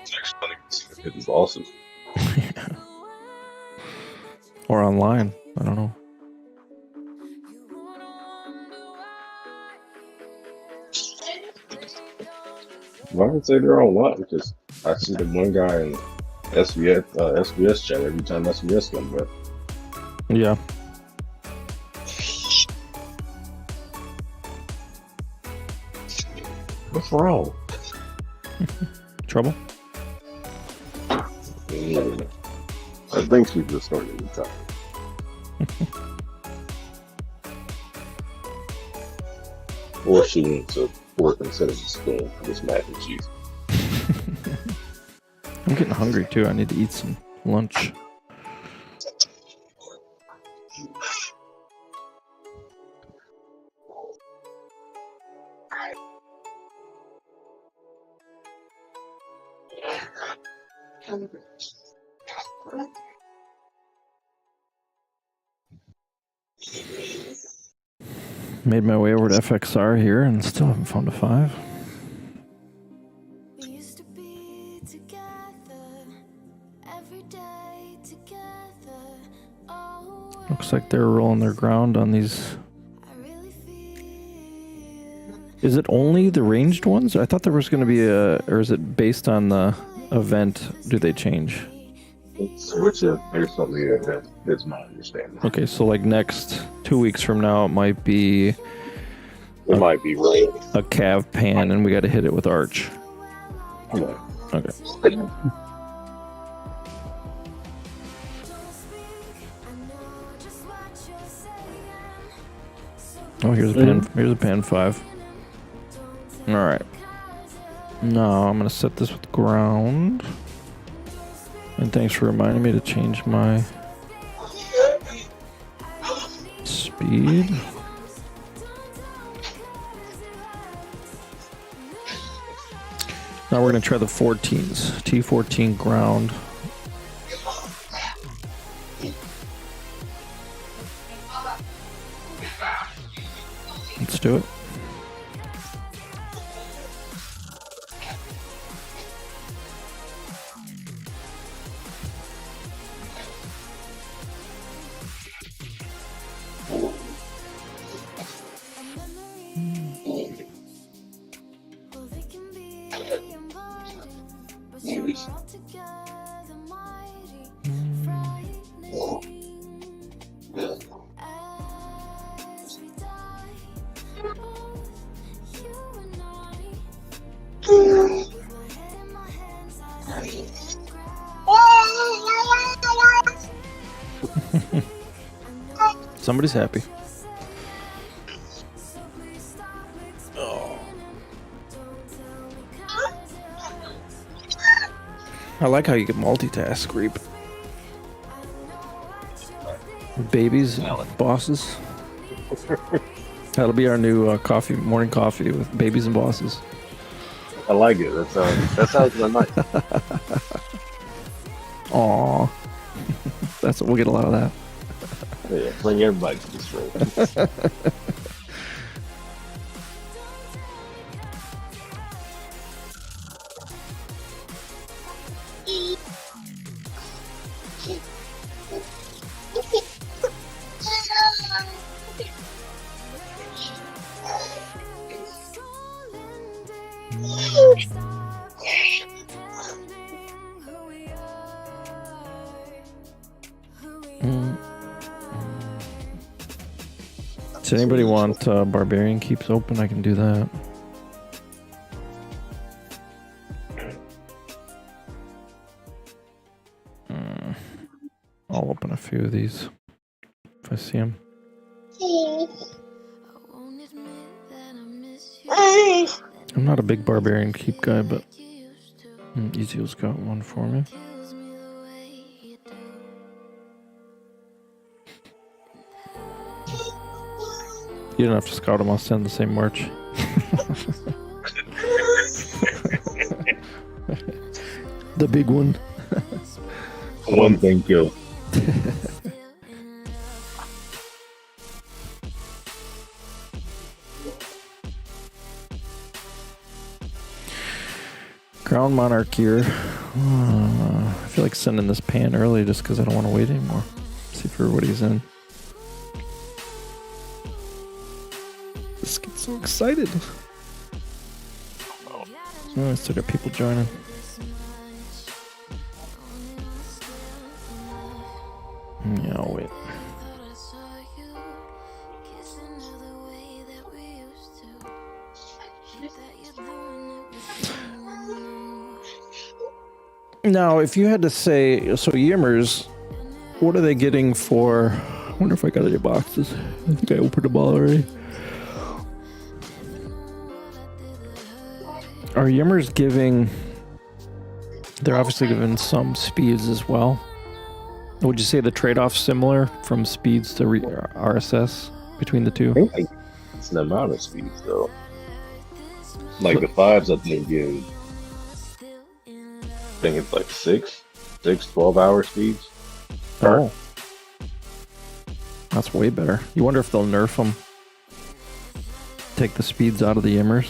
It's actually funny to see the hidden bosses. Or online. I don't know. You wanna wonder Well, I would say they're online because I see the one guy in SBS chat every time SBS comes back. Yeah. What's wrong? Trouble? I think she's just starting to talk. Or she wants a fork instead of a spoon for this mac and cheese. I'm getting hungry too. I need to eat some lunch. Made my way over to FXR here and still haven't found a 5. We used to be together, every day together. Oh, Looks like they're rolling their ground on these. I really feel. Is it only the ranged ones? I thought there was going to be a, or is it based on the event? Do they change? Switch it based on the event, is my understanding. Okay, so like next 2 weeks from now, it might be It might be right. a cav pan, and we got to hit it with arch. Yeah. Okay. Oh, here's a pan. Here's a pan 5. All right. Now I'm gonna set this with ground. And thanks for reminding me to change my speed. Now we're going to try the 14s. T14 ground. Let's do it. Somebody's happy. I like how you can multitask, Reap. Babies, bosses. That'll be our new morning coffee with babies and bosses. I like it. That sounds nice. Aw. We'll get a lot of that. Yeah, bring everybody to this room. Does anybody want Barbarian Keeps open? I can do that. I'll open a few of these if I see them. I'm not a big Barbarian Keep guy, but Ezio's got one for me. You don't have to scout them, I'll send the same merch. The big one. One thing kill. Crown Monarch gear. I feel like sending this pan early just because I don't want to wait anymore. See if everybody's in. Let's get so excited. Oh, I still got people joining. Yeah, I'll wait. Now, if you had to say, so Yimmers, what are they getting for? I wonder if I got any boxes. I think I opened them all already. Are Yimmers giving? They're obviously giving some speeds as well. Would you say the trade-off's similar from speeds to RSS between the two? I think it's an amount of speeds though. Like the 5s, I think give. I think it's like 6 12-hour speeds. Oh, that's way better. You wonder if they'll nerf them. Take the speeds out of the Yimmers.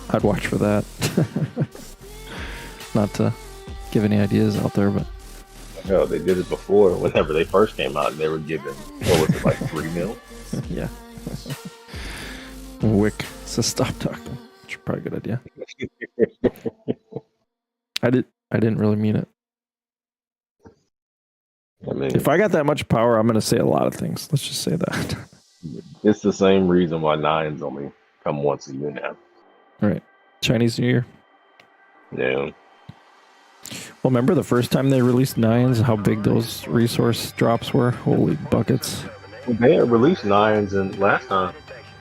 I'd watch for that. Not to give any ideas out there, but no, they did it before. Whenever they first came out, they were giving what was it, like 3 mil? Yeah. Wick says stop talking. Which is probably a good idea. I didn't really mean it. I mean, if I got that much power, I'm gonna say a lot of things. Let's just say that. It's the same reason why 9s only come once a year now. Right. Chinese New Year. Yeah. Well, remember the first time they released 9s, how big those resource drops were? Holy buckets. They had released 9s, and last time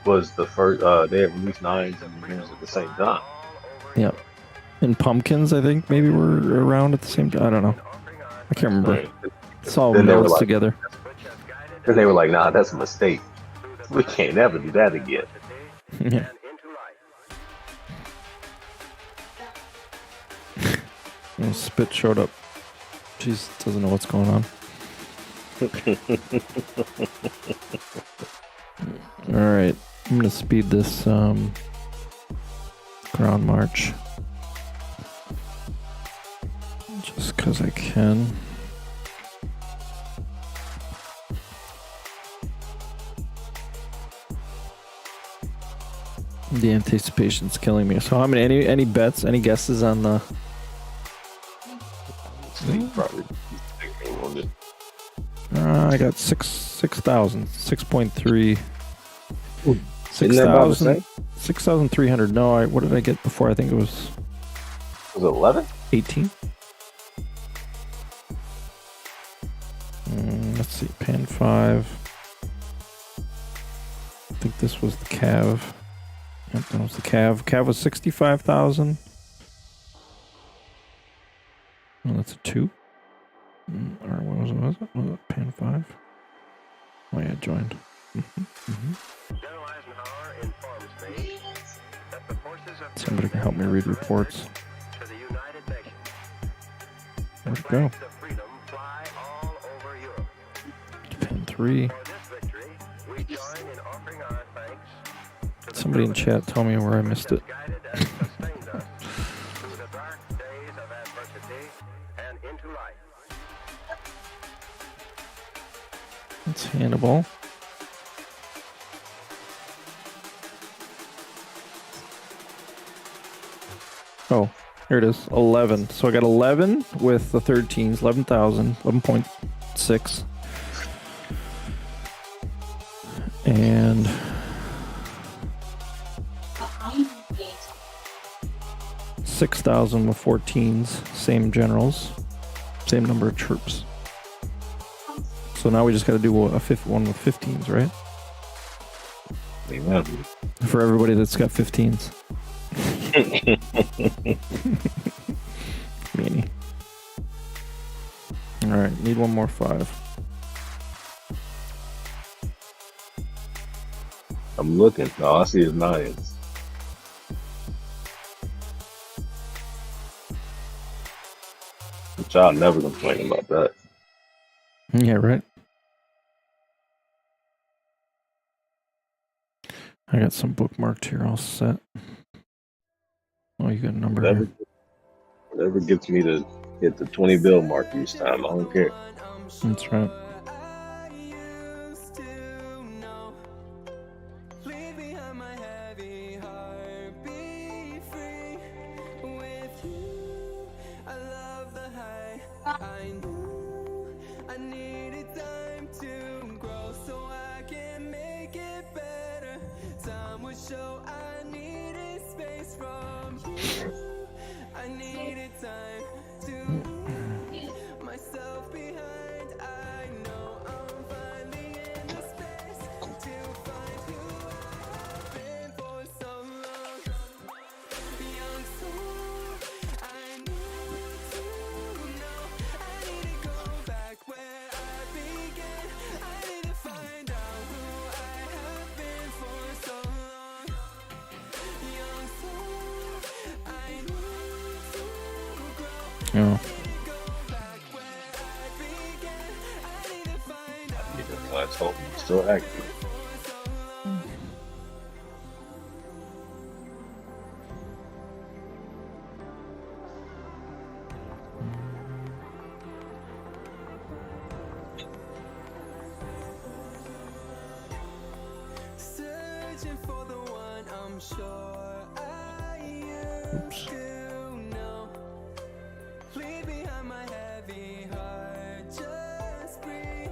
was the first, they had released 9s and years at the same time. Yep. And pumpkins, I think, maybe were around at the same time. I don't know. I can't remember. Right. It's all melts together. And they were like, nah, that's a mistake. We can't ever do that again. Yeah. Well, Spit showed up. She doesn't know what's going on. Alright. I'm going to speed this ground march. Just because I can. The anticipation's killing me. So how many? Any bets? Any guesses on the? Probably. I got 6,000, 6.3. 6,000. 6,300. No, what did I get before? I think it was. Was it 11? 18. Let's see. Pan 5. I think this was the Cav. Yep, that was the Cav. Cav was 65,000. Oh, that's a 2. Or what was it? Was it pan 5? Oh yeah, joined. Somebody can help me read reports. Where'd it go? Pan 3. Somebody in chat tell me where I missed it. That's Hannibal. Oh, here it is. 11. So I got 11 with the 13s. 11,000. 11.6. And 6,000 with 14s. Same generals. Same number of troops. So now we just got to do a fifth one with 15s, right? Amen. For everybody that's got 15s. Meanie. Alright, need one more 5. I'm looking. All I see is 9s. Which I'll never complain about that. Yeah, right. I got some bookmarked here all set. Oh, you got a number here. Whatever gets me to hit the 20 bill mark each time, I don't care. That's right. Yeah. Let's hope it's still active. Searching for the one I'm sure I used to know. Leave behind my heavy heart, just breathe.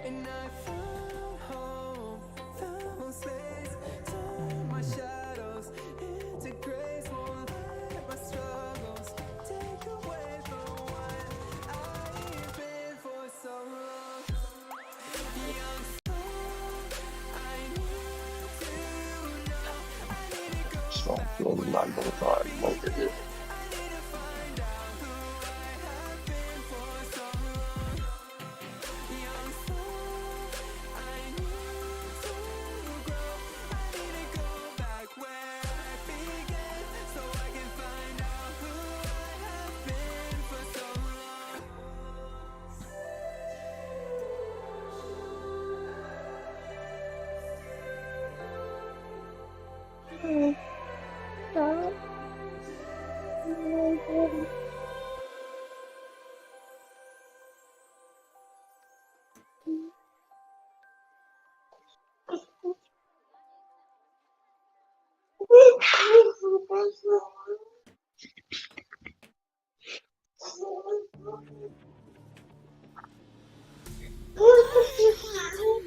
And I found home, found space. Turn my shadows into grace. Won't let my struggles take away from what I've been for so long. Young soul, I need to know. I need to go. Strong feeling not going to find over here.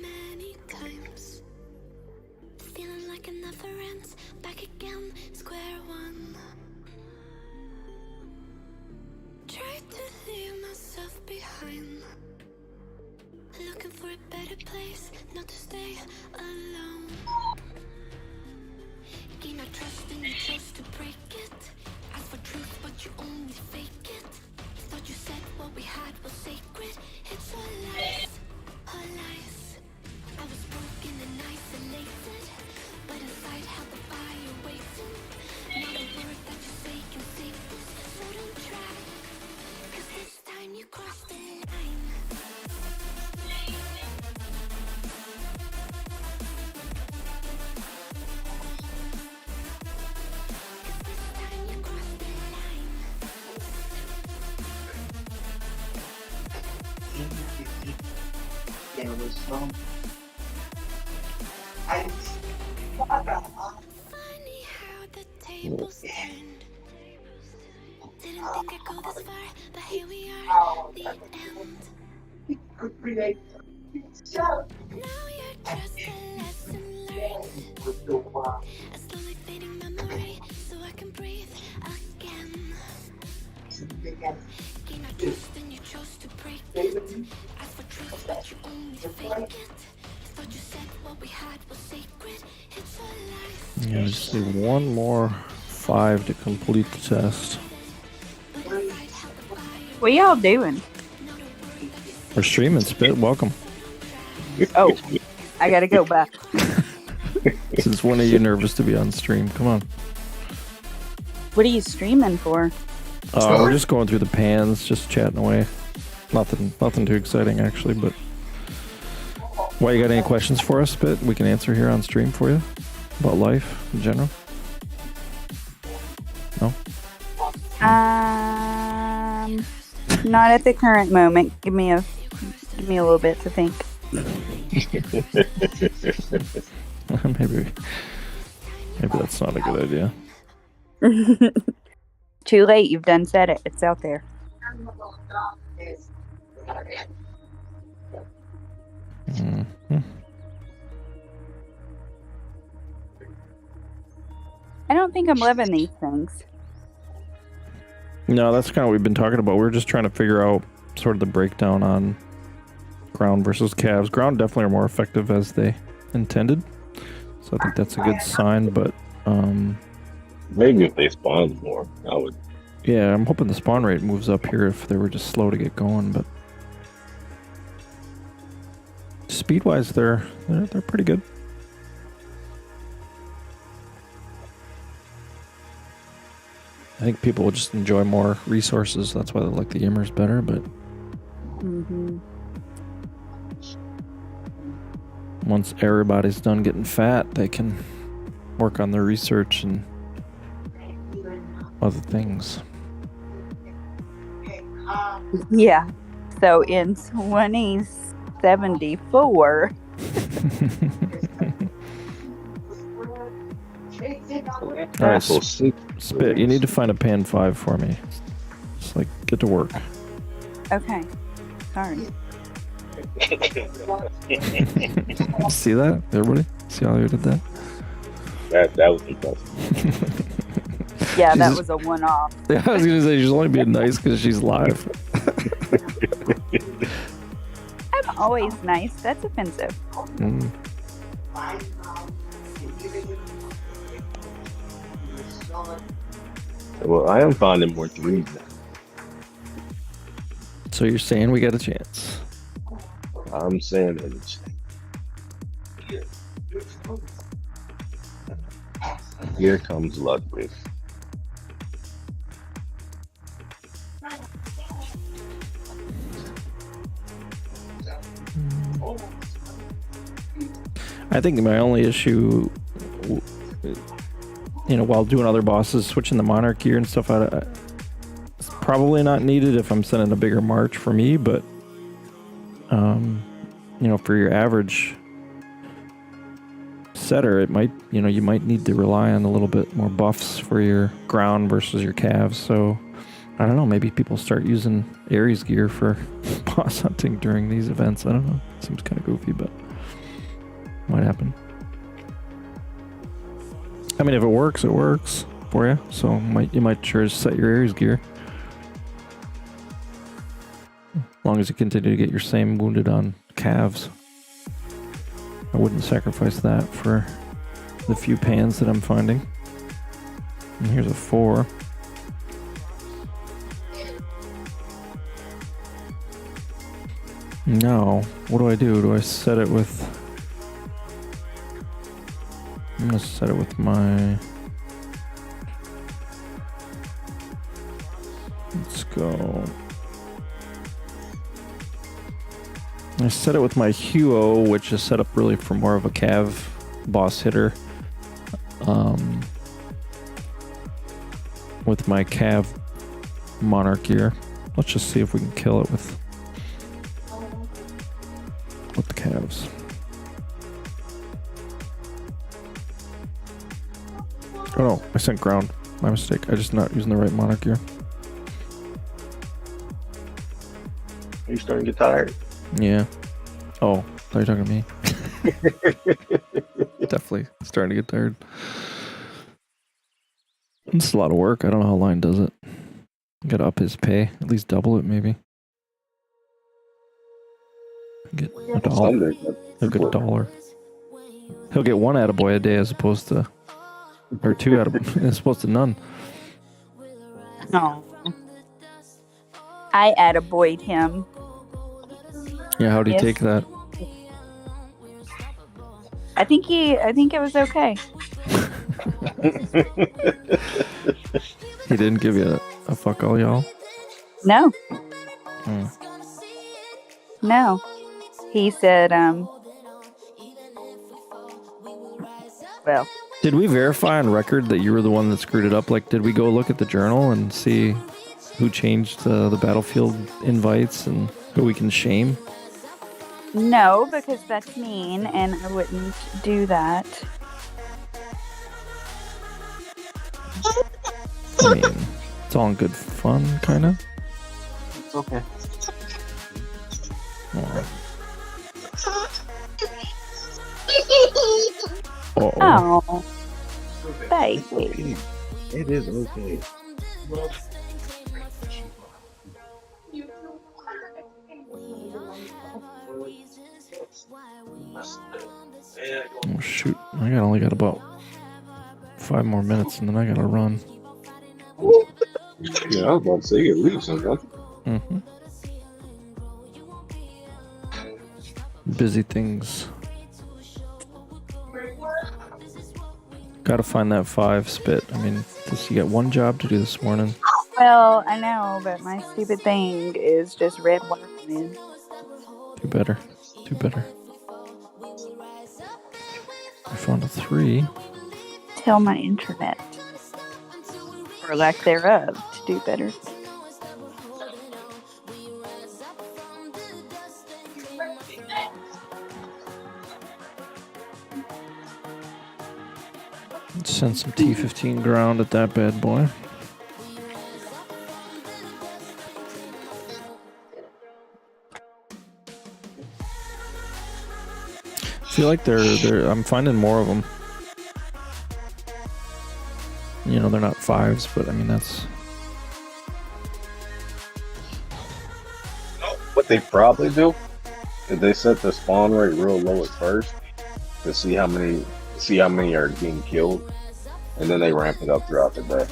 Many times, feeling like it never ends. Back again. Funny how the tables turned. Didn't think I'd go this far, but here we are, the end. Now you're just a lesson learned. A slowly fading memory, so I can breathe again. Gain our trust and you chose to break it. Ask for truth, but you only fake it. Thought you said what we had was sacred. It's a lie. Yeah, I just need one more 5 to complete the test. What y'all doing? We're streaming, Spit. Welcome. Oh, I gotta go back. Since when are you nervous to be on stream? Come on. What are you streaming for? We're just going through the pans, just chatting away. Nothing too exciting, actually, but... Why, you got any questions for us, Spit? We can answer here on stream for you? About life, in general? No? Not at the current moment. Give me a little bit to think. Maybe that's not a good idea. Too late. You've done said it. It's out there. Mm-hmm. I don't think I'm living these things. No, that's kind of what we've been talking about. We're just trying to figure out sort of the breakdown on ground versus calves. Ground definitely are more effective as they intended. So I think that's a good sign, but maybe if they spawn more, I would. Yeah, I'm hoping the spawn rate moves up here if they were just slow to get going, but speed-wise they're pretty good. I think people will just enjoy more resources. That's why they like the Yimmers better, but once everybody's done getting fat, they can work on their research and other things. Yeah. So in 2074. All right, Spit, you need to find a pan 5 for me. Just like get to work. Okay. Sorry. See that, everybody? See how you did that? That was impressive. Yeah, that was a one-off. Yeah, I was gonna say she's only being nice because she's live. I'm always nice. That's offensive. Mm. Well, I am finding more threes now. So you're saying we got a chance? I'm saying that it's. Here comes Ludwig. I think my only issue, while doing other bosses, switching the Monarch gear and stuff out, it's probably not needed if I'm sending a bigger march for me, but, for your average setter, it might, you might need to rely on a little bit more buffs for your ground versus your calves. So I don't know, maybe people start using Ares gear for boss hunting during these events. I don't know. Seems kind of goofy, but might happen. I mean, if it works for you. So you might sure set your Ares gear. As long as you continue to get your same wounded on calves. I wouldn't sacrifice that for the few pans that I'm finding. And here's a 4. Now, what do? Do I set it with... I'm going to set it with my... Let's go... I set it with my Huo, which is set up really for more of a cav boss hitter. With my cav Monarch gear. Let's just see if we can kill it with with the Cavs. Oh no, I sent ground. My mistake. I just not using the right monarch here. Are you starting to get tired? Yeah. Oh, thought you were talking to me. Definitely starting to get tired. It's a lot of work. I don't know how Line does it. Gotta up his pay. At least double it, maybe. Get a dollar. He'll get a dollar. He'll get one attaboy a day as opposed to... Or two attaboy as opposed to none. No. I attaboyed him. Yeah, how do you Yes. take that? I think it was okay. He didn't give you a fuck all, y'all? No. Hmm. No. He said, well, Did we verify on record that you were the one that screwed it up? Like, did we go look at the journal and see who changed the battlefield invites and who we can shame? no, because that's mean and I wouldn't do that. I mean, it's all in good fun, kind of. It's okay. Oh, baby. It is okay. Oh, shoot. I only got about 5 more minutes and then I gotta run. Yeah, I was about to say you leave something. Mm-hmm. Busy things. Gotta find that 5 spit. I mean, you got one job to do this morning. Well, I know, but my stupid thing is just red wine. Do better. Do better. I found a 3. Tell my internet, or lack thereof, to do better. Let's send some T15 ground at that bad boy. I feel like I'm finding more of them. You know, they're not 5s, but I mean, that's... What they probably do is they set the spawn rate real low at first to see how many are being killed, and then they ramp it up throughout the day.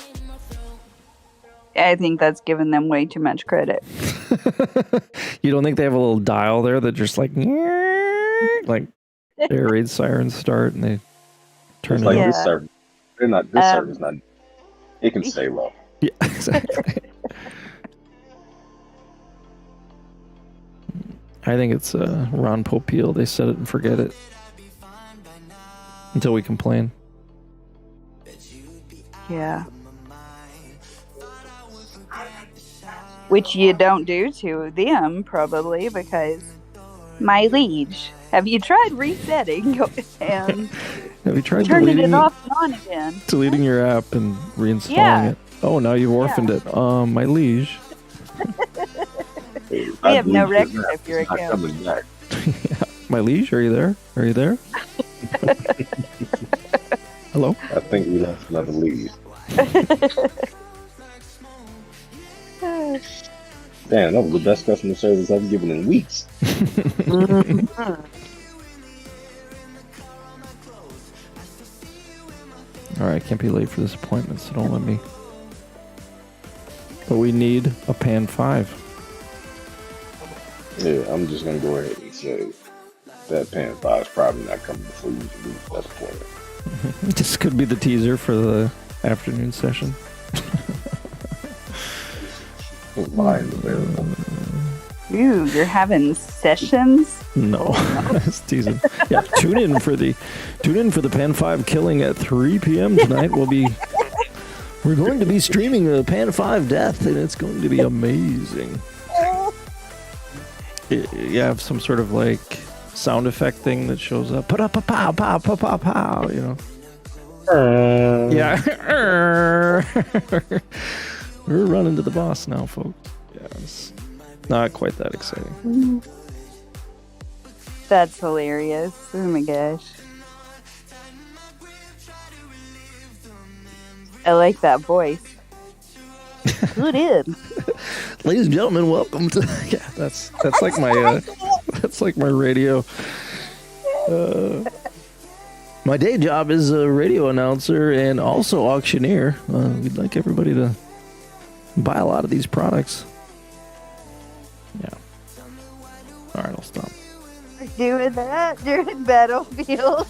I think that's giving them way too much credit. You don't think they have a little dial there that just like air raid sirens start and they turn It's it like up? this server, this server's not. It can stay low. Yeah, exactly. I think it's Ron Popeil. They set it and forget it until we complain. Yeah. Which you don't do to them, probably, because my liege. Have you tried resetting and Have you tried turning deleting it off and on again? deleting your app and reinstalling Yeah. it? Oh, now you've orphaned it. My liege. We have no record of your It's not account. coming back. Yeah. My liege, are you there? Are you there? Hello? I think we lost another lead. Damn, that was the best customer service I've given in weeks. All right, can't be late for this appointment, so don't let me. But we need a pan 5. Yeah, I'm just gonna go ahead and say that pan 5 is probably not coming before you leave. That's the point. This could be the teaser for the afternoon session. Lines available. Ooh, you're having sessions? No, it's teasing. Yeah, tune in for the Pan 5 killing at 3 p.m. tonight. We're going to be streaming a Pan 5 death, and it's going to be amazing. You have some sort of like sound effect thing that shows up. Put up a pow, pow, pow, pow, pow, you know. Yeah. We're running to the boss now, folks. Yeah, it's not quite that exciting. That's hilarious. Oh my gosh. I like that voice. Who did? Ladies and gentlemen, welcome to that's like my that's like my radio. My day job is a radio announcer and also auctioneer. We'd like everybody to buy a lot of these products. Yeah. All right, I'll stop. Doing that during Battlefield.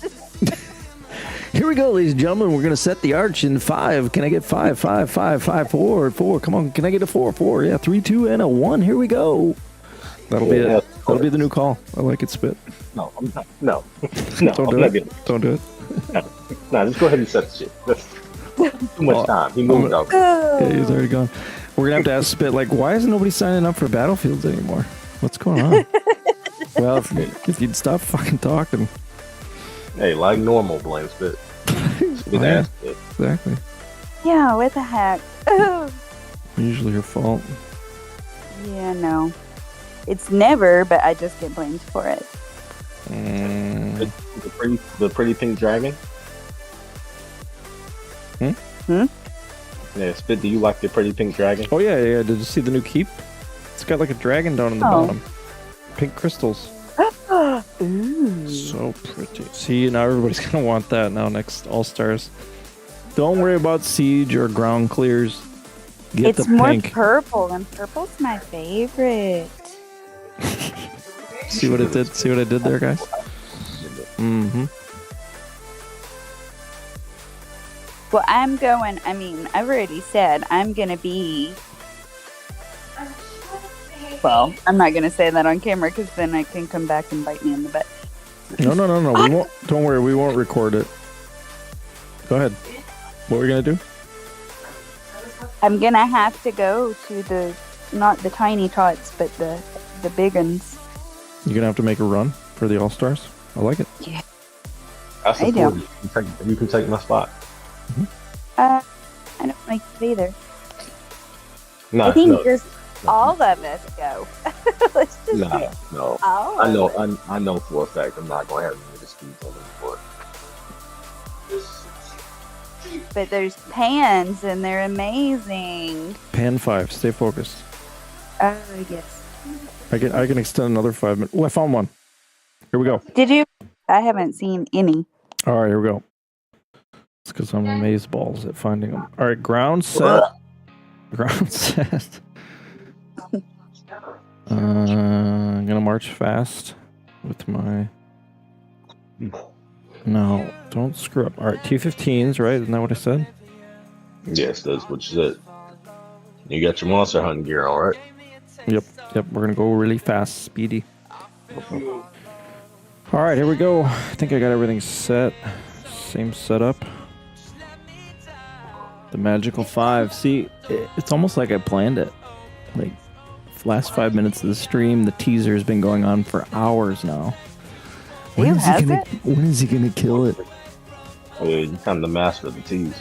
Here we go, ladies and gentlemen. We're gonna set the arch in 5. Can I get 5, 5, 5, 5, 4, 4? Come on, can I get a 4, 4? Yeah, 3, 2, and a 1. Here we go. That'll be it. That'll be the new call. I like it, Spit. No, I'm not. No, Don't do it. Don't do it. No, just go ahead and set the shit. That's too much time. He moved out. Yeah, he's already gone. We're gonna have to ask Spit, like, why isn't nobody signing up for Battlefields anymore? What's going on? Well, if you'd stop fucking talking. Hey, like normal, blame Spit. Yeah, exactly. Yeah, what the heck? Usually your fault. Yeah, no. It's never, but I just get blamed for it. The pretty pink dragon. Yeah, Spit. Do you like the pretty pink dragon? Oh yeah. Did you see the new keep? It's got like a dragon down in the bottom. Pink crystals. Ooh. So pretty. See, now everybody's gonna want that now next All-Stars. Don't worry about siege or ground clears. Get It's the more pink. purple, and purple's my favorite. See what it did? See what I did there, guys? Mm-hmm. Well, I've already said I'm gonna be. Well, I'm not gonna say that on camera because then it can come back and bite me in the butt. No. We won't. Don't worry. We won't record it. Go ahead. What were we gonna do? I'm gonna have to go to not the tiny tots, but the big ones. You're gonna have to make a run for the All-Stars. I like it. Yeah. That's I do. You can take my spot. I don't like it either. No, I think no, just all of us go. Let's just no, get no. all I of know. us. I know for a fact I'm not going to have any disputes on this board. But there's pans and they're amazing. Pan 5. Stay focused. Oh, yes. I can extend another 5 minutes. Oh, I found one. Here we go. Did you? I haven't seen any. All right, here we go. It's because I'm amazeballs at finding them. All right, ground set. Ground set. I'm gonna march fast with my. No, don't screw up. All right, T-15s, right? Isn't that what I said? Yes, that's what you said. You got your monster hunting gear, all right? Yep. We're gonna go really fast, speedy. All right, here we go. I think I got everything set. Same setup. The magical 5. See, it's almost like I planned it. Like, last 5 minutes of the stream, the teaser has been going on for hours now. When is he gonna kill it? Yeah, you kind of the master of the tease.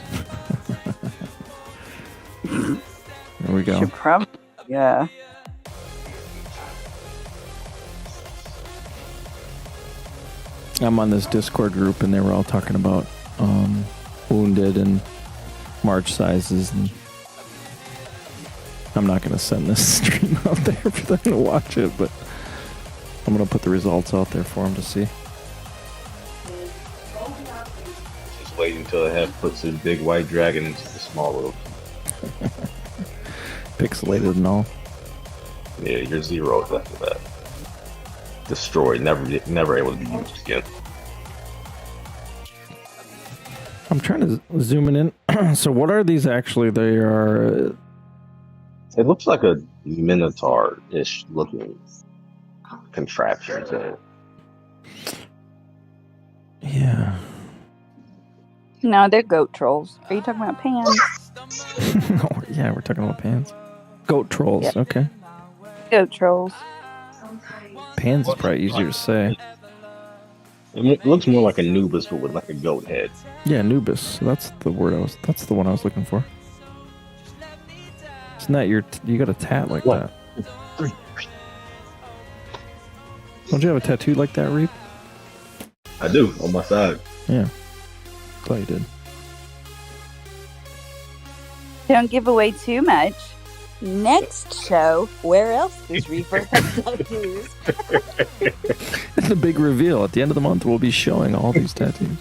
There we go. Should probably, yeah. I'm on this Discord group, and they were all talking about wounded and march sizes, and I'm not gonna send this stream out there for them to watch it, but I'm gonna put the results out there for them to see. Just wait until Hefe puts his big white dragon into the small little. Pixelated and all. Yeah, you're 0 after that. Destroyed, never able to be used again. I'm trying to zoom it in. So what are these actually? They are... It looks like a Minotaur-ish looking contraption to it. Yeah. No, they're goat trolls. Are you talking about pans? Oh, yeah, we're talking about pans. Goat trolls, Yep. okay. Goat trolls. Pans is probably easier to say. It looks more like Anubis, but with like a goat head. Yeah, Anubis. That's the word that's the one I was looking for. Isn't that you got a tat like What? that? Don't you have a tattoo like that, Reap? I do, on my side. Yeah. Thought you did. Don't give away too much. Next show, where else does Reaper have tattoos? The big reveal at the end of the month, we'll be showing all these tattoos.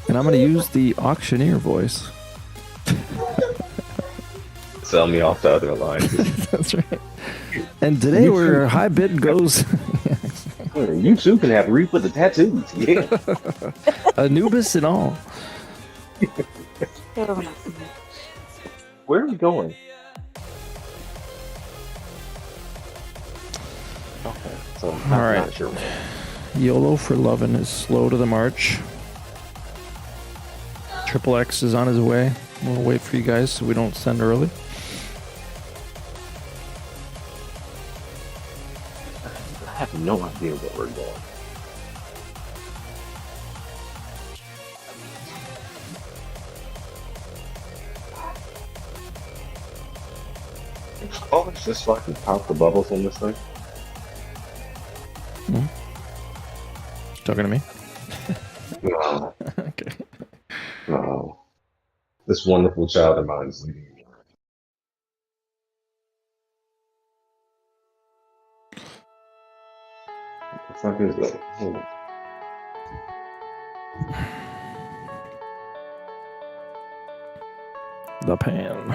And I'm going to use the auctioneer voice. Sell me off the other line. That's right. And today, where high bid goes, You too can have Reap with the tattoos. Yeah. Anubis and all. Where are we going? Okay, so I'm All right. not sure. YOLO for Lovin' is slow to the march. Triple X is on his way. We'll wait for you guys so we don't send early. I have no idea where we're going. Oh, it's just so I can pop the bubbles on this thing. Talking to me? No, Okay. no. This wonderful child of mine is leading me. What the fuck is that? Hold on. The pan.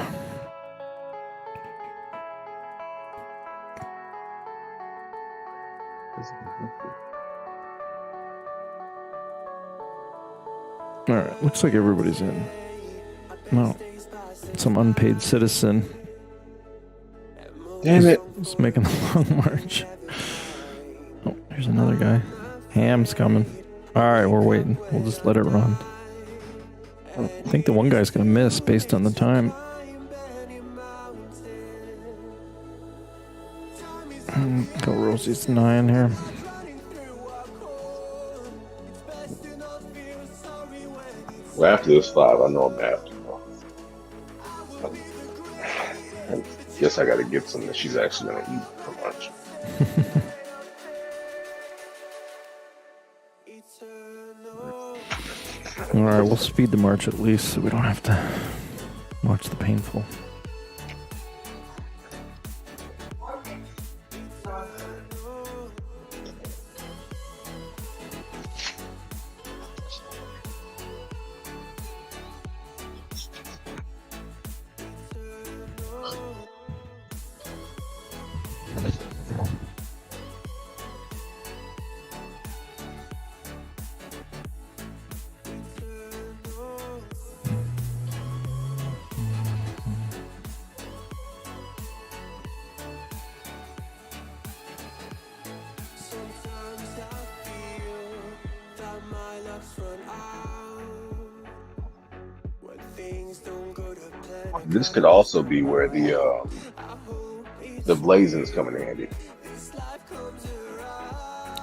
Alright, looks like everybody's in. No. Some unpaid citizen Damn it. is making the long march. Oh, here's another guy. Ham's coming. Alright, we're waiting. We'll just let it run. I think the one guy's gonna miss based on the time. Go Rosie's 9 here. Well, after this 5, I know I'm after. I guess I gotta get something that she's actually gonna eat for lunch. Alright, we'll speed the march at least so we don't have to watch the painful. This could also be where the blazons come in handy.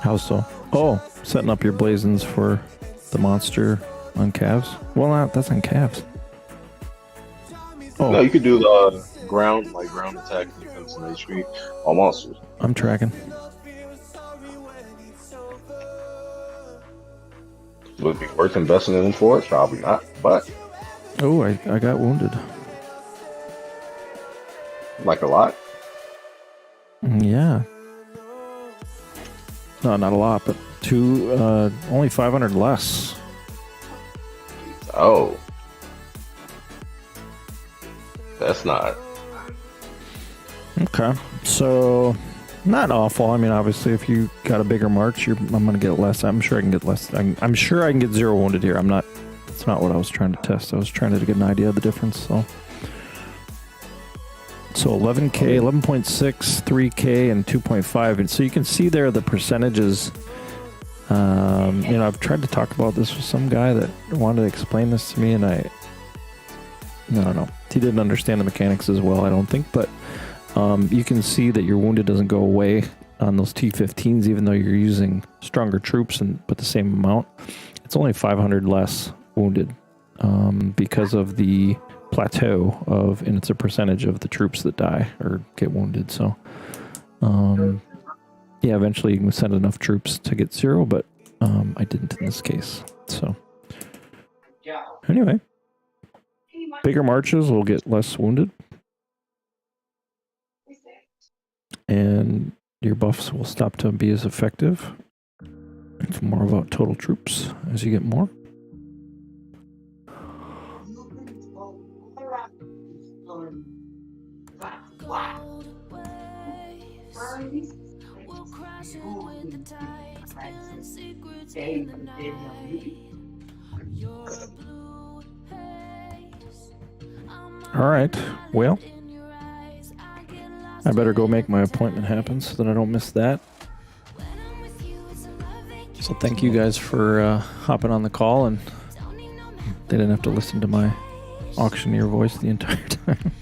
How so? Oh, setting up your blazons for the monster on calves? Well, that's on calves. Oh, No, you could do the ground attack, defense, and HP on monsters. I'm tracking. Would it be worth investing in them for it? Probably not, but Oh, I got wounded. like a lot. Yeah. No, not a lot, but only 500 less. Oh. That's not. Okay. So, not awful. I mean, obviously, if you got a bigger march, I'm going to get less. I'm sure I can get less. I'm sure I can get 0 wounded here. That's not what I was trying to test. I was trying to get an idea of the difference, so 11K, 11.6, 3K, and 2.5. And so you can see there the percentages. I've tried to talk about this with some guy that wanted to explain this to me, and I don't know. He didn't understand the mechanics as well, I don't think. But you can see that your wounded doesn't go away on those T-15s, even though you're using stronger troops but the same amount. It's only 500 less wounded because of the plateau and it's a percentage of the troops that die or get wounded. So, yeah, eventually you can send enough troops to get 0, but I didn't in this case. So, anyway, bigger marches will get less wounded, and your buffs will stop to be as effective. It's more about total troops as you get more. All right, well, I better go make my appointment happen so that I don't miss that. So thank you guys for hopping on the call, and they didn't have to listen to my auctioneer voice the entire time.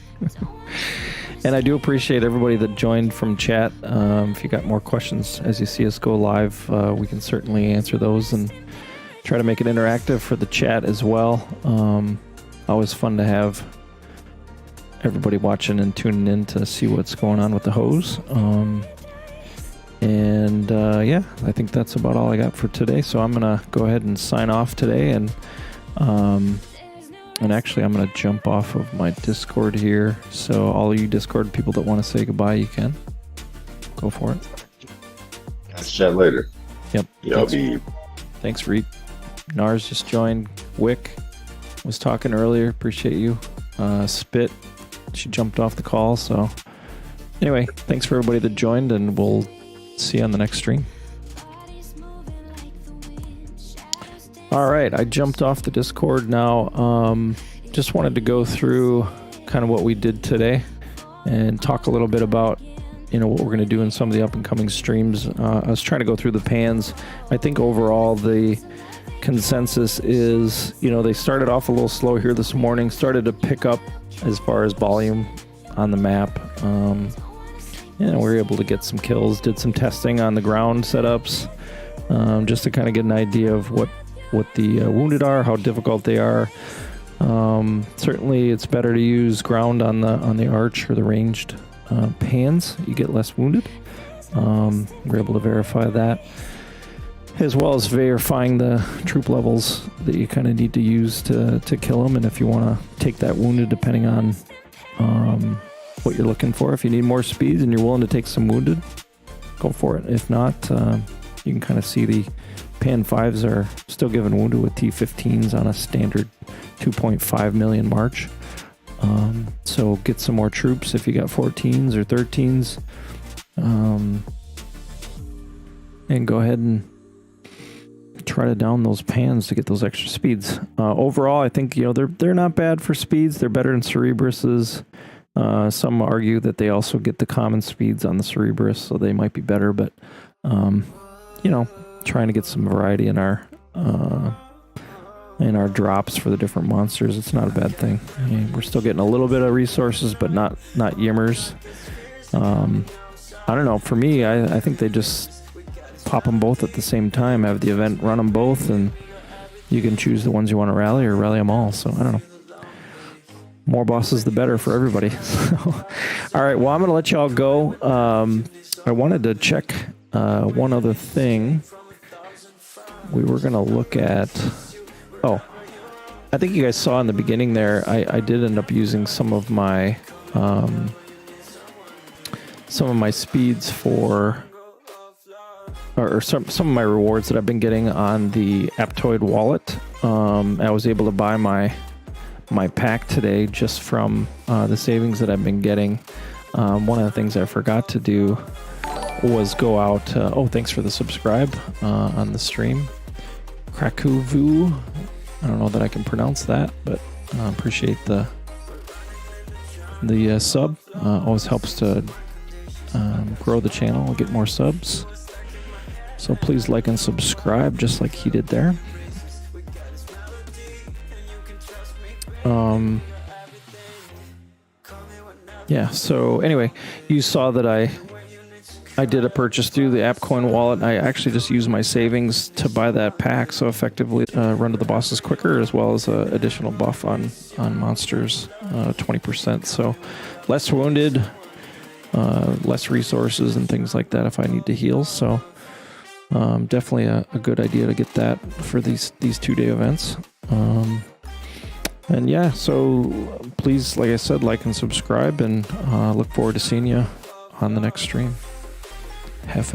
And I do appreciate everybody that joined from chat. If you got more questions as you see us go live, we can certainly answer those and try to make it interactive for the chat as well. Always fun to have everybody watching and tuning in to see what's going on with the hose. Yeah, I think that's about all I got for today. So I'm gonna go ahead and sign off today, and actually I'm gonna jump off of my Discord here. So all of you Discord people that want to say goodbye, you can go for it. Let's chat later. Yep. Yeah, Thanks, Reed. Nars just joined. Wick was talking earlier. Appreciate you. Spit, she jumped off the call. So anyway, thanks for everybody that joined, and we'll see you on the next stream. All right, I jumped off the Discord now. Just wanted to go through kind of what we did today and talk a little bit about, what we're going to do in some of the up and coming streams. I was trying to go through the pans. I think overall the consensus is, they started off a little slow here this morning, started to pick up as far as volume on the map. We were able to get some kills, did some testing on the ground setups, just to kind of get an idea of what the wounded are, how difficult they are. Certainly it's better to use ground on the arch or the ranged pans. You get less wounded. We're able to verify that, as well as verifying the troop levels that you kind of need to use to kill them, and if you want to take that wounded depending on what you're looking for. If you need more speeds and you're willing to take some wounded, go for it. If not, you can kind of see the Pan 5s are still giving wounded with T-15s on a standard 2.5 million march. So get some more troops if you got 14s or 13s. And go ahead and try to down those pans to get those extra speeds. Overall, I think, they're not bad for speeds. They're better than Cerebrus's. Some argue that they also get the common speeds on the Cerebrus, so they might be better, but, trying to get some variety in our drops for the different monsters, it's not a bad thing. We're still getting a little bit of resources, but not yimmers. I don't know. For me, I think they just pop them both at the same time, have the event run them both, and you can choose the ones you want to rally or rally them all. So I don't know. More bosses, the better for everybody. All right. Well, I'm going to let y'all go. I wanted to check one other thing. We were going to look at... Oh, I think you guys saw in the beginning there, I did end up using some of my speeds for... Or some of my rewards that I've been getting on the Aptoid wallet. I was able to buy my pack today just from the savings that I've been getting. One of the things I forgot to do was go out. Thanks for the subscribe on the stream. Krakuvu. I don't know that I can pronounce that, but appreciate the sub. Always helps to grow the channel and get more subs. So please like and subscribe just like he did there. Yeah, so anyway, you saw that I I did a purchase through the AppCoin wallet. I actually just used my savings to buy that pack, so effectively run to the bosses quicker, as well as additional buff on monsters, 20%. So less wounded, less resources and things like that if I need to heal. So definitely a good idea to get that for these 2-day events. And yeah, so please, like I said, like and subscribe, and look forward to seeing you on the next stream. Hefe.